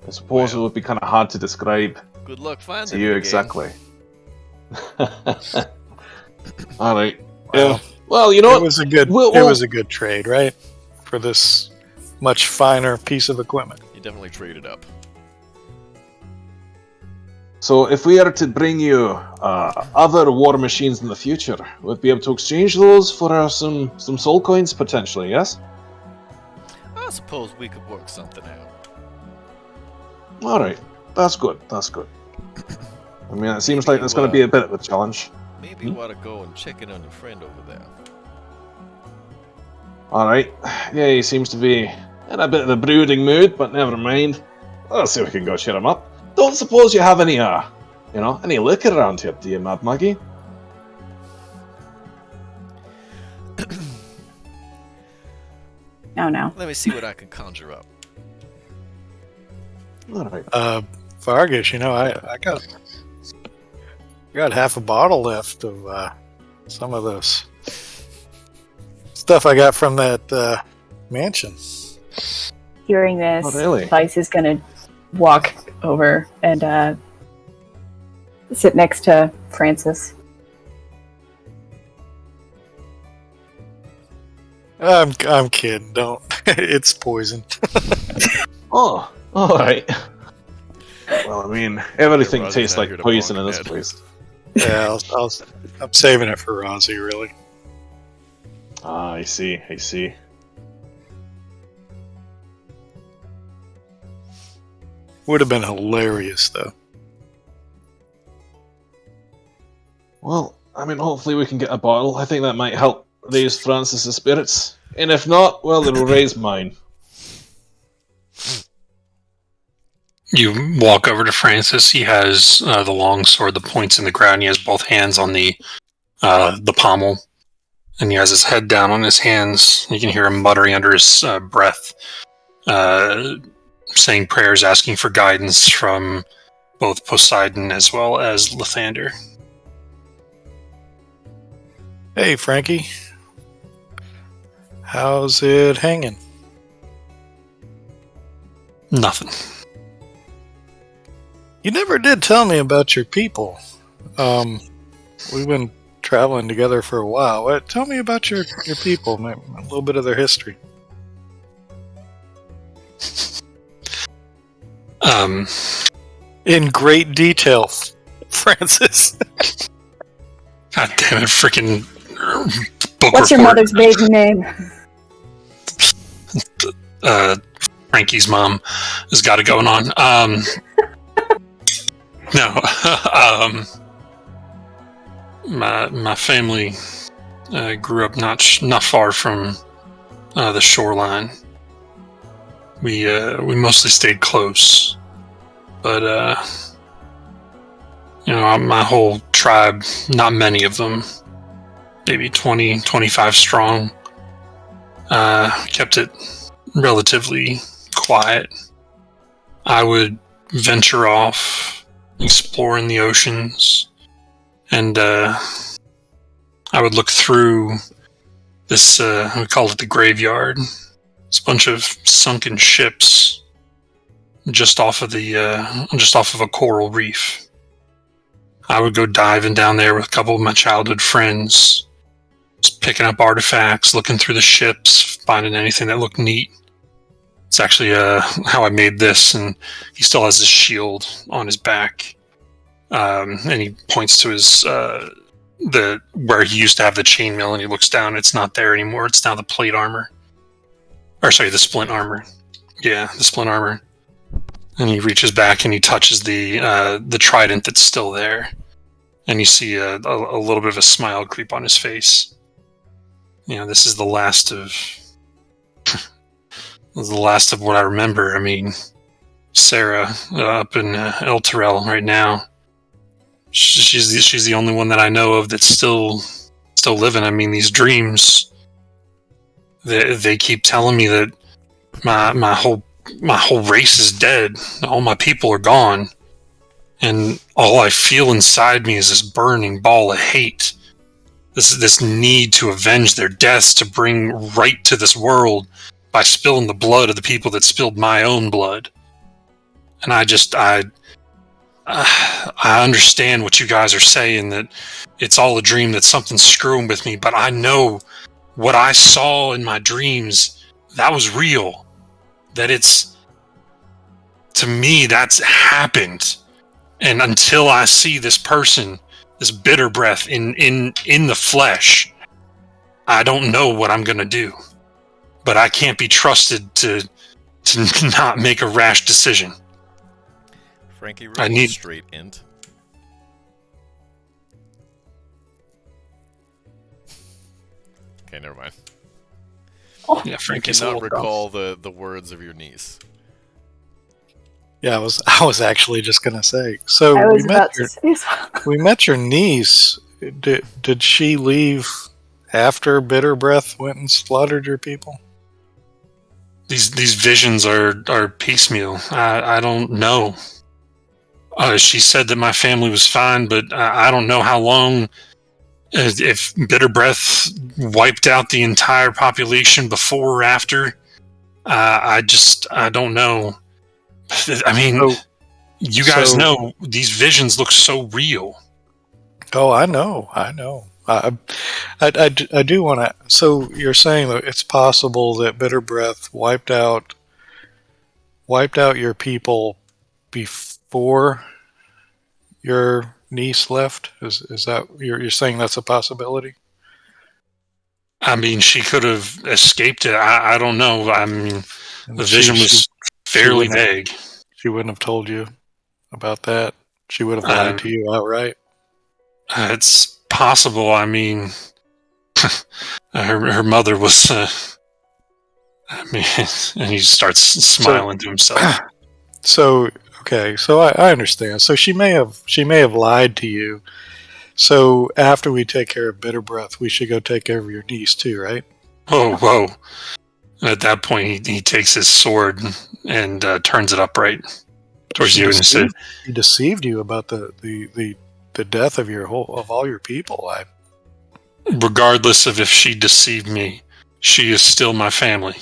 I suppose Well. it would be kind of hard to describe Good luck finding to it you again. exactly. Alright. Well, Yeah. Well, you know it what? was a good. We'll- It was a good trade, right? For this much finer piece of equipment. You definitely traded up. So if we are to bring you other war machines in the future, we'll be able to exchange those for some soul coins potentially, yes? I suppose we could work something out. Alright, that's good. I mean, it seems like there's going to be a bit of a challenge. Maybe you ought to go and check in on your friend over there. Alright, yeah, he seems to be in a bit of a brooding mood, but never mind. Let's see if we can go cheer him up. Don't suppose you have any, any liquor around here, do you, Mad Maggie? No. Let me see what I can conjure up. Alright. Vargas, I got half a bottle left of some of this stuff I got from that mansion. Hearing this, Oh, really? Vice is gonna walk over and sit next to Francis. I'm kidding. Don't. It's poison. Oh, alright. Well, I mean, everything Roger's tastes not like here to poison in bonk this Ned. place. Yeah, I'm saving it for Rozzy, really. Ah, I see. Would have been hilarious, though. Well, I mean, hopefully we can get a bottle. I think that might help raise Francis's spirits. And if not, well, it'll raise mine. You walk over to Francis. He has the long sword that points in the ground. He has both hands on the pommel, and he has his head down on his hands. You can hear him muttering under his breath, saying prayers, asking for guidance from both Poseidon as well as Lathander. Hey, Frankie. How's it hanging? Nothing. You never did tell me about your people. We've been traveling together for a while. Tell me about your people, a little bit of their history. In great detail, Francis. God damn it, freaking book What's your report. mother's maiden name? Frankie's mom has got it going on. No, my family grew up not far from the shoreline. We mostly stayed close, but my whole tribe, not many of them, maybe 20, 25 strong, kept it relatively quiet. I would venture off, explore in the oceans, and I would look through this, we call it the graveyard. It's a bunch of sunken ships just off of a coral reef. I would go diving down there with a couple of my childhood friends, just picking up artifacts, looking through the ships, finding anything that looked neat. It's actually how I made this, and he still has his shield on his back. And he points to his where he used to have the chainmail, and he looks down. It's not there anymore. It's now the plate armor. Or sorry, the splint armor. Yeah, the splint armor. And he reaches back and he touches the trident that's still there. And you see a little bit of a smile creep on his face. This is the last of what I remember. I mean, Sarah up in El Terrell right now. She's the only one that I know of that's still living. I mean, these dreams. They keep telling me that my whole race is dead. All my people are gone, and all I feel inside me is this burning ball of hate. This need to avenge their deaths, to bring right to this world by spilling the blood of the people that spilled my own blood. And I understand what you guys are saying, that it's all a dream, that something's screwing with me, but I know what I saw in my dreams, that was real. That to me, that's happened. And until I see this person, this bitter breath in the flesh, I don't know what I'm going to do. But I can't be trusted to not make a rash decision. Frankie, roll straight int. Okay, never mind. Yeah, Frankie cannot recall the words of your niece. Yeah, I was actually just gonna say. So we met your niece. Did she leave after Bitter Breath went and slaughtered your people? These visions are piecemeal. I don't know. She said that my family was fine, but I don't know how long. If Bitter Breath wiped out the entire population before or after, I don't know. I mean, you guys know these visions look so real. Oh, I know. I do want to. So you're saying that it's possible that Bitter Breath wiped out your people before your niece left? Is that you're saying that's a possibility? I mean, she could have escaped it. I don't know. I mean, the vision was fairly vague. She wouldn't have told you about that. She would have lied to you outright. It's possible. I mean, her mother was. I mean, and he starts smiling to himself. So okay, so I understand. So she may have lied to you. So after we take care of Bitter Breath, we should go take care of your niece too, right? Whoa. At that point, he takes his sword and turns it upright towards you and said, "He deceived you about the death of all your people." Regardless of if she deceived me, she is still my family.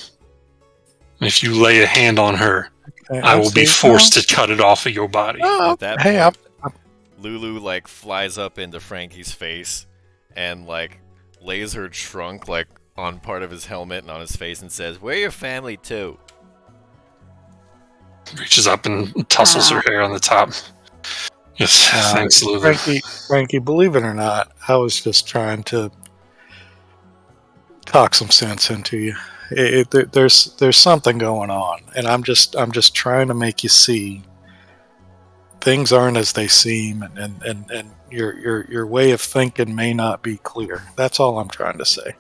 And if you lay a hand on her, I will be forced to cut it off of your body. At that point, Lulu flies up into Frankie's face and lays her trunk on part of his helmet and on his face and says, "We're your family too." Reaches up and tussles her hair on the top. Yes, thanks, Lulu. Frankie, believe it or not, I was just trying to talk some sense into you. There's something going on, and I'm just trying to make you see things aren't as they seem, and your way of thinking may not be clear. That's all I'm trying to say.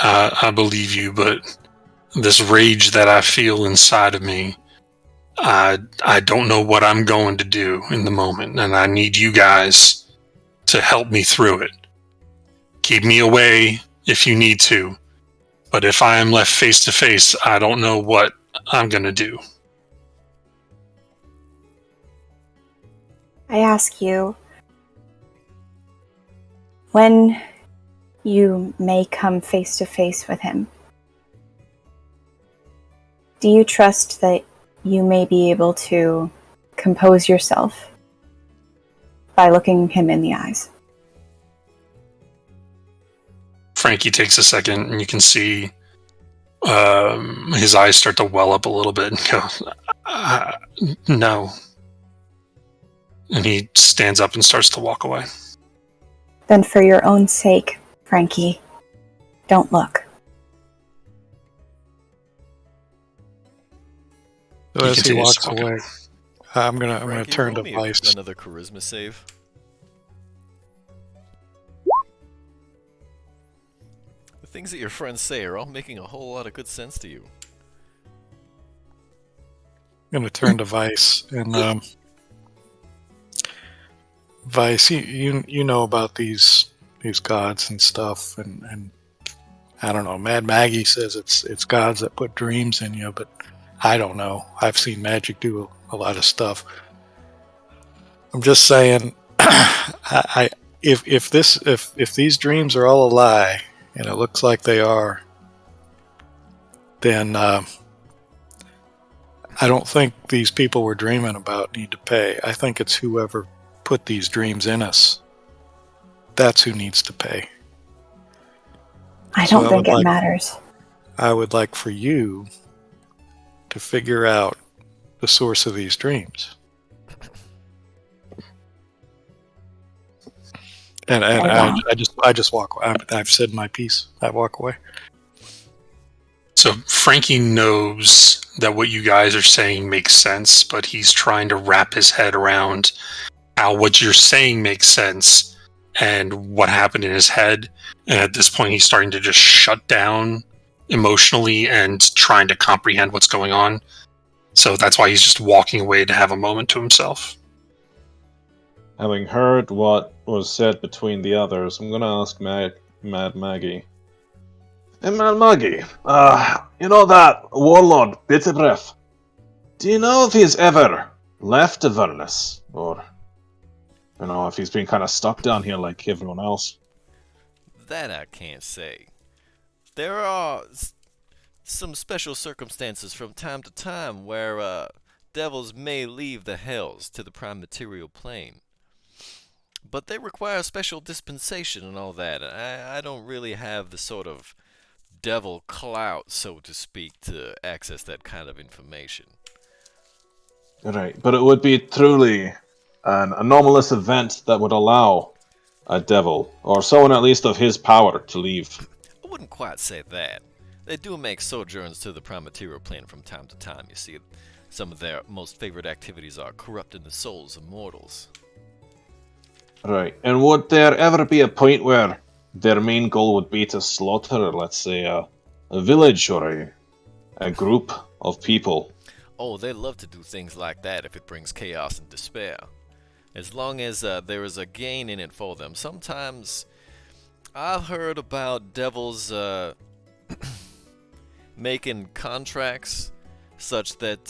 I believe you, but this rage that I feel inside of me, I don't know what I'm going to do in the moment, and I need you guys to help me through it. Keep me away if you need to, but if I am left face to face, I don't know what I'm going to do. I ask you, when you may come face to face with him, do you trust that you may be able to compose yourself by looking him in the eyes? Frankie takes a second, and you can see his eyes start to well up a little bit and go, no. And he stands up and starts to walk away. Then for your own sake, Frankie, don't look. So He as he continues walks to walk. away, I'm gonna Frankie, turn roll to me Vice. another charisma save. The things that your friends say are all making a whole lot of good sense to you. I'm gonna turn to Vice and Vice, you know about these gods and stuff, and I don't know. Mad Maggie says it's gods that put dreams in you, but I don't know. I've seen magic do a lot of stuff. I'm just saying, if these dreams are all a lie, and it looks like they are, then I don't think these people we're dreaming about need to pay. I think it's whoever put these dreams in us. That's who needs to pay. I So don't think it matters. I would like for you to figure out the source of these dreams. And I just walk away. I've said my piece. I walk away. So Frankie knows that what you guys are saying makes sense, but he's trying to wrap his head around how what you're saying makes sense and what happened in his head. And at this point, he's starting to just shut down emotionally and trying to comprehend what's going on. So that's why he's just walking away to have a moment to himself. Having heard what was said between the others, I'm gonna ask Mad Maggie. Hey, Mad Maggie, you know that warlord, Bitter Breath? Do you know if he's ever left Avernus? Or, you know, if he's been kind of stuck down here like everyone else? That I can't say. There are some special circumstances from time to time where devils may leave the hells to the prime material plane. But they require special dispensation and all that. I don't really have the sort of devil clout, so to speak, to access that kind of information. Right, but it would be truly an anomalous event that would allow a devil, or someone at least of his power, to leave. I wouldn't quite say that. They do make sojourns to the prime material plane from time to time. You see, some of their most favorite activities are corrupting the souls of mortals. Right, and would there ever be a point where their main goal would be to slaughter, let's say, a village or a group of people? Oh, they love to do things like that if it brings chaos and despair. As long as there is a gain in it for them. Sometimes I've heard about devils making contracts such that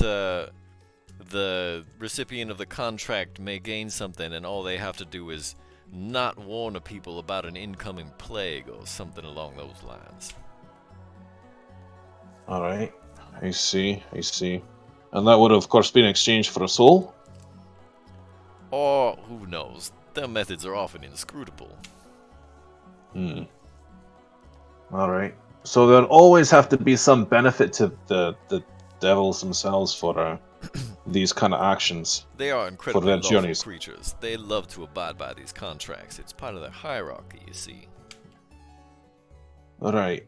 the recipient of the contract may gain something, and all they have to do is not warn the people about an incoming plague or something along those lines. Alright, I see. And that would, of course, be in exchange for a soul? Or, who knows, their methods are often inscrutable. Alright. So there'd always have to be some benefit to the devils themselves for these kind of actions. They are incredibly their lawful journeys. creatures. They love to abide by these contracts. It's part of their hierarchy, you see. Right.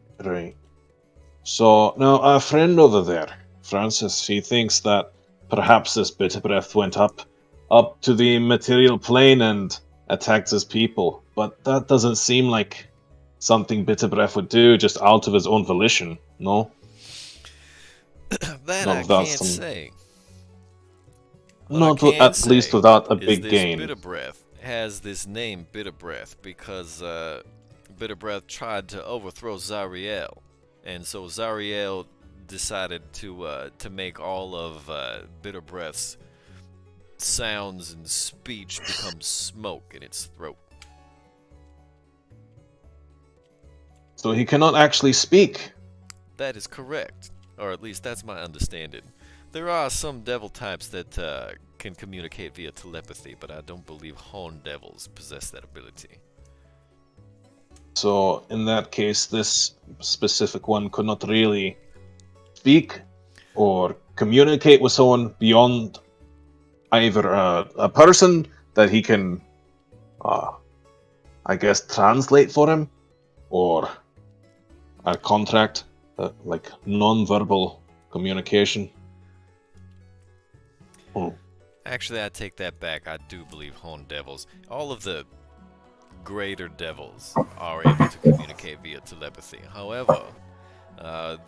So, now, our friend over there, Francis, he thinks that perhaps this Bitter Breath went up to the material plane and attacked his people. But that doesn't seem like something Bitter Breath would do just out of his own volition, no? That Not I without can't some- say. Not What I can at least say without a is big this gain. Bitter Breath has this name Bitter Breath because Bitter Breath tried to overthrow Zariel, and so Zariel decided to make all of Bitter Breath's sounds and speech become smoke in its throat. So he cannot actually speak. That is correct, or at least that's my understanding. There are some devil types that can communicate via telepathy, but I don't believe horned devils possess that ability. So, in that case, this specific one could not really speak or communicate with someone beyond either a person that he can I guess, translate for him? Or a contract, like non-verbal communication? Actually, I take that back. I do believe horned devils, all of the greater devils, are able to communicate via telepathy. However,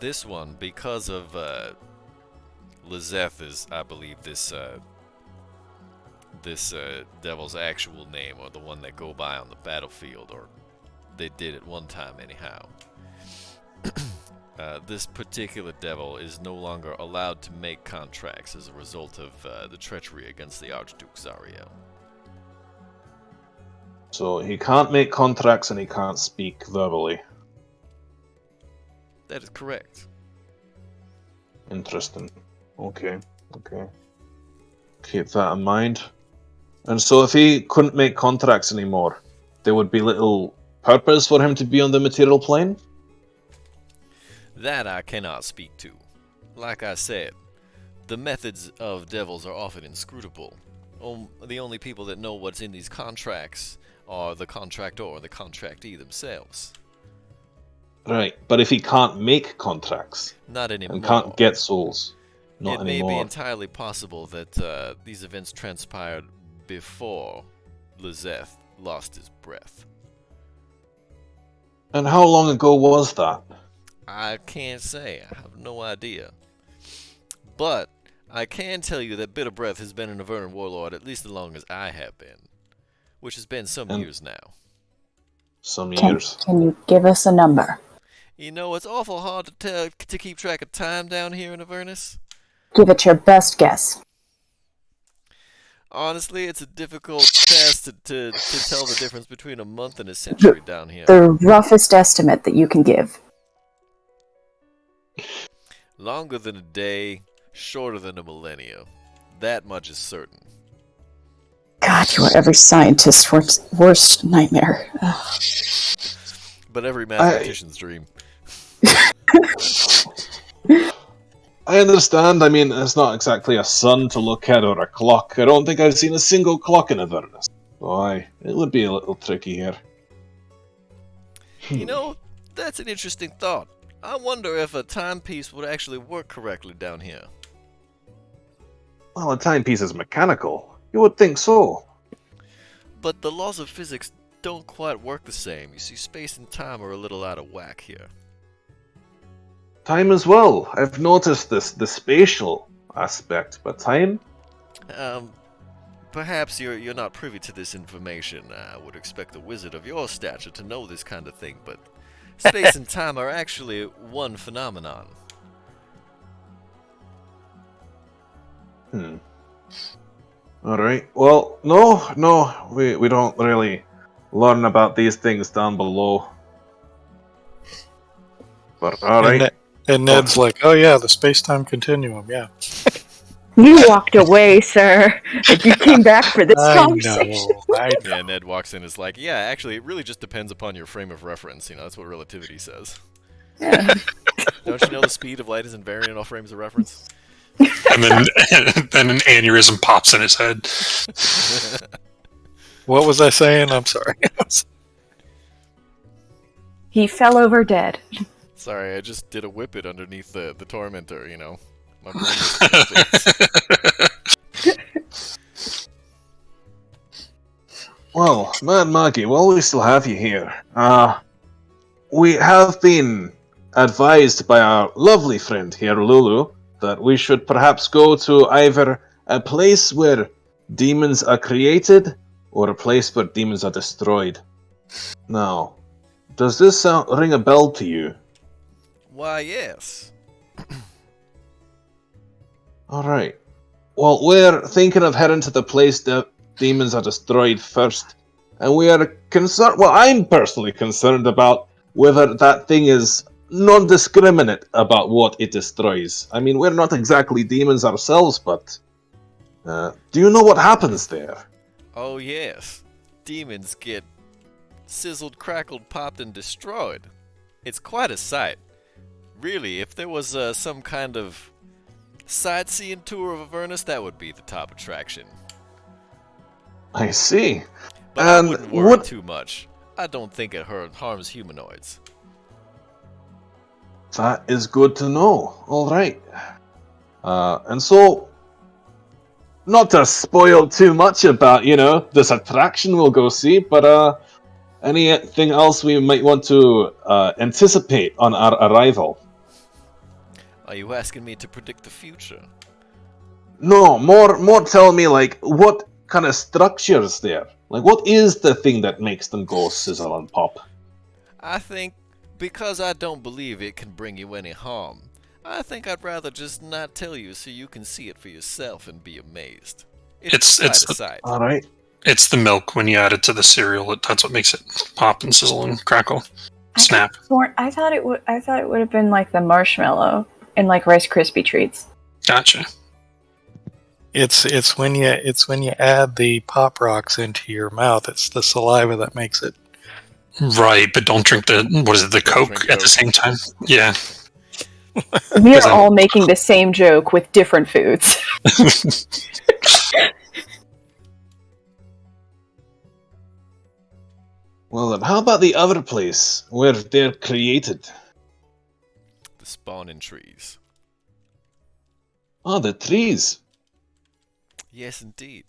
this one, because of Lizeth is, I believe, this devil's actual name, or the one that go by on the battlefield, or they did at one time anyhow. This particular devil is no longer allowed to make contracts as a result of the treachery against the Archduke Zariel. So he can't make contracts and he can't speak verbally. That is correct. Interesting. Okay. Keep that in mind. And so if he couldn't make contracts anymore, there would be little purpose for him to be on the material plane? That I cannot speak to. Like I said, the methods of devils are often inscrutable. The only people that know what's in these contracts are the contractor or the contractee themselves. Right, but if he can't make contracts Not anymore. and can't get souls, not It may anymore. be entirely possible that these events transpired before Lizeth lost his breath. And how long ago was that? I can't say. I have no idea. But I can tell you that Bitter Breath has been an Avernan warlord at least as long as I have been, which has been some years now. Some Can years. you give us a number? You know, it's awful hard to keep track of time down here in Avernus. Give it your best guess. Honestly, it's a difficult task to tell the difference between a month and a century down here. The roughest estimate that you can give. Longer than a day, shorter than a millennia. That much is certain. God, you are every scientist's worst nightmare. Ugh. But every mathematician's dream. I understand. I mean, it's not exactly a sun to look at or a clock. I don't think I've seen a single clock in Avernus. So it would be a little tricky here. You know, that's an interesting thought. I wonder if a timepiece would actually work correctly down here. Well, a timepiece is mechanical. You would think so. But the laws of physics don't quite work the same. You see, space and time are a little out of whack here. Time as well. I've noticed the spatial aspect, but time? Perhaps you're not privy to this information. I would expect a wizard of your stature to know this kind of thing, but space and time are actually one phenomenon. Alright. Well, no, we don't really learn about these things down below. But alright. And Ned's like, oh yeah, the space-time continuum, yeah. You walked away, sir. Like you came back for this conversation. I know. Yeah, Ned walks in and is like, yeah, actually, it really just depends upon your frame of reference. You know, that's what relativity says. Don't you know the speed of light is invariant off frames of reference? And then an aneurysm pops in his head. What was I saying? I'm sorry. He fell over dead. Sorry, I just did a whippet underneath the tormentor, you know. My brain was Well, Mad Maggie, while we still have you here, we have been advised by our lovely friend here, Lulu, that we should perhaps go to either a place where demons are created or a place where demons are destroyed. Now, does this ring a bell to you? Why, yes. Alright. Well, we're thinking of heading to the place that demons are destroyed first. And we are concerned, well, I'm personally concerned about whether that thing is non-discriminate about what it destroys. I mean, we're not exactly demons ourselves, but do you know what happens there? Oh, yes. Demons get sizzled, crackled, popped, and destroyed. It's quite a sight. Really, if there was some kind of sightseeing tour of Avernus, that would be the top attraction. I see. But I And wouldn't worry too much. I don't think it harms humanoids. That is good to know. All right. And so, not to spoil too much about, this attraction we'll go see, but anything else we might want to anticipate on our arrival? Are you asking me to predict the future? No, more tell me, like, what kind of structure's there? Like, what is the thing that makes them go sizzle and pop? I think because I don't believe it can bring you any harm, I think I'd rather just not tell you so you can see it for yourself and be amazed. It's quite a sight. All right. It's the milk when you add it to the cereal. That's what makes it pop and sizzle and crackle, snap. I thought it would have been like the marshmallow and like Rice Krispie treats. Gotcha. It's when you add the pop rocks into your mouth. It's the saliva that makes it. Right, but don't drink the Coke at the same time. Yeah. We are all making the same joke with different foods. Well, then, how about the other place where they're created? The spawning trees. Oh, the trees. Yes, indeed.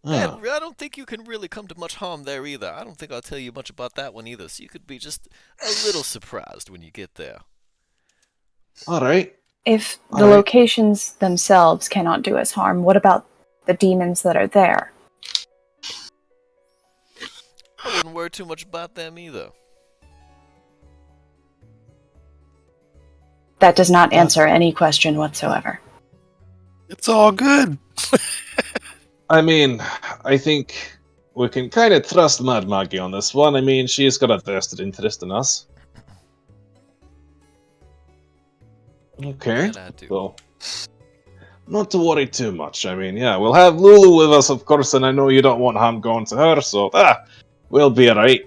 Oh. And I don't think you can really come to much harm there either. I don't think I'll tell you much about that one either, so you could be just a little surprised when you get there. All right. If the locations themselves cannot do us harm, what about the demons that are there? I wouldn't worry too much about them either. That does not answer any question whatsoever. It's all good. I mean, I think we can kind of trust Mad Maggie on this one. I mean, she's got a vested interest in us. Okay. That I do. Well, not to worry too much. I mean, yeah, we'll have Lulu with us, of course, and I know you don't want harm going to her, so we'll be alright.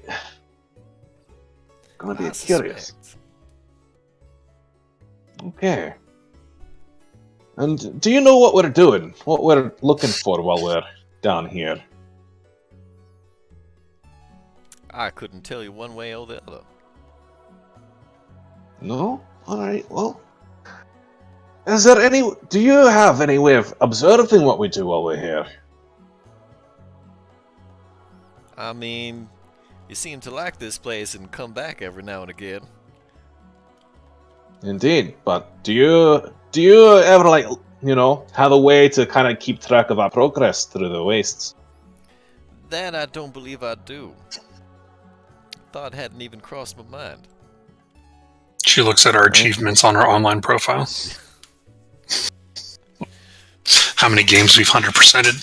Gonna be I curious. suspect. Okay. And do you know what we're doing? What we're looking for while we're down here? I couldn't tell you one way or the other. No? Alright, well. Do you have any way of observing what we do while we're here? I mean, you seem to like this place and come back every now and again. Indeed, but do you ever, like, have a way to kind of keep track of our progress through the wastes? That I don't believe I do. Thought hadn't even crossed my mind. She looks at our achievements on her online profile. How many games we've 100%ed.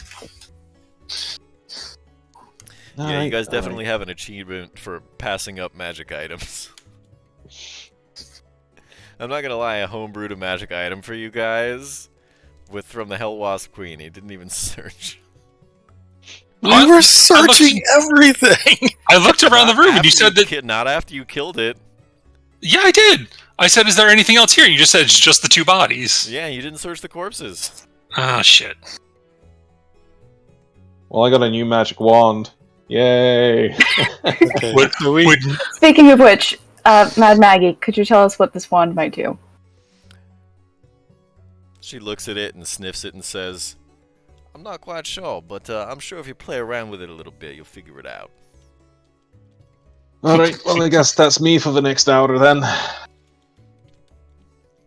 Yeah, you guys definitely have an achievement for passing up magic items. I'm not gonna lie, I homebrewed a magic item for you guys from the Hellwasp Queen. He didn't even search. We were searching everything. I looked around the room and you said that... Not after you killed it. Yeah, I did. I said, is there anything else here? You just said it's just the two bodies. Yeah, you didn't search the corpses. Ah, shit. Well, I got a new magic wand. Yay! Okay. Speaking of which, Mad Maggie, could you tell us what this wand might do? She looks at it and sniffs it and says, I'm not quite sure, but I'm sure if you play around with it a little bit, you'll figure it out. Alright, well, I guess that's me for the next hour then.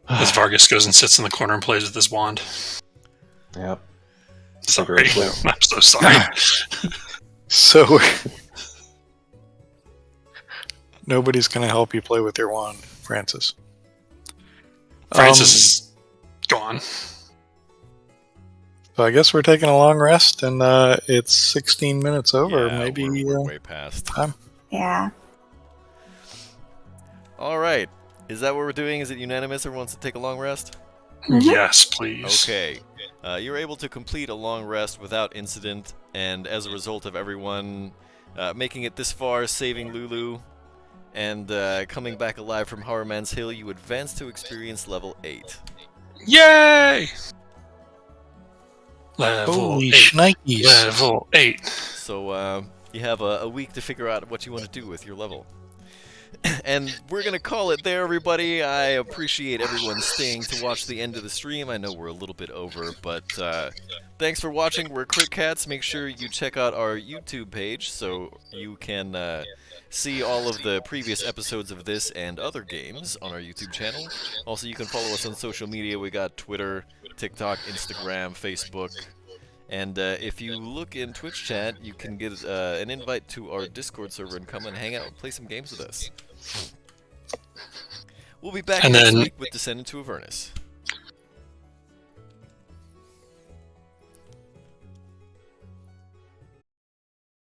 As Vargas goes and sits in the corner and plays with his wand. Yep. Sorry. I'm so sorry. So, nobody's going to help you play with your wand, Francis. Francis is gone. So I guess we're taking a long rest, and it's 16 minutes over. Yeah, Maybe we're way past. time. Yeah. All right. Is that what we're doing? Is it unanimous? Everyone wants to take a long rest? Yes, please. Okay. You're able to complete a long rest without incident, and as a result of everyone making it this far, saving Lulu, and coming back alive from Horrorman's Hill, you advance to experience level 8. Yay! Level Holy 8. shnikes. Level 8. So, You have a week to figure out what you want to do with your level. And we're going to call it there, everybody. I appreciate everyone staying to watch the end of the stream. I know we're a little bit over, but thanks for watching. We're Quick Cats. Make sure you check out our YouTube page so you can see all of the previous episodes of this and other games on our YouTube channel. Also, you can follow us on social media. We got Twitter, TikTok, Instagram, Facebook. And if you look in Twitch chat, you can get an invite to our Discord server and come and hang out and play some games with us. We'll be back And next then- week with Descent into Avernus.